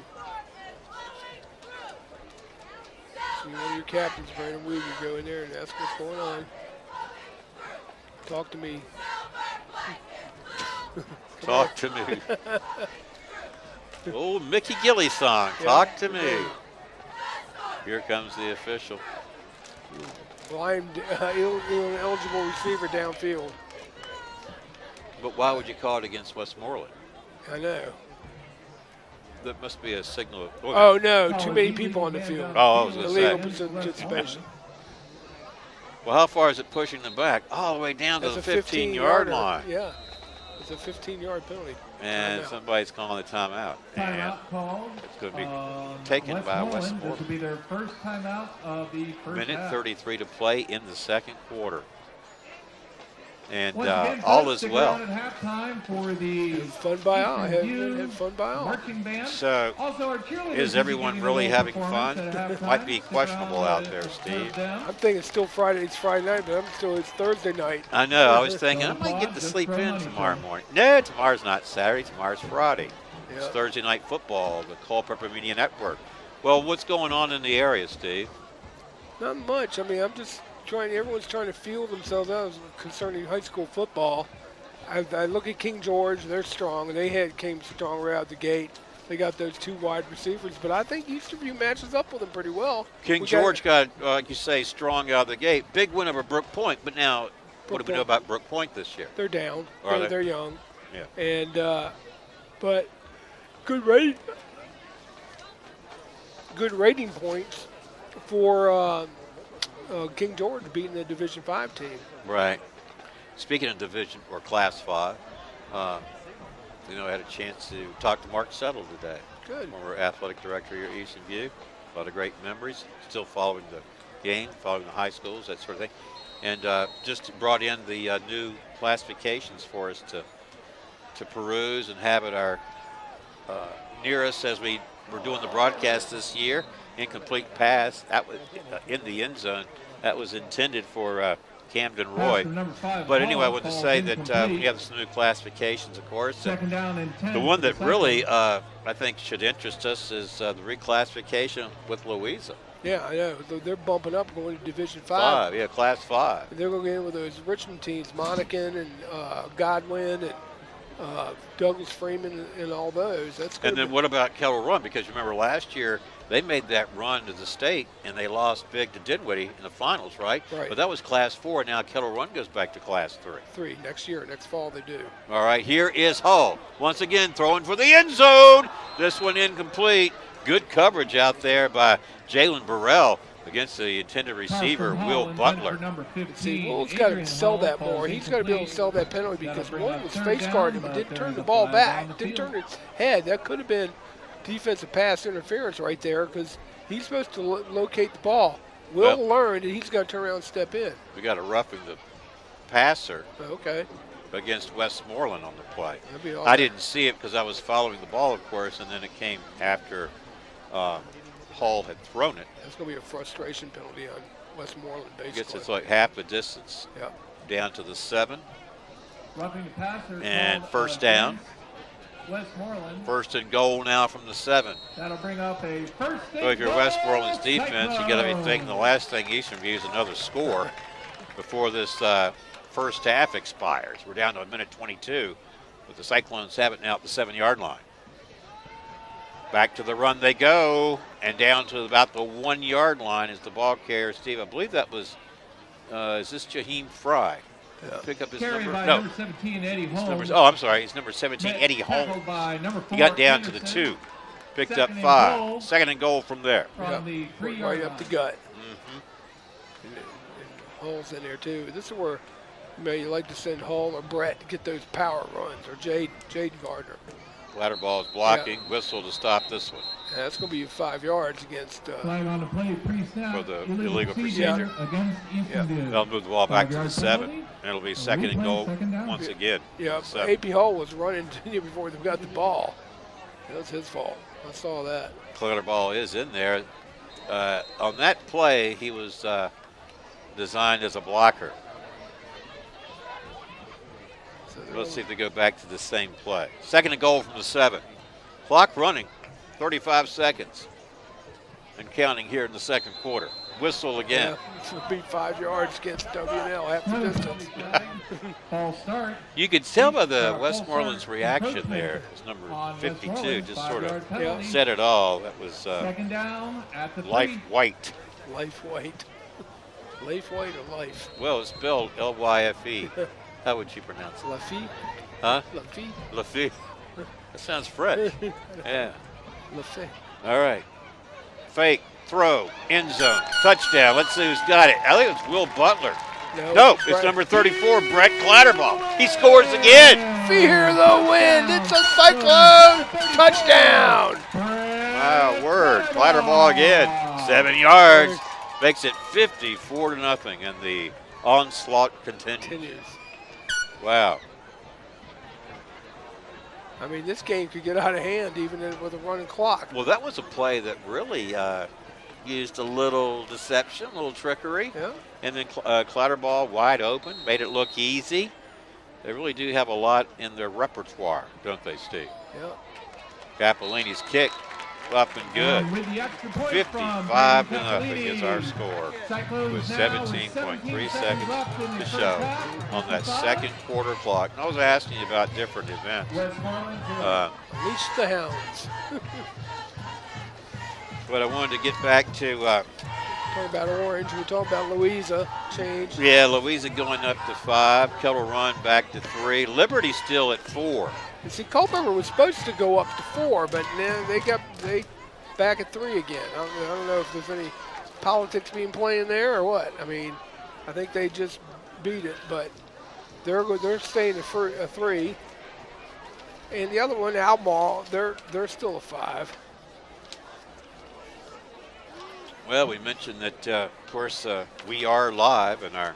See one of your captains, Brandon Weaver, go in there and ask what's going on. Talk to me. Talk to me. Old Mickey Gilly song, Talk to me. Here comes the official. Blind, ineligible receiver downfield. But why would you call it against Westmoreland? I know. That must be a signal. Oh, no, too many people on the field. Oh, I was going to say. Illegal participation. Well, how far is it pushing them back? All the way down to the 15-yard line. Yeah, it's a 15-yard penalty. And somebody's calling the timeout. Timeout called. It's going to be taken by Westmoreland. This will be their first timeout of the first Minute half. 33 to play in the second quarter. And Again, all is well. At halftime for the fun by all. Had fun by all. Marching band. So, is everyone really having fun? Might be questionable out there, Steve. I'm thinking it's still Friday. It's Friday night, but it's Thursday night. I know. I was thinking I might get to sleep in tomorrow morning. No, tomorrow's not Saturday. Tomorrow's Friday. Yeah. It's Thursday Night Football, the Culpeper Media Network. Well, what's going on in the area, Steve? Not much. I mean, everyone's trying to feel themselves out concerning high school football. I look at King George, they're strong, and came strong right out the gate. They got those two wide receivers, but I think Eastern View matches up with them pretty well. King George got, like you say, strong out of the gate. Big win over Brook Point, but now what do we know about Brook Point this year? They're down. They're young. Yeah. And but good rating points for King George beating the Division 5 team. Right. Speaking of Division or Class 5, I had a chance to talk to Mark Settle today. Good. Former athletic director here at Eastern View. A lot of great memories. Still following the game, following the high schools, that sort of thing. And just brought in the new classifications for us to peruse and have at our near us as we were doing the broadcast this year. Incomplete pass that was in the end zone. That was intended for Camden Roy. But anyway, I want to say that we have some new classifications, of course. Second down and 10. The one that really I think should interest us is the reclassification with Louisa. Yeah, I know. They're bumping up, going to Division 5. Yeah, Class 5. And they're going to get in with those Richmond teams, Monacan and Godwin and Douglas Freeman and all those. And then what about Kettle Run? Because you remember last year they made that run to the state and they lost big to Dinwiddie in the finals, right? Right. But that was Class 4. Now Kettle Run goes back to Class 3. Next year, next fall they do. All right, here is Hull. Once again, throwing for the end zone. This one incomplete. Good coverage out there by Jalen Burrell against the intended receiver, Will Butler. See, Will's got to sell that more. He's got to be able to sell that penalty because one was face guarding but didn't turn the ball back, didn't turn his head. That could have been defensive pass interference right there because he's supposed to locate the ball. Will learned that he's got to turn around and step in. We got a roughing the passer. Okay. Against Westmoreland on the play. That'd be awesome. I didn't see it because I was following the ball, of course, and then it came after Hall had thrown it. That's going to be a frustration penalty on Westmoreland basically. Gets it's like half the distance Yep. down to the 7. Roughing the passer. And called, first down. Westmoreland. First and goal now from the 7. That'll bring up a first and So if you're goal, Westmoreland's defense, you got to be Cyclones. thinking the last thing Eastern View is another score before this first half expires. We're down to a minute 22, but the Cyclones have it now at the 7-yard line. Back to the run they go, and down to about the 1-yard line is the ball carrier, Steve. I believe that was, is this Jaheim Fry? Yeah. Pick up his Carried number. by No, number 17, Eddie his Holmes. number's, oh, I'm sorry. He's number 17, Eddie Tackled Holmes. by number 4, He got down to the Anderson. 2. Picked Second up and 5. goal. Second and goal from there. From the 3-yard right line. up the gut. Mm-hmm. And Hall's in there too. This is where you like to send Hall or Brett to get those power runs, or Jade Gardner. Clatterball is blocking. Whistle to stop this one. Yeah, that's going to be 5 yards against. Flag on the play pre-snap. For the illegal procedure procedure. against Eastern View. They'll move the ball back to the 5-yard 7. penalty. And it'll be second and replay, goal second down. once again. Yeah, 7. AP Hall was running before they got the ball. That was his fault. I saw that. Clatterball is in there. On that play, he was designed as a blocker. So they're Let's only- see if they go back to the same play. Second and goal from the 7. Clock running, 35 seconds. And counting here in the second quarter. Whistle again. Yeah, this would be 5 yards against WNL, half the distance. False start. You could tell by the False Westmoreland's start. reaction Encroachment there. It's number on 52, Westmoreland, just sort of 5-yard penalty. said it all. That was Second down at the 3. Life White. Life White. Life White or Life? Well, it's spelled L-Y-F-E. How would you pronounce it? Lafitte? Huh? Lafitte? Lafitte. That sounds French. Yeah. Lafitte. All right. Fake, throw, end zone, touchdown. Let's see who's got it. I think it's Will Butler. No, it's Brett. number 34, Brett Clatterball. He scores again. Fear the wind. It's a Cyclone touchdown. Wow, word. Clatterball again. 7 yards. Makes it 54-0, and the onslaught continues. Continues. Wow. I mean, this game could get out of hand even with a running clock. Well, that was a play that really used a little deception, a little trickery. Yeah. And then Clatterball wide open, made it look easy. They really do have a lot in their repertoire, don't they, Steve? Yeah. Capolini's kick up and good. With the extra point 55-0 is our score. Cyclones With now 17.3 seconds seconds left in the to first show half. on that second quarter clock. And I was asking you about different events. Westmoreland Unleash the hounds. But I wanted to get back to, Talking about Orange, we talked about Louisa. Change. yeah, Louisa going up to 5. Kettle Run back to 3. Liberty still at 4. You see, Culpeper was supposed to go up to 4, but now they back at 3 again. I don't know if there's any politics being played there or what. I mean, I think they just beat it, but they're staying at 3. And the other one, Albemarle, they're still a 5. Well, we mentioned that, of course, we are live, and our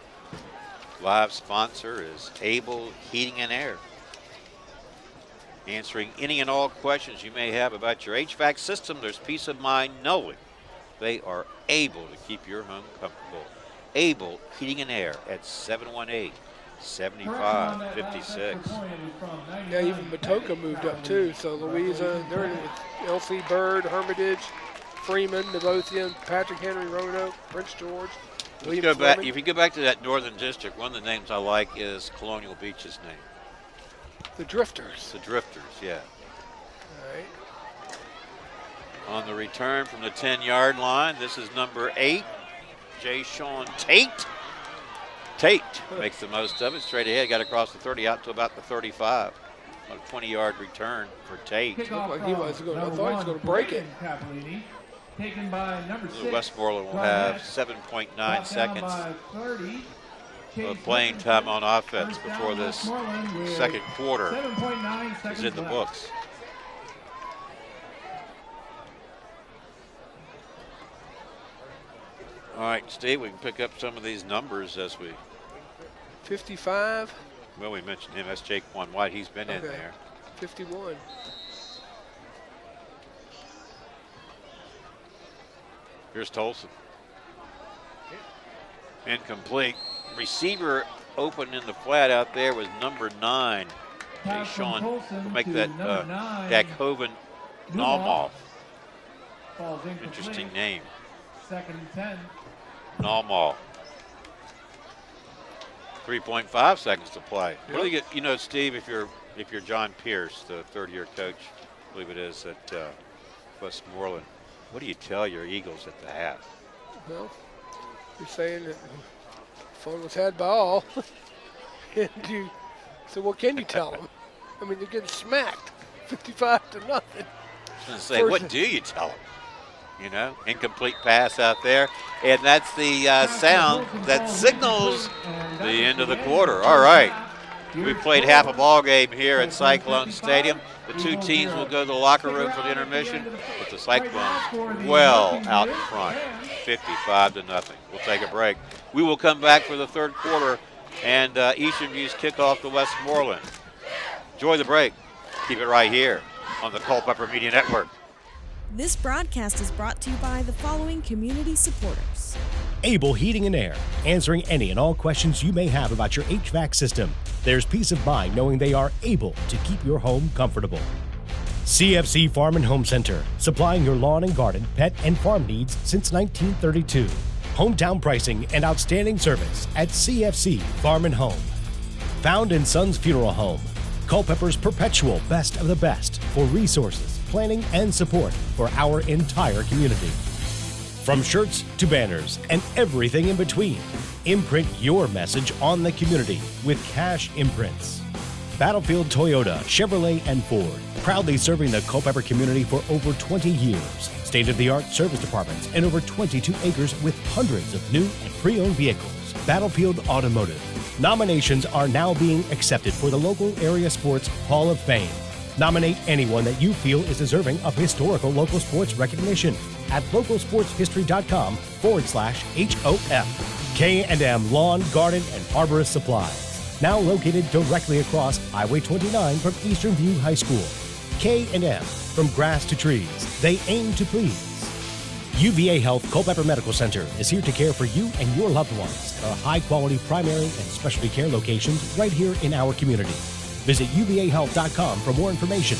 live sponsor is Able Heating and Air. Answering any and all questions you may have about your HVAC system, there's peace of mind knowing they are able to keep your home comfortable. Able Heating and Air at 718-7556. Yeah, even Matoka moved up too. So Louisa, they're in with L.C. Bird, Hermitage, Freeman, Midlothian, Patrick Henry, Roanoke, Prince George. William Go back, Fleming. if you go back to that northern district, one of the names I like is Colonial Beach's name. The Drifters. The Drifters, yeah. All right. On the return from the 10-yard line, this is number 8, Jay Sean Tate. Tate makes the most of it. Straight ahead, got across the 30 out to about the 35. A 20-yard return for Tate. Looked like he was going. I thought he was going to break it. Taken by number 6. Westmoreland will have 7.9 seconds of playing time on offense before this second quarter 7.9 seconds is in the left. books. All right, Steve, we can pick up some of these numbers as we, 55, well, we mentioned him. That's Jaquan White. He's been in Okay. there. 51. Here's Tolson. Incomplete. Receiver open in the flat out there was number 9. Pass from Sean Tolson will make to that number 9, Dakhoven Nalmoff. Nalmoff. Falls incomplete. Interesting name. 2nd and 10. Nalmoff. 3.5 seconds to play. What do you get? You know, Steve, if you're John Pierce, the third-year coach, I believe it is at Westmoreland, what do you tell your Eagles at the half? Well, you're saying that fun was had by all. So what can you tell them? I mean, they're getting smacked, 55 to nothing. I was going to say, what do you tell them? You know, incomplete pass out there, and that's the sound that signals the end of the quarter. All right, we played half a ball game here at Cylone Stadium. The two teams will go to the locker room for the intermission, but the Cyclones well out front, 55 to nothing. We'll take a break. We will come back for the third quarter and Eastern View's kickoff to Westmoreland. Enjoy the break. Keep it right here on the Culpeper Media Network. This broadcast is brought to you by the following community supporters. Able Heating and Air, answering any and all questions you may have about your HVAC system. There's peace of mind knowing they are able to keep your home comfortable. CFC Farm and Home Center, supplying your lawn and garden, pet, and farm needs since 1932. Hometown pricing and outstanding service at CFC Farm and Home. Found in Sons Funeral Home, Culpeper's perpetual best of the best for resources, planning, and support for our entire community. From shirts to banners and everything in between, imprint your message on the community with Cash Imprints. Battlefield Toyota, Chevrolet, and Ford, proudly serving the Culpeper community for over 20 years. State-of-the-art service departments and over 22 acres with hundreds of new and pre-owned vehicles. Battlefield Automotive. Nominations are now being accepted for the local area sports Hall of Fame. Nominate anyone that you feel is deserving of historical local sports recognition at localsportshistory.com/HOF. K&M Lawn, Garden, and Arborist Supplies. Now located directly across Highway 29 from Eastern View High School. K&M, from grass to trees, they aim to please. UVA Health Culpeper Medical Center is here to care for you and your loved ones. Our high-quality primary and specialty care locations right here in our community. Visit uvahealth.com for more information.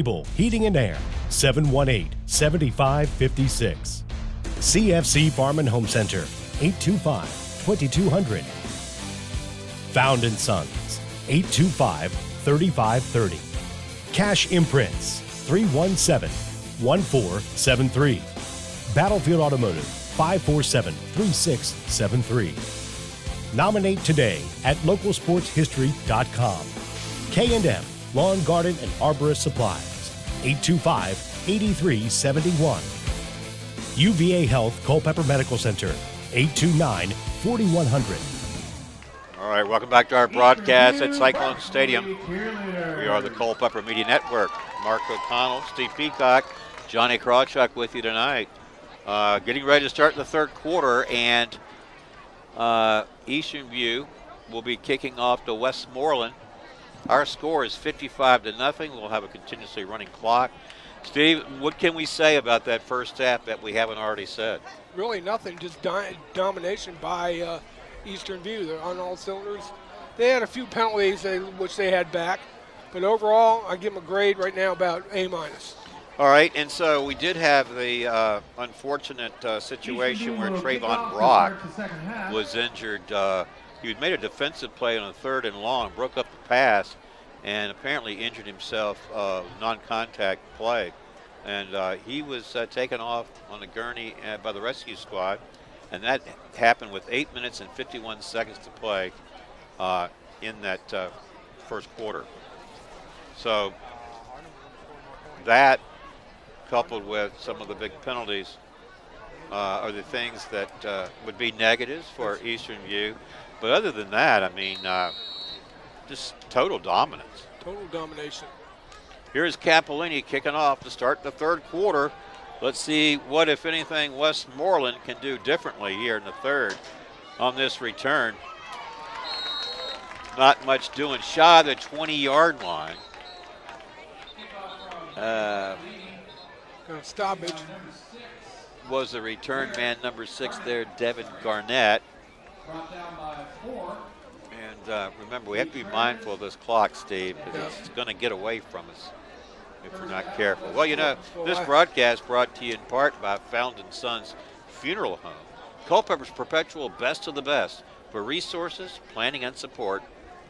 Able Heating and Air, 718-7556. CFC Farm and Home Center, 825-2200. Found & Sons, 825-3530. Cash Imprints, 317-1473. Battlefield Automotive, 547-3673. Nominate today at localsportshistory.com. K&M Lawn, Garden, and Arborist Supplies, 825-8371. UVA Health Culpeper Medical Center, 829-4100. All right, welcome back to our broadcast at Cylone Stadium. We are the Culpeper Media Network. Mark O'Connell, Steve Peacock, Johnny Krawchuk with you tonight. Getting ready to start the third quarter, and Eastern View will be kicking off to Westmoreland. Our score is 55-0. We'll have a continuously running clock. Steve, what can we say about that first half that we haven't already said? Really nothing, just domination by Eastern View. They're on all cylinders. They had a few penalties which they had back, but overall, I give them a grade right now about A-. All right, and so we did have the unfortunate situation where Trayvon Brock was injured. He had made a defensive play on a 3rd and long, broke up the pass, and apparently injured himself, non-contact play. And he was taken off on a gurney by the rescue squad, and that happened with 8 minutes and 51 seconds to play in that first quarter. So that, coupled with some of the big penalties, are the things that would be negatives for Eastern View. But other than that, I mean, just total dominance. Total domination. Here's Capolini kicking off to start the third quarter. Let's see what, if anything, Westmoreland can do differently here in the third on this return. Not much doing, shy of the 20-yard line. Stoppage. Was the return man number 6 there, Devin Garnett. And remember, we have to be mindful of this clock, Steve, because it's going to get away from us if we're not careful. Well, you know, this broadcast brought to you in part by Found & Sons Funeral Home, Culpeper's perpetual best of the best for resources, planning, and support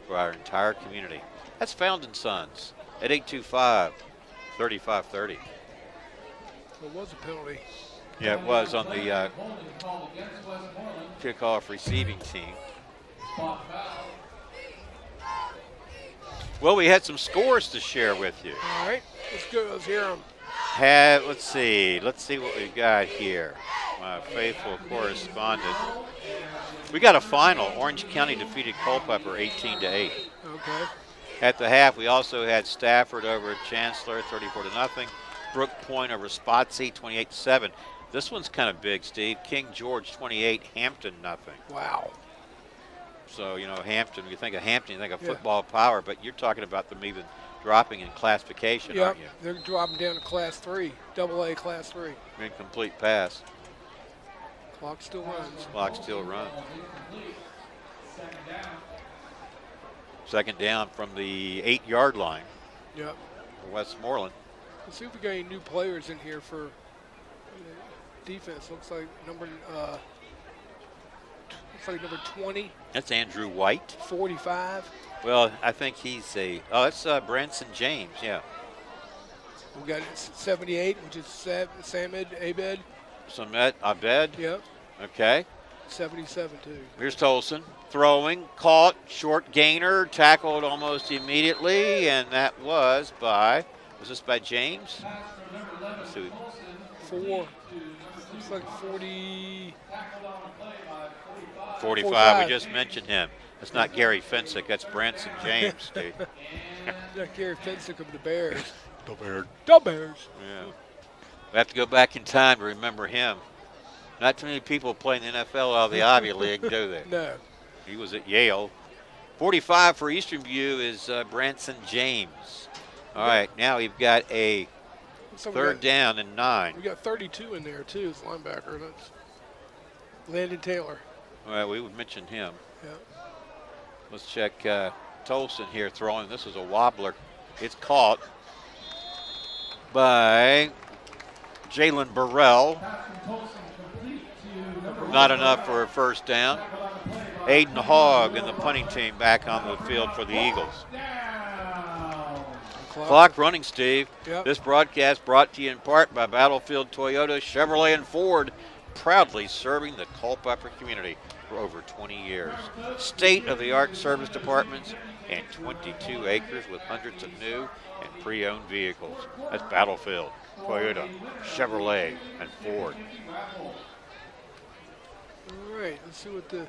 for our entire community. That's Found & Sons at 825-3530. It was a penalty. Yeah, it was on the kickoff receiving team. Well, we had some scores to share with you. All right, let's go. Let's hear them. Let's see what we got here. My faithful correspondent. We got a final. Orange County defeated Culpeper 18-8. Okay. At the half, we also had Stafford over Chancellor 34-0. Brook Point over Spotsy 28-7. This one's kind of big, Steve. King George 28, Hampton 0. Wow. So, you know, Hampton, you think of Hampton, you think of football power, but you're talking about them even dropping in classification, aren't you? They're dropping down to Class 3, AA Class 3. Incomplete pass. Clock still runs. Clock still runs. Second down from the 8-yard line. Yep. For Westmoreland. Let's see if we got any new players in here for defense. Looks like number 20. That's Andrew White. 45. Well, I think he's that's Branson James, yeah. We got 78, which is Samid Abed. Samet Abed. Yep. Okay. 77 too. Here's Tolson throwing, caught, short gainer, tackled almost immediately, and that was by James? Let's see. 4. Looks like 40. 45. We just mentioned him. That's not Gary Fensick. That's Branson James, Steve. Not Gary Fensick of the Bears. The Bears. The Bears. Yeah. We have to go back in time to remember him. Not too many people play in the NFL out of the Ivy League, do they? No. He was at Yale. 45 for Eastern View is Branson James. All right, now we've got a third down and 9. We got 32 in there, too, as linebacker. That's Landon Taylor. All right, we would mention him. Yeah. Let's check Tolson here throwing. This is a wobbler. It's caught. by Jalen Burrell. Pass from Tolson complete to number Not enough for a first down. Aiden Hogg and the punting team back on the field for the Eagles. down. Clock running, Steve. Yep. This broadcast brought to you in part by Battlefield Toyota, Chevrolet, and Ford, proudly serving the Culpeper community for over 20 years. State-of-the-art service departments and 22 acres with hundreds of new and pre-owned vehicles. That's Battlefield, Toyota, Chevrolet, and Ford. All right, let's see what the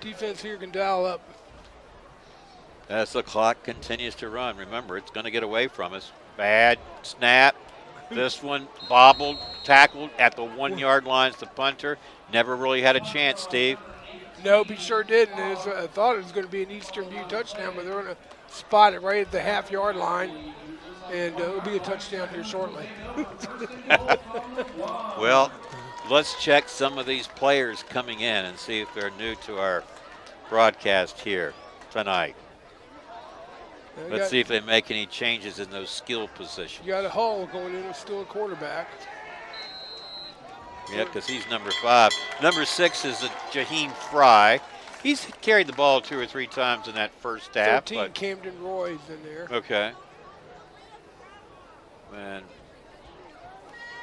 defense here can dial up. As the clock continues to run, remember, it's going to get away from us. Bad snap. This one bobbled, tackled at the 1 yard line. The punter never really had a chance, Steve. Nope, he sure didn't. I thought it was going to be an Eastern View touchdown, but they're going to spot it right at the half-yard line, and it'll be a touchdown here shortly. Well, let's check some of these players coming in and see if they're new to our broadcast here tonight. Let's see if they make any changes in those skill positions. You got a Hull going in, still a quarterback. Yeah, because he's number 5. Number 6 is Jaheim Fry. He's carried the ball 2 or 3 times in that first half. 13, But Camden Roy's in there. okay. And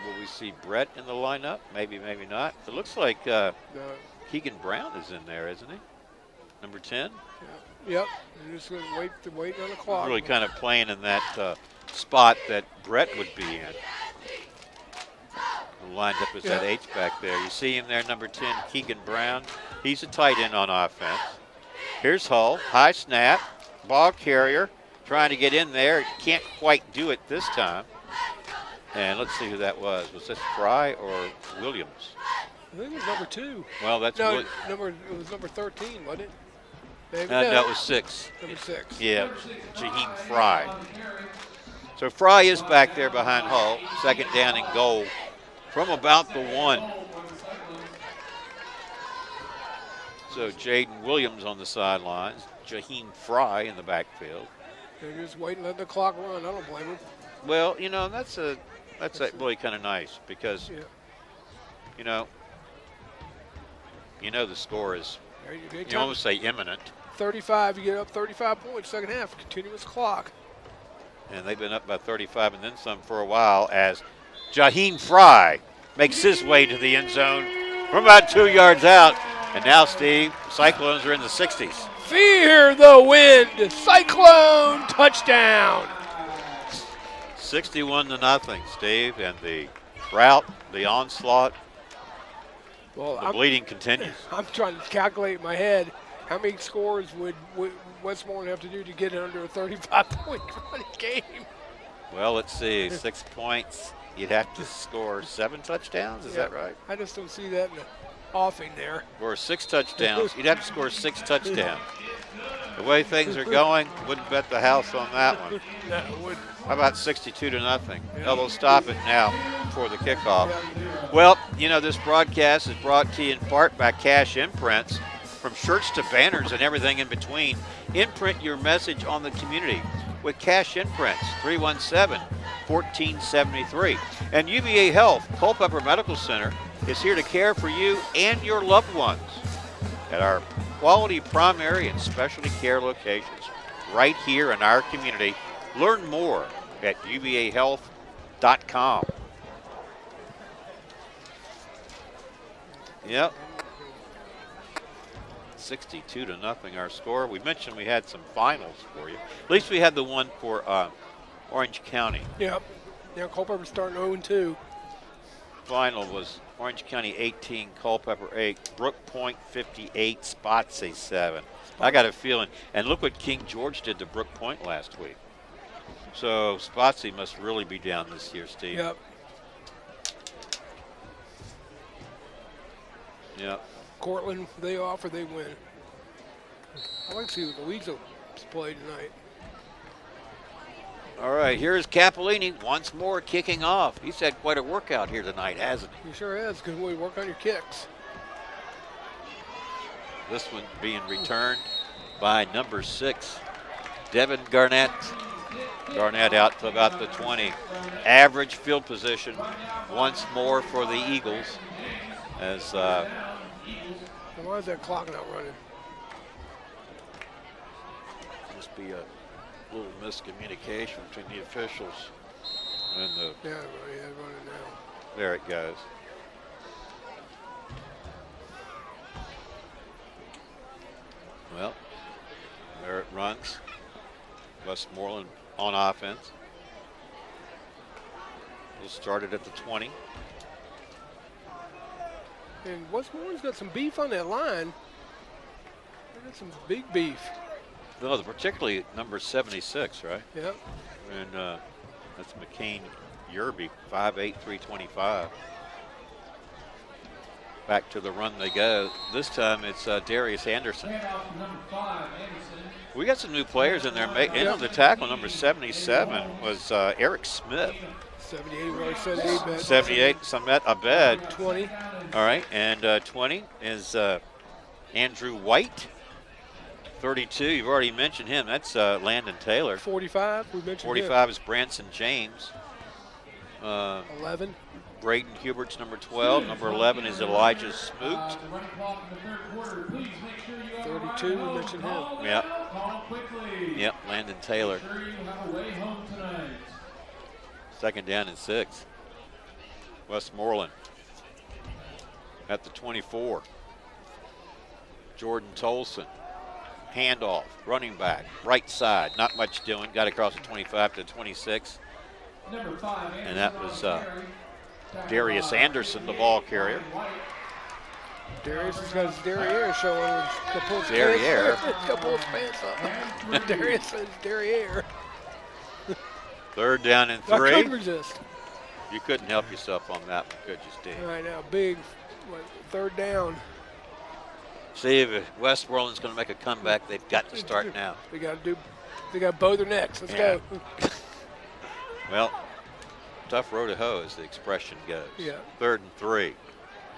will we see Brett in the lineup? Maybe, maybe not. It looks like No. Keegan Brown is in there, isn't he? Number 10. Yep, they're just going to wait on the clock. Really kind of playing in that spot that Brett would be in. Lined up as that H-back there. You see him there, number 10, Keegan Brown. He's a tight end on offense. Here's Hull, high snap, ball carrier, trying to get in there. Can't quite do it this time. And let's see who that was. Was this Fry or Williams? I think it was number 2. Well, that's No, Williams. it was number 13, wasn't it? Maybe No, it was 6. Number 6. Yeah, Jaheim Fry. So Fry is back there behind Hull. Second down and goal from about the 1. So Jaden Williams on the sidelines. Jaheim Fry in the backfield. They're just waiting, letting the clock run. I don't blame them. Well, you know, that's really kind of nice because, you know the score is, you almost say imminent. 35, you get up 35 points, second half, continuous clock. And they've been up by 35 and then some for a while as Jaheim Fry makes his way to the end zone from about 2 yards out. And now, Steve, Cyclones are in the 60s. Fear the wind, Cyclone touchdown. 61-0, Steve, and the rout, the onslaught, the bleeding continues. I'm trying to calculate in my head how many scores would Westmoreland have to do to get it under a 35-point running game. Well, let's see, 6 points. You'd have to score 7 touchdowns, is that right? I just don't see that in the offing there. Or 6 touchdowns. You'd have to score 6 touchdowns. The way things are going, wouldn't bet the house on that one. No, it wouldn't. How about 62-0? No, they'll stop it now before the kickoff. Well, you know, this broadcast is brought to you in part by Cash Imprints. From shirts to banners and everything in between, imprint your message on the community with Cash Imprints, 317-1473. And UVA Health, Culpeper Medical Center, is here to care for you and your loved ones at our quality primary and specialty care locations right here in our community. Learn more at uvahealth.com. Yep. 62-0 our score. We mentioned we had some finals for you. At least we had the one for Orange County. Yep. Now Culpeper's starting 0-2. Final was Orange County 18, Culpeper 8, Brook Point 58, Spotsy 7. I got a feeling, and look what King George did to Brook Point last week. So Spotsy must really be down this year, Steve. Yep. Yep. Cortland, they off or they win. I like to see what Louisa play tonight. All right, here's Capolini once more kicking off. He's had quite a workout here tonight, hasn't he? He sure has. Good way to work on your kicks. This one being returned by number 6, Devin Garnett. Garnett out to about the 20. Average field position once more for the Eagles. As why is that clock not running? must be a little miscommunication between the officials and the. Yeah, running now. There it goes. Well, there it runs. Westmoreland on offense. We'll start it at the 20. And Westmoreland's got some beef on that line. They got some big beef. No, particularly number 76, right? Yep. And that's McCain Yerby, 5'8", 325. Back to the run they go. This time it's Darius Anderson. We got some new players in there. In on the tackle, number 77 was Eric Smith. 78, we already said 8 bet. 78, Samet Abed. 20. All right, and 20 is Andrew White. 32, you've already mentioned him. That's Landon Taylor. 45, we mentioned 45 is Branson James. 11. Braden Hubert's number 12. Number 11 is Elijah Smoot. 32, we mentioned him. Yep. Yep, Landon Taylor. Second down and 6. Westmoreland at the 24. Jordan Tolson. Handoff, running back, right side. Not much doing. Got across the 25 to 26. And that was Darius Anderson, the ball carrier. Darius has got his derriere showing. Derriere. Couple of pants up. Darius says derriere. Third down and I 3. couldn't resist. You couldn't help yourself on that one, could you, Steve? Right now, big third down. See if Westmoreland's going to make a comeback. They've got to start now. They got bow their necks. Let's go. Well, tough row to hoe, as the expression goes. Yeah. Third and 3.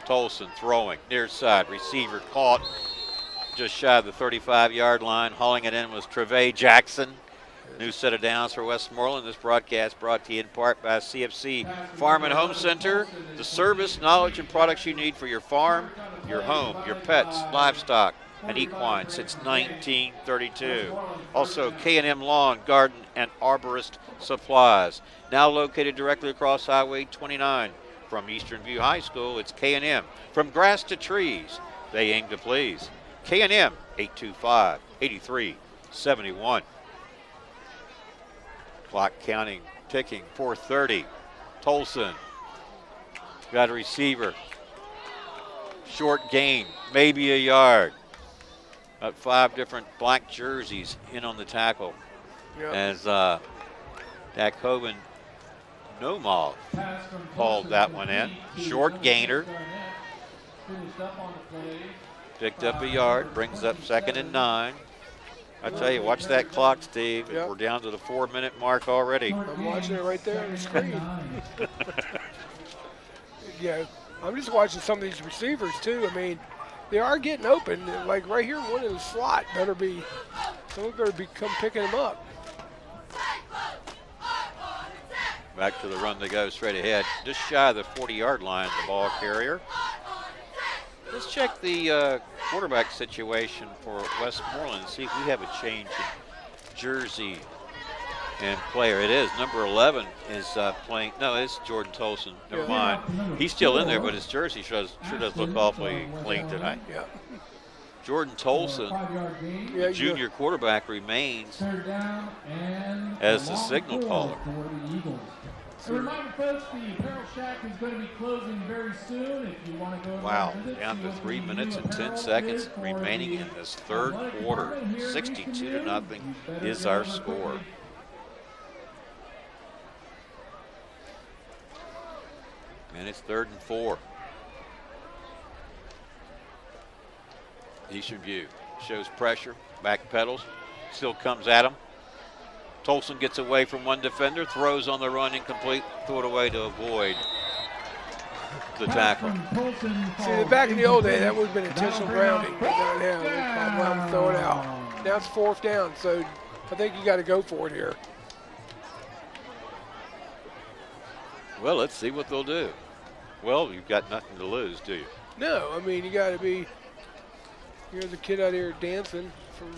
Tolson throwing near side. Receiver caught just shy of the 35-yard line. Hauling it in was Trevay Jackson. New set of downs for Westmoreland. This broadcast brought to you in part by CFC Farm and Home Center. The service, knowledge, and products you need for your farm, your home, your pets, livestock, and equine since 1932. Also, K&M Lawn, Garden, and Arborist Supplies. Now located directly across Highway 29 from Eastern View High School. It's K&M. From grass to trees, they aim to please. K&M, 825-8371. Clock counting, ticking, 4:30. Tolson got a receiver. Short gain, maybe a yard. About 5 different black jerseys in on the tackle. Yep. As Dakoven Nomov called that one in. Short gainer. Picked up a yard, brings up 2nd and 9. I tell you, watch that clock, Steve. Yep. We're down to the 4-minute mark already. I'm watching it right there on the screen. Yeah, I'm just watching some of these receivers too. I mean, they are getting open. Like right here, one in the slot someone better be come picking them up. Back to the run they go straight ahead. Just shy of the 40-yard line, the ball carrier. Let's check the quarterback situation for Westmoreland and see if we have a change in jersey and player. It is. Number 11 is playing. No, it's Jordan Tolson. Never mind. He's still in there, but his jersey sure does look awfully clean tonight. Yeah. Jordan Tolson, the junior quarterback, remains as the signal caller. So reminder folks, the apparel shack is going to be closing very soon. If you want to go Wow, down to 3 minutes and 10 seconds remaining in this third quarter. 62-0 is our score. And it's 3rd and 4. Eastern View shows pressure, back pedals, still comes at him. Tolson gets away from one defender, throws on the run, incomplete, threw it away to avoid the tackle. See, back in the old day, that would have been intentional grounding. But not now, they probably throw it out. Now it's 4th down, so I think you got to go for it here. Well, let's see what they'll do. Well, you've got nothing to lose, do you? No, I mean, you got to be, the kid out here dancing from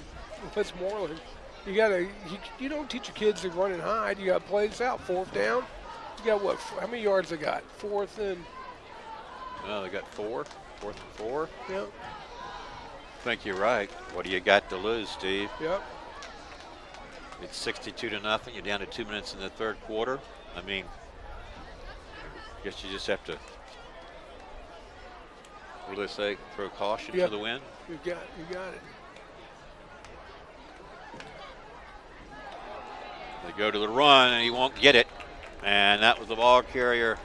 Westmoreland. You got to, you don't teach your kids to run and hide. You got to play this out. 4th down. You got what? How many yards they got? 4th and. Well, they got 4th and 4. Yep. I think you're right. What do you got to lose, Steve? Yep. It's 62-0. You're down to 2 minutes in the third quarter. I mean, I guess you just have to, what do they say, throw caution to the wind? You got it. They go to the run, and he won't get it. And that was the ball carrier,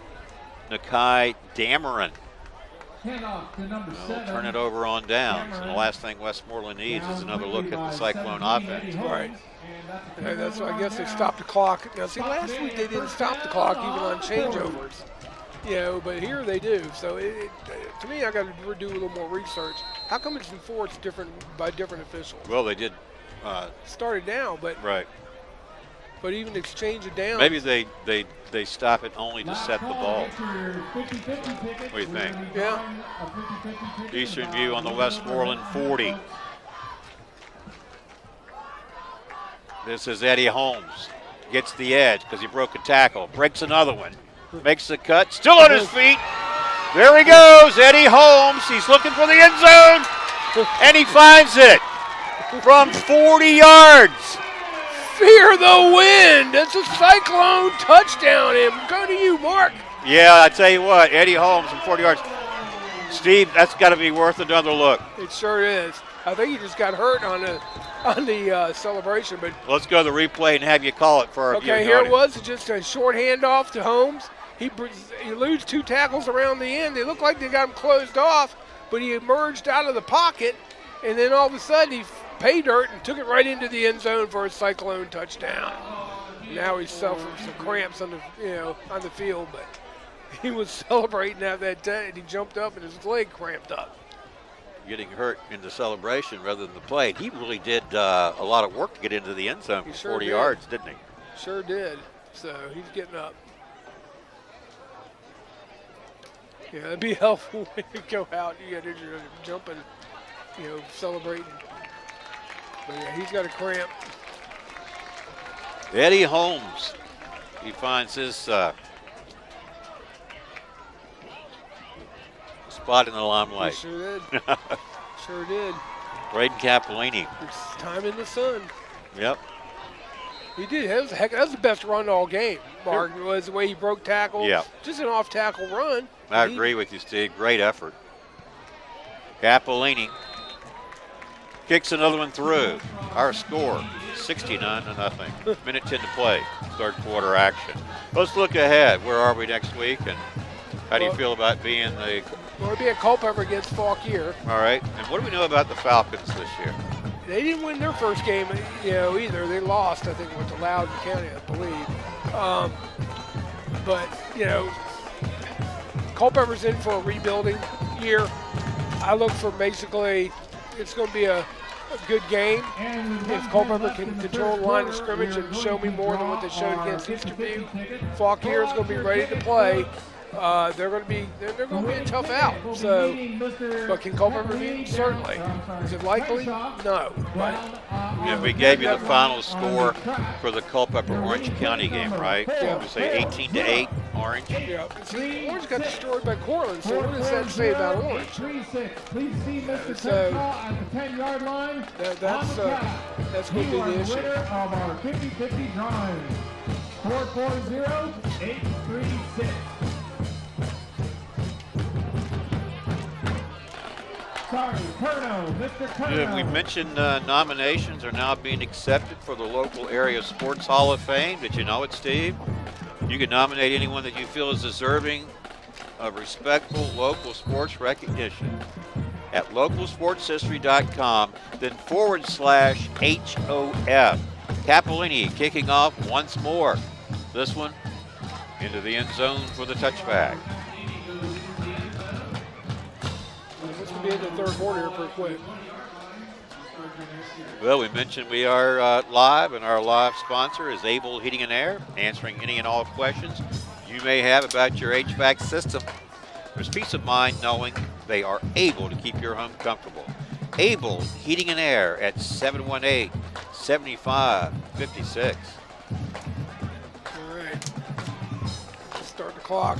Nakai Dameron. Handoff to number 7. Turn it over on downs. And the last thing Westmoreland needs is another look at the Cyclone offense. Right. And that's why I guess they stopped the clock. Now, see, last week they didn't stop the clock even on changeovers. But here they do. So, to me, I got to do a little more research. How come it's enforced different by different officials? Well, they did. Started down, but right. But even exchange it down. Maybe they stop it only to set the ball. What do you think? Yeah. Eastern View on the Westmoreland 40. This is Eddie Holmes. Gets the edge because he broke a tackle. Breaks another one. Makes the cut. Still on his feet. There he goes. Eddie Holmes. He's looking for the end zone. And he finds it from 40 yards. Fear the wind. That's a Cyclone touchdown. Go to you, Mark. Yeah, I tell you what, Eddie Holmes from 40 yards. Steve, that's got to be worth another look. It sure is. I think he just got hurt on the celebration, but let's go to the replay and have you call it for our okay, here it was. Just a short handoff to Holmes. He eludes 2 tackles around the end. They look like they got him closed off, but he emerged out of the pocket, and then all of a sudden he pay dirt and took it right into the end zone for a Cyclone touchdown. Now he's suffering some cramps on the field, but he was celebrating at that day, and he jumped up and his leg cramped up. Getting hurt in the celebration rather than the play. He really did a lot of work to get into the end zone for 40 yards, didn't he? Sure did. So he's getting up. Yeah, it'd be helpful when you go out. You got injured jumping, celebrating. But yeah, he's got a cramp. Eddie Holmes, he finds his spot in the limelight. He sure did. Sure did. Braden Capolini. It's time in the sun. Yep. He did. That was the best run all game, Mark. It was the way he broke tackles. Yeah. Just an off-tackle run. I agree with you, Steve. Great effort. Capolini kicks another one through. Our score, 69-0. Minute 10 to play. Third quarter action. Let's look ahead. Where are we next week, and how do you feel about being the? We'll be at Culpeper against Fauquier. All right. And what do we know about the Falcons this year? They didn't win their first game, either. They lost, I think, with the Loudoun County, I believe. But Culpeper's in for a rebuilding year. I look for basically it's going to be a good game. If Culpeper can control the line of scrimmage and show me more than what they showed against Eastern View, Fauquier is going to be ready to play. They're going to be a tough out. So, but can Culpeper beat them? Certainly. Is it likely? No. But yeah, we gave you the final score for the Culpeper Orange County game, right? Yeah. We say 18-8 Orange. Yeah. See, Orange got destroyed by Cortland. So what does that say about Orange? Please see Mr. So at the 10-yard line. That's going to be the issue. Winner of our 50-50 drawing. 440-836. Sorry, Mr. Curno. We mentioned nominations are now being accepted for the local area sports Hall of Fame. Did you know it, Steve? You can nominate anyone that you feel is deserving of respectful local sports recognition at localsportshistory.com, then /HOF. Capolini kicking off once more. This one into the end zone for the touchback. This will be in the third quarter here pretty quick. Well, we mentioned we are live, and our live sponsor is Able Heating and Air, answering any and all questions you may have about your HVAC system, there's peace of mind knowing they are able to keep your home comfortable. Able Heating and Air at 718-7556. All right. Start the clock.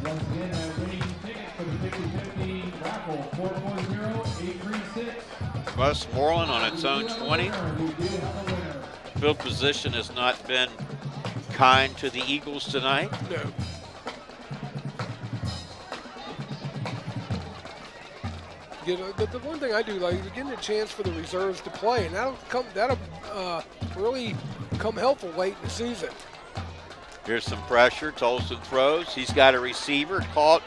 Once again, winning ticket for the 50-50 raffle, 440-836. Westmoreland on its own 20. Field position has not been kind to the Eagles tonight. No. The one thing I do like is getting a chance for the reserves to play, and that'll really come helpful late in the season. Here's some pressure. Tolson throws. He's got a receiver caught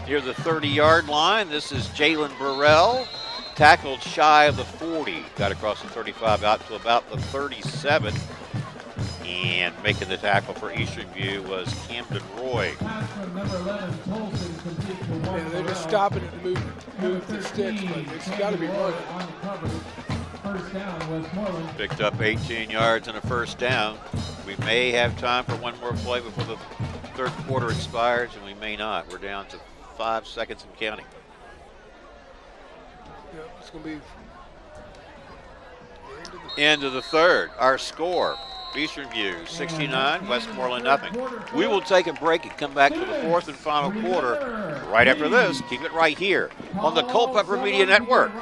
near the 30-yard line. This is Jalen Burrell. Tackled shy of the 40. Got across the 35 out to about the 37. And making the tackle for Eastern View was Camden Roy. Yeah, they're just stopping it to move the sticks, but it's got to be running. First down, Westmoreland. Picked up 18 yards and a first down. We may have time for one more play before the third quarter expires, and we may not. We're down to 5 seconds and counting. Yeah, it's going to be End of the third. Our score, Eastern View 69, Westmoreland nothing. We will take a break and come back to the fourth and final quarter right after this. Keep it right here on the Culpeper Media Network.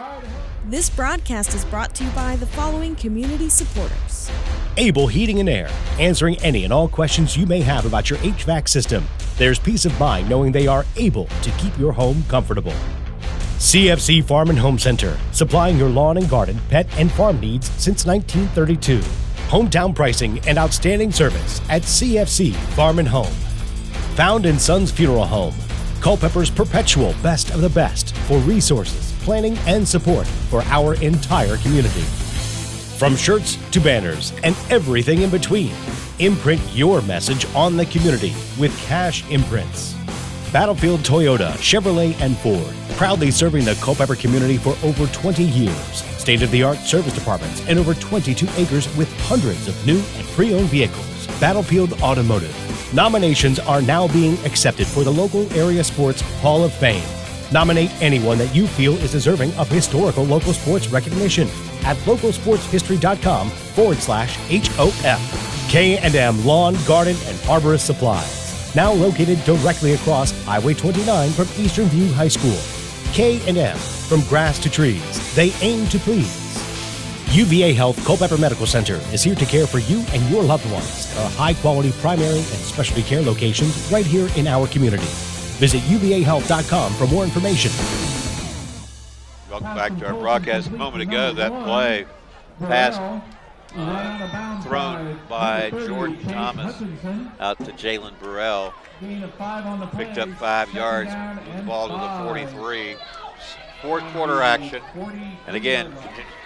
This broadcast is brought to you by the following community supporters. Able Heating and Air, answering any and all questions you may have about your HVAC system. There's peace of mind knowing they are able to keep your home comfortable. CFC Farm and Home Center, supplying your lawn and garden, pet, and farm needs since 1932. Hometown pricing and outstanding service at CFC Farm and Home. Found in Sons Funeral Home, Culpeper's perpetual best of the best for resources, planning, and support for our entire community. From shirts to banners and everything in between, imprint your message on the community with Cash Imprints. Battlefield Toyota, Chevrolet, and Ford, proudly serving the Culpeper community for over 20 years. State-of-the-art service departments and over 22 acres with hundreds of new and pre-owned vehicles. Battlefield Automotive. Nominations are now being accepted for the local area sports Hall of Fame. Nominate anyone that you feel is deserving of historical local sports recognition at localsportshistory.com/HOF. K&M Lawn, Garden, and Arborist Supplies. Now located directly across Highway 29 from Eastern View High School. K&M, from grass to trees, they aim to please. UVA Health Culpeper Medical Center is here to care for you and your loved ones. Our high-quality primary and specialty care locations right here in our community. Visit uvahealth.com for more information. Welcome back to our broadcast. A moment ago, that play pass thrown by Jordan Thomas out to Jalen Burrell. Picked up 5 yards, moved the ball to the 43. Fourth quarter action. And again,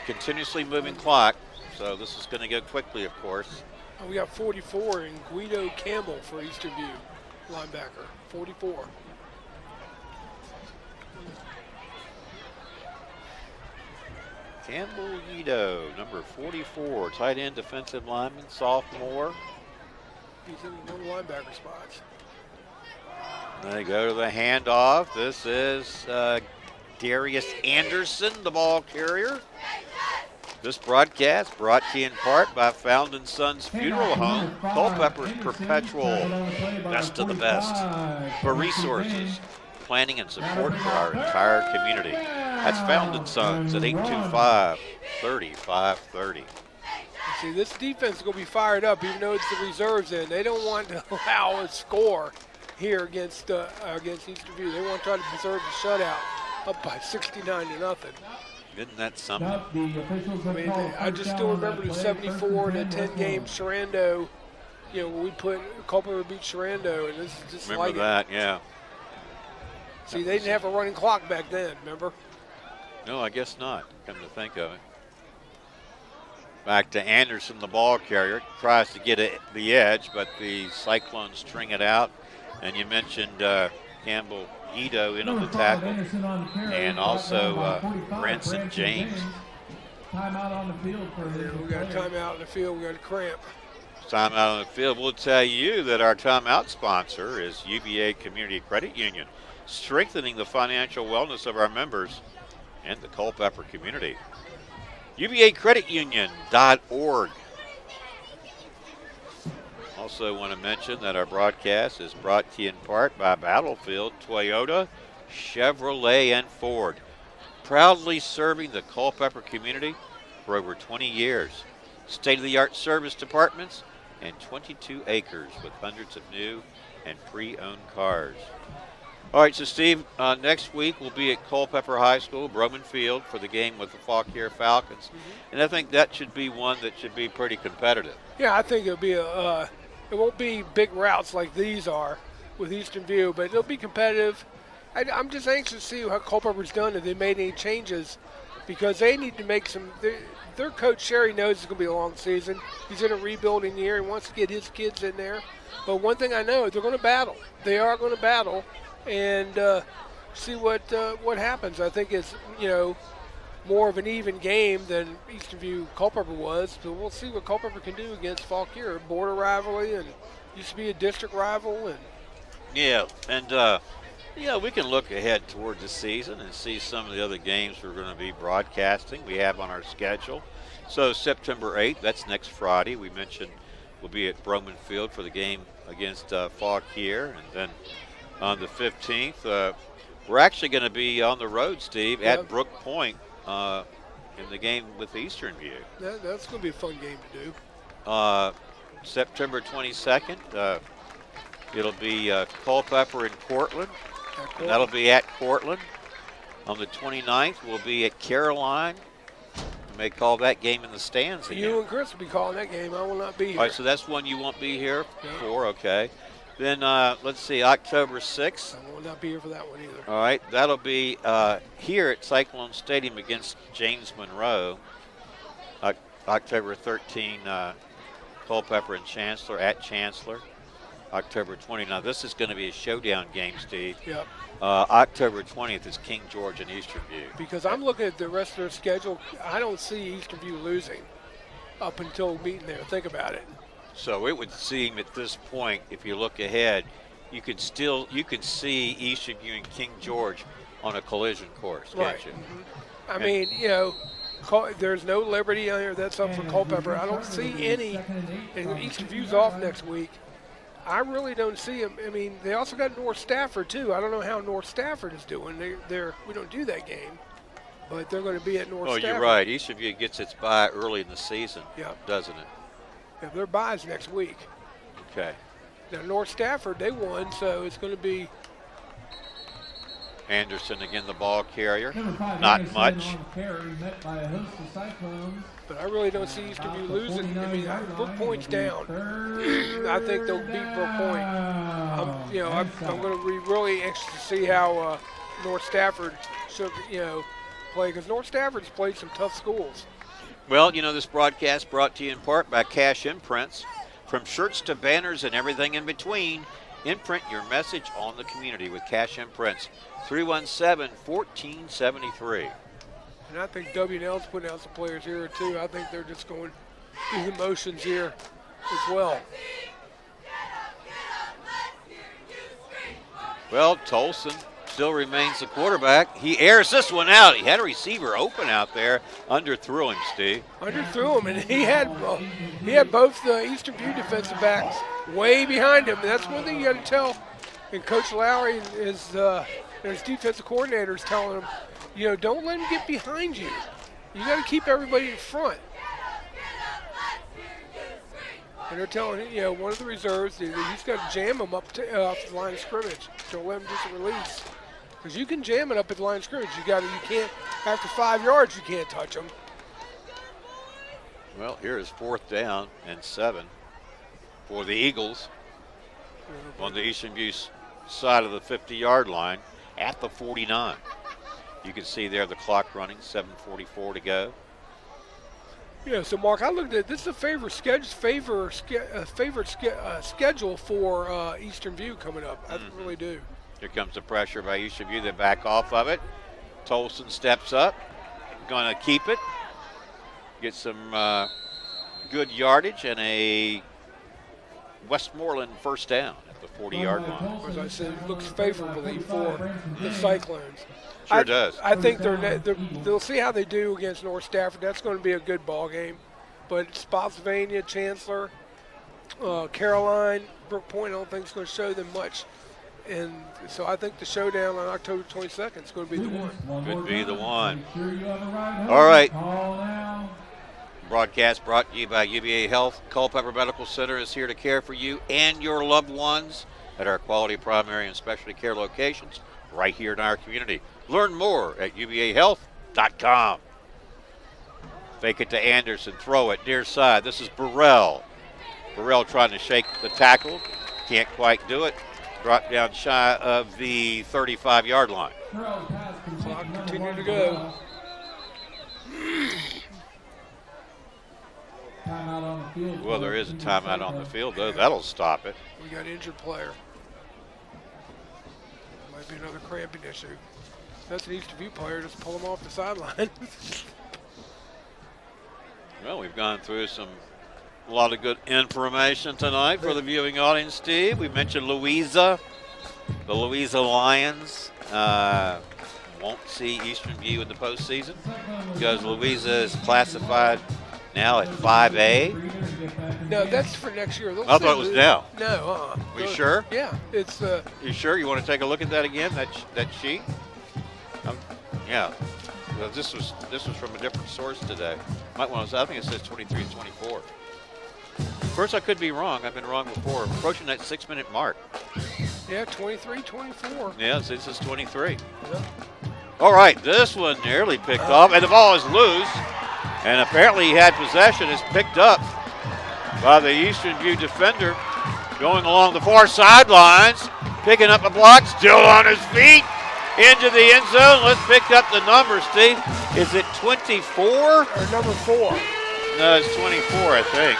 continuously moving clock. So this is going to go quickly, of course. We got 44 and Guido Campbell for Eastern View, linebacker, 44. Campbell Guido, number 44, tight end defensive lineman, sophomore. He's in one linebacker spots. They go to the handoff. This is Darius Anderson, the ball carrier. This broadcast brought to you in part by Found & Sons Funeral Home, Culpeper's perpetual best of the best for resources, planning, and support for our entire community. That's Found & Sons at 825-3530. See, this defense is going to be fired up, even though it's the reserves in. They don't want to allow a score here against Eastern View. They want to try to preserve the shutout up by 69-0. Isn't that something? I mean, I just still remember the 74 and the 10-game Sharando. You know, when we put Culpeper beat Sharando, and this is just Remember like that, it. yeah. See, they didn't have a running clock back then, remember? No, I guess not, come to think of it. Back to Anderson, the ball carrier. Tries to get the edge, but the Cyclones string it out. And you mentioned Campbell Guido in on the tackle. And also Branson James. Timeout on the field for Yeah, we got a timeout in the field. We got a cramp. Time out on the field. We'll tell you that our timeout sponsor is UVA Community Credit Union, strengthening the financial wellness of our members and the Culpeper community. UVACreditUnion.org. Also want to mention that our broadcast is brought to you in part by Battlefield, Toyota, Chevrolet, and Ford, proudly serving the Culpeper community for over 20 years. State-of-the-art service departments and 22 acres with hundreds of new and pre-owned cars. All right, so Steve, next week we'll be at Culpeper High School, Broman Field, for the game with the Fauquier Falcons. And I think that should be one that should be pretty competitive. Yeah, I think it'll be it won't be big routes like these are with Eastern View, but it'll be competitive. I'm just anxious to see how Culpeper's done, if they made any changes, because they need to make some. Their coach, Sherry, knows it's going to be a long season. He's in a rebuilding year. He wants to get his kids in there. But one thing I know, they're going to battle. They are going to battle and see what happens. I think it's, more of an even game than Eastern View Culpeper was. So we'll see what Culpeper can do against Fauquier. Border rivalry and used to be a district rival. And yeah, and we can look ahead toward the season and see some of the other games we're going to be broadcasting. We have on our schedule. So September 8th, that's next Friday. We mentioned we'll be at Broman Field for the game against Fauquier. And then on the 15th, we're actually going to be on the road, Steve, at Brook Point in the game with Eastern View. That's going to be a fun game to do. September 22nd, it'll be Culpeper and Cortland. And that'll be at Cortland. On the 29th, we'll be at Caroline. We may call that game in the stands again. You and Chris will be calling that game. I will not be here. All right, so that's one you won't be here for, okay. Then let's see, October 6th. I will not be here for that one either. All right, that'll be here at Cylone Stadium against James Monroe. October 13, Culpeper and Chancellor at Chancellor. October 20th. Now, this is going to be a showdown game, Steve. Yep. October 20th is King George and Eastern View. Because I'm looking at the rest of their schedule, I don't see Eastern View losing up until meeting there. Think about it. So it would seem at this point, if you look ahead, you could see Eastern View and King George on a collision course, right. can't you? Mm-hmm. I mean, there's no Liberty on here. That's up for Culpeper. I don't see any. And Eastern View's off next week. I really don't see them. I mean, they also got North Stafford, too. I don't know how North Stafford is doing. We don't do that game, but they're going to be at North Stafford. Oh, you're right. Eastern View gets its bye early in the season, doesn't it? Yeah, their bye's next week. Okay. Now, North Stafford, they won, so it's going to be Anderson again, the ball carrier. Number 5, Not Anderson much. on the carry, met by a host of Cyclones. But I really don't see Eastern View losing. I mean, Brook Point's down. I think they'll beat Brook Point. I'm going to be really anxious to see how North Stafford should, play, because North Stafford's played some tough schools. Well, this broadcast brought to you in part by Cash Imprints. From shirts to banners and everything in between, imprint your message on the community with Cash Imprints. 317-1473. And I think W&L's putting out some players here, too. I think they're just going through the motions here as well. Well, Tolson still remains the quarterback. He airs this one out. He had a receiver open out there. Underthrew him, Steve. Underthrew him, and he had both the Eastern View defensive backs way behind him. And that's one thing you got to tell. And Coach Lowry and his defensive coordinator is telling him, don't let him get behind you. You got to keep everybody in front. And they're telling him, one of the reserves, he's got to jam him up off the line of scrimmage. Don't let him just release. Because you can jam it up at the line of scrimmage. You can't, after 5 yards, you can't touch them. Well, here is 4th down and 7 for the Eagles on the Eastern View side of the 50-yard line at the 49. You can see there the clock running, 7:44 to go. Yeah, so Mark, I looked at this is a favorite schedule for Eastern View coming up. I really do. Here comes the pressure by Eastern View. They back off of it. Tolson steps up, going to keep it. Get some good yardage and a Westmoreland first down at the 40-yard line. As I said, it looks favorably for the Cyclones. Sure does. I think they'll see how they do against North Stafford. That's going to be a good ball game. But Spotsylvania, Chancellor, Caroline, Brook Point, I don't think it's going to show them much. And so I think the showdown on October 22nd is going to be the one. Could be the one. All right. Broadcast brought to you by UVA Health. Culpeper Medical Center is here to care for you and your loved ones at our quality primary and specialty care locations right here in our community. Learn more at uvahealth.com. Fake it to Anderson, throw it near side. This is Burrell. Burrell trying to shake the tackle. Can't quite do it. Drop down shy of the 35-yard line. Clock continue to go. Well, there is a timeout on the field, though. That'll stop it. We got injured player. Might be another cramping issue. That's an Eastern View player. Just pull him off the sideline. Well, we've gone through a lot of good information tonight for the viewing audience, Steve. We mentioned Louisa. The Louisa Lions won't see Eastern View in the postseason because Louisa is classified now at 5A. No, that's for next year. I thought it was now. No, Are you sure? Yeah, it's. You sure? You want to take a look at that again? That sheet? Yeah. Well, this was from a different source today. Might want to. I think it says 23 and 24. Of course, I could be wrong. I've been wrong before. Approaching that 6-minute mark. Yeah, 23, 24. Yeah, this is 23. Yeah. All right, this one nearly picked off, and the ball is loose. And apparently he had possession. It's picked up by the Eastern View defender going along the far sidelines, picking up a block, still on his feet, into the end zone. Let's pick up the number, Steve. Is it 24? Or number 4. No, it's 24, I think.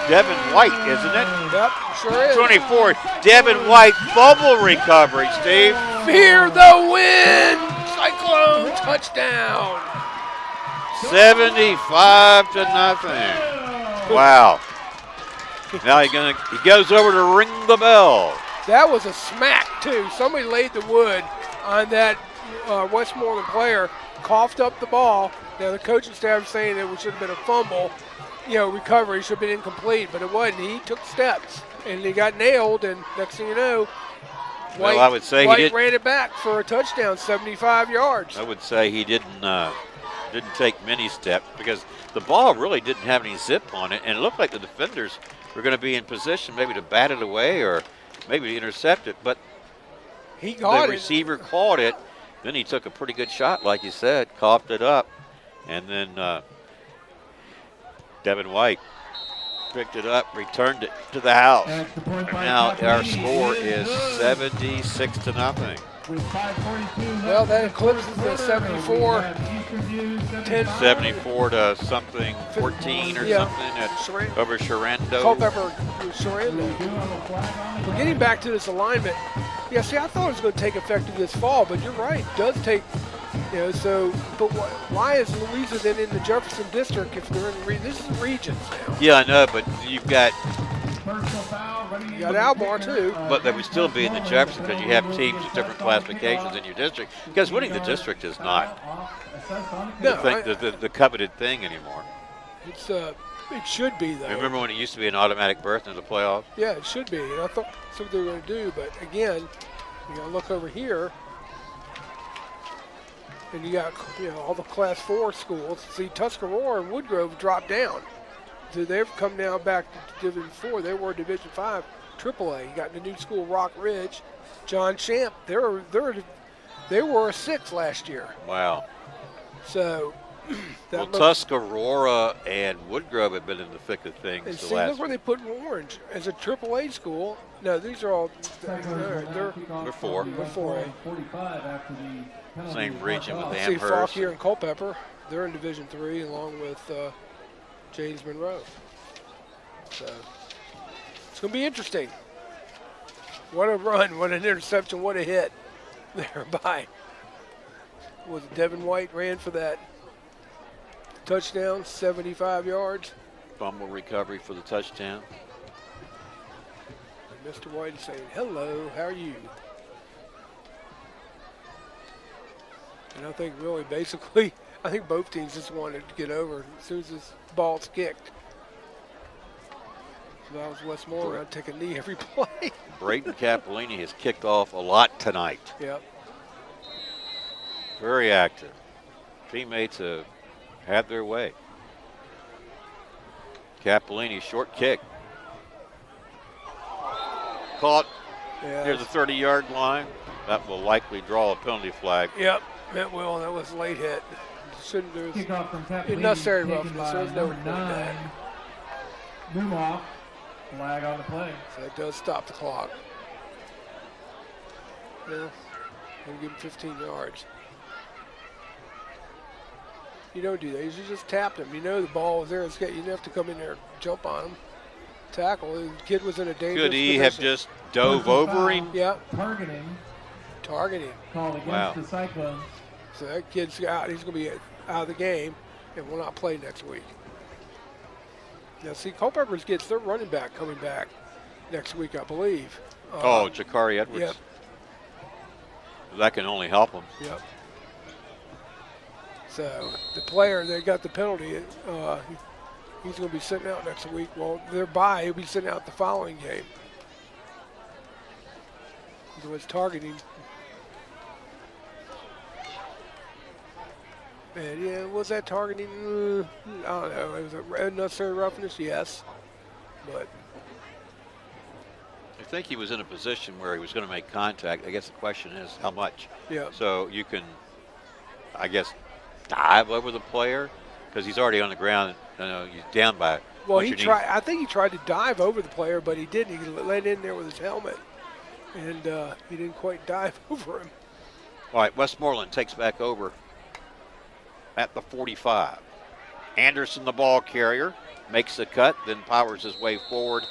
Devin White, isn't it? Yep, sure is. 24. Devin White, fumble recovery, Steve. Fear the win! Cyclone touchdown! 75-0. Wow. Now he goes over to ring the bell. That was a smack, too. Somebody laid the wood on that Westmoreland player, coughed up the ball. Now, the coaching staff is saying it should have been a fumble. Recovery should have been incomplete, but it wasn't. He took steps, and he got nailed, and next thing you know, White, I would say White ran it back for a touchdown, 75 yards. I would say he didn't take many steps because the ball really didn't have any zip on it, and it looked like the defenders were going to be in position maybe to bat it away or maybe to intercept it, but he got the receiver caught it. Then he took a pretty good shot, like you said, coughed it up, and then Devin White picked it up, returned it to the house. And now our score is 76-0. Well, that eclipses the 74. 74 to something, 14 or something over Sharando. Culpeper, Sharando. We're getting back to this alignment. Yeah, see, I thought it was going to take effect this fall, but you're right. It does take, but why is Louisa then in the Jefferson District if they're in this is regions now? Yeah, I know, but you've got Albemarle too. But they would still be in the Jefferson because you have teams with different classifications in your district. Because winning the district is not the coveted thing anymore. It's it should be though. Remember when it used to be an automatic berth into the playoffs? Yeah, it should be. And I thought that's what they were going to do, but again, you got to look over here. And you got all the Class 4 schools. See, Tuscarora and Woodgrove dropped down. So they've come now back to Division 4. They were Division 5, AAA. You got the new school, Rock Ridge, John Champ. They were a 6 last year. Wow. So Tuscarora and Woodgrove have been in the thick of things. And see, look where they put Orange as a AAA school. No, these are all they're 4. They're 4A. Same region with See, Amherst. Fauquier and Culpeper, they're in Division 3 along with James Monroe. So it's going to be interesting. What a run, what an interception, what a hit there by. Was it Devin White ran for that touchdown, 75 yards. Fumble recovery for the touchdown. Mr. White is saying, hello, how are you? And I think really basically, I think both teams just wanted to get over as soon as this ball's kicked. So that was Westmoreland take a knee every play. Brayton Capolini has kicked off a lot tonight. Yep. Very active. Teammates have had their way. Capolini, short kick. Caught Yeah. near the 30-yard line. That will likely draw a penalty flag. Yep. That will. That was a late hit. Shouldn't there was Kickoff from Capolini. unnecessary taken roughness. by There's no number point in that. 9. Moomoff. Flag on the play. So it does stop the clock. Yeah. We'll give him 15 yards. You don't do that. You just tapped him. You know the ball was there. You didn't have to come in there and jump on him. Tackle. The kid was in a dangerous Could he position. have just dove over him? Yep. Targeting. Called against Wow. the Cyclones. So that kid's out. He's going to be out of the game and will not play next week. Now, see, Culpeper's gets their running back coming back next week, I believe. Jakari Edwards. Yep. That can only help him. Yep. So the player, they got the penalty. He's going to be sitting out next week. Well, their bye, he'll be sitting out the following game. He was targeting. And yeah, was that targeting? I don't know. It was unnecessary roughness, yes. But I think he was in a position where he was going to make contact. I guess the question is how much. yeah, So you can, I guess, dive over the player because he's already on the ground. He's down by. well, what's he your knee? tried. I think he tried to dive over the player, but he didn't. He let in there with his helmet, and he didn't quite dive over him. All right, Westmoreland takes back over at the 45. Anderson, the ball carrier, makes the cut, then powers his way forward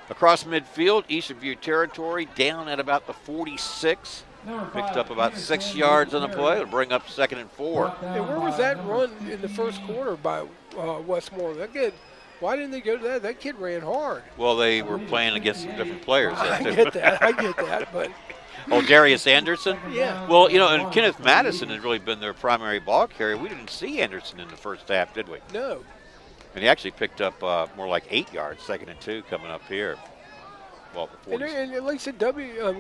across midfield, Eastern View territory, down at about the 46. Number 5, Picked up about Anderson, 6 yards on the carry. play to bring up 2nd and 4. Brought down And where was by that number run 6. in the first quarter by Westmoreland? That kid, why didn't they go to that? That kid ran hard. Well, they were playing against some different players. I get that, but Oh, Darius Anderson? yeah. Well, and Kenneth Madison has really been their primary ball carrier. We didn't see Anderson in the first half, did we? No. And he actually picked up more like 8 yards, 2nd and 2 coming up here. Well, the And, 40s. and like I said,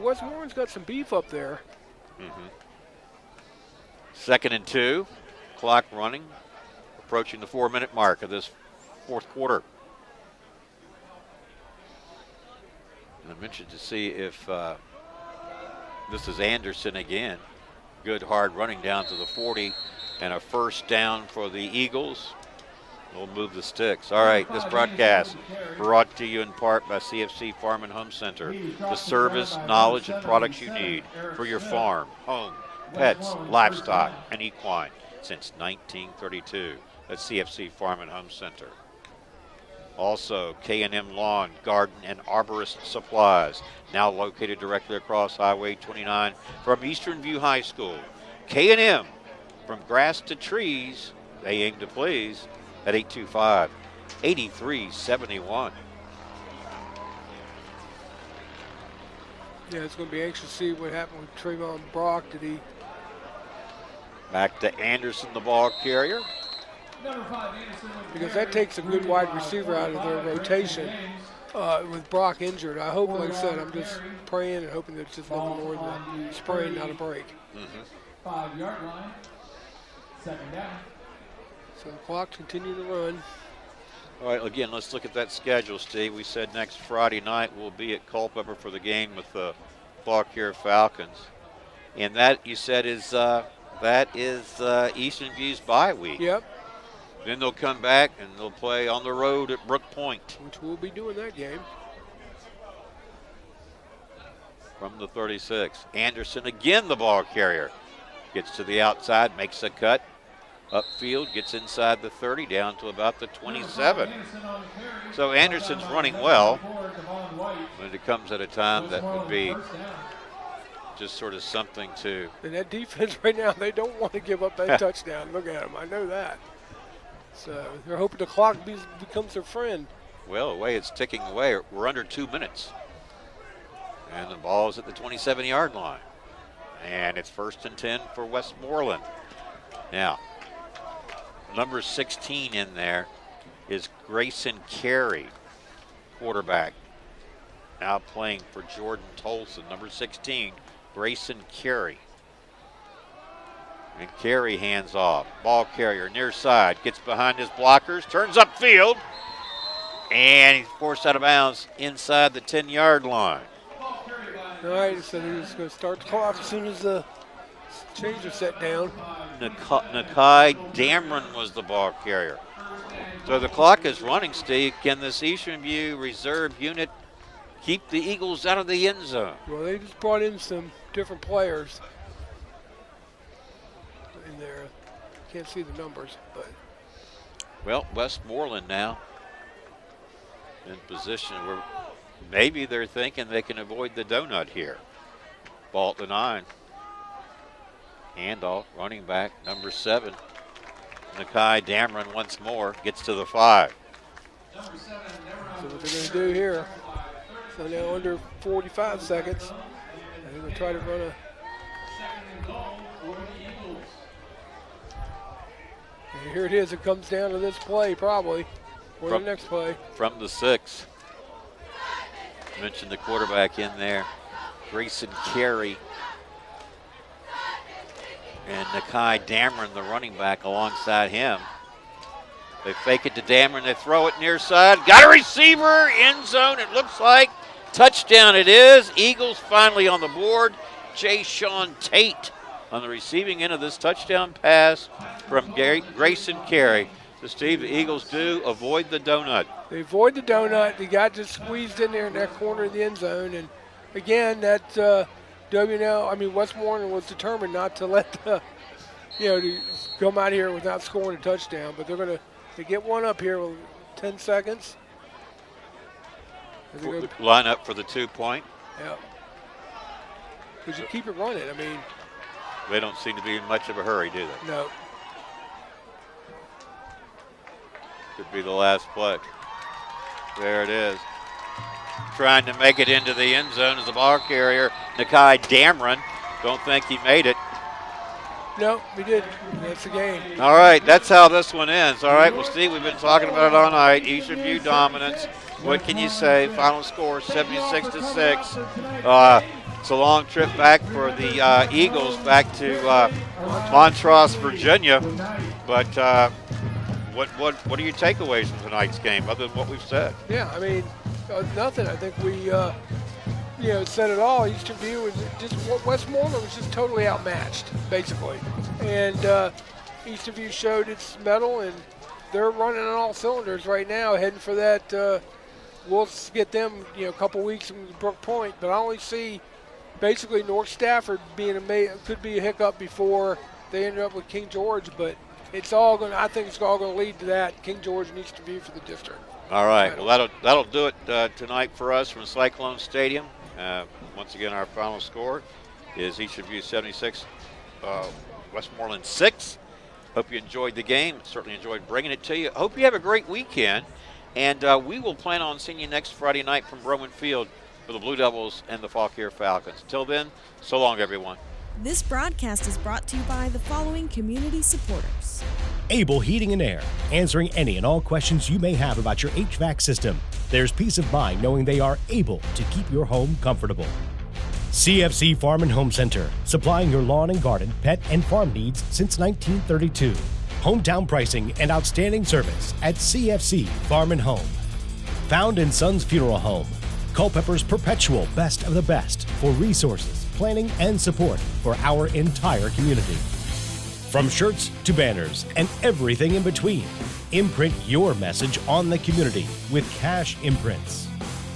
Westmoreland's got some beef up there. 2nd and 2, clock running, approaching the 4-minute mark of this fourth quarter. And I'm interested to see if this is Anderson again. Good hard running down to the 40 and a first down for the Eagles. We'll move the sticks. All right, this broadcast brought to you in part by CFC Farm and Home Center. The service, knowledge, and products you need for your farm, home, pets, livestock, and equine since 1932 at CFC Farm and Home Center. Also, K&M Lawn, Garden, and Arborist Supplies, now located directly across Highway 29 from Eastern View High School. K&M, from grass to trees, they aim to please at 825-8371. Yeah, it's going to be anxious to see what happened with Trayvon Brock. Did he? Back to Anderson, the ball carrier. Number 5, Anderson with the Because carry. that takes a good wide receiver out of their rotation. With Brock injured, I hope, like I said, I'm just praying and hoping that it's just nothing more than a sprain, not a break. 5-yard line. 2nd down. So the clock continues to run. All right, again, let's look at that schedule, Steve. We said next Friday night we'll be at Culpeper for the game with the Fauquier Falcons. And that, you said, is Eastern View's bye week. Yep, Then they'll come back and they'll play on the road at Brook Point which we'll be doing that game. from the 36. Anderson, again the ball carrier, gets to the outside, makes a cut. Upfield, gets inside the 30, down to about the 27. So Anderson's running well, but it comes at a time that would be just sort of something to. And that defense right now, they don't want to give up that touchdown. Look at them. I know that. So they're hoping the clock becomes their friend. Well, the way it's ticking away, we're under 2 minutes. And the ball is at the 27-yard line. And it's 1st and 10 for Westmoreland. Now, number 16 in there is Grayson Carey, quarterback. Now playing for Jordan Tolson. Number 16, Grayson Carey. And Carey hands off. Ball carrier near side. Gets behind his blockers. Turns upfield. And he's forced out of bounds inside the 10-yard line. All right, so they're just going to start the clock as soon as the change is set down. Nakai Damron was the ball carrier. So the clock is running, Steve. Can this Eastern View reserve unit keep the Eagles out of the end zone? Well, they just brought in some different players in there. Can't see the numbers, but. Well, Westmoreland now in position where maybe they're thinking they can avoid the donut here. Ball at the 9. Handoff, running back, number 7. Nakai Damron once more gets to the 5. So what they're going to do here, so now under 45 seconds, they're going to try to run a. And here it is. It comes down to this play probably, or the next play. From the 6. Mentioned the quarterback in there, Grayson Carey. And Nakai Damron, the running back, alongside him. They fake it to Damron. They throw it near side. Got a receiver, end zone, it looks like. Touchdown it is. Eagles finally on the board. Jay Sean Tate on the receiving end of this touchdown pass from Grayson Carey. So, Steve, the Eagles do avoid the donut. They avoid the donut. They got just squeezed in there in that corner of the end zone. And, again, that Westmoreland was determined not to let to come out here without scoring a touchdown. But they're going to get one up here with 10 seconds. Line up for the 2-point. Yeah. Because you keep it running. They don't seem to be in much of a hurry, do they? No. Could be the last play. There it is. Trying to make it into the end zone as the ball carrier, Nakai Damron. Don't think he made it. No, we didn't. That's the game. All right, that's how this one ends. All right, well, Steve, we've been talking about it all night. Eastern View dominance. What can you say? Final score, 76-6. It's a long trip back for the Eagles back to Montrose, Virginia. But what are your takeaways from tonight's game, other than what we've said? Yeah, nothing. I think we, said it all. Eastern View was just Westmoreland was just totally outmatched, basically, and Eastern View showed its mettle, and they're running on all cylinders right now, heading for that. We'll get them, a couple weeks from Brook Point, but I only see basically North Stafford could be a hiccup before they end up with King George, but it's all going. I think it's all going to lead to that King George and Eastern View for the district. All right. Well, that'll do it tonight for us from Cylone Stadium. Once again, our final score is Eastern View 76, Westmoreland 6. Hope you enjoyed the game. Certainly enjoyed bringing it to you. Hope you have a great weekend, and we will plan on seeing you next Friday night from Broman Field for the Blue Devils and the Fauquier Falcons. Till then, so long, everyone. This broadcast is brought to you by the following community supporters. Able Heating and Air, answering any and all questions you may have about your HVAC system. There's peace of mind knowing they are able to keep your home comfortable. CFC Farm and Home Center, supplying your lawn and garden, pet, and farm needs since 1932. Hometown pricing and outstanding service at CFC Farm and Home. Found in Sons Funeral Home, Culpeper's perpetual best of the best for resources, planning, and support for our entire community. From shirts to banners and everything in between, imprint your message on the community with Cash Imprints.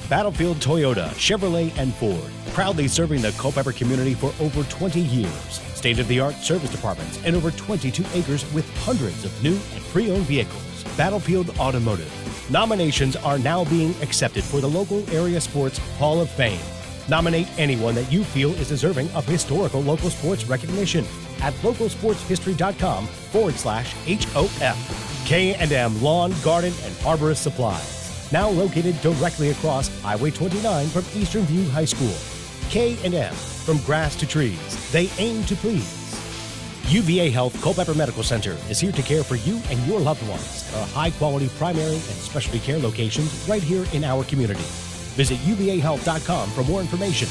Battlefield Toyota, Chevrolet, and Ford, proudly serving the Culpeper community for over 20 years. State-of-the-art service departments and over 22 acres with hundreds of new and pre-owned vehicles. Battlefield Automotive. Nominations are now being accepted for the local area sports Hall of Fame. Nominate anyone that you feel is deserving of historical local sports recognition at localsportshistory.com/HOF. K&M Lawn, Garden, and Arborist Supplies. Now located directly across Highway 29 from Eastern View High School. K&M, from grass to trees, they aim to please. UVA Health Culpeper Medical Center is here to care for you and your loved ones at our high-quality primary and specialty care locations right here in our community. Visit uvahealth.com for more information.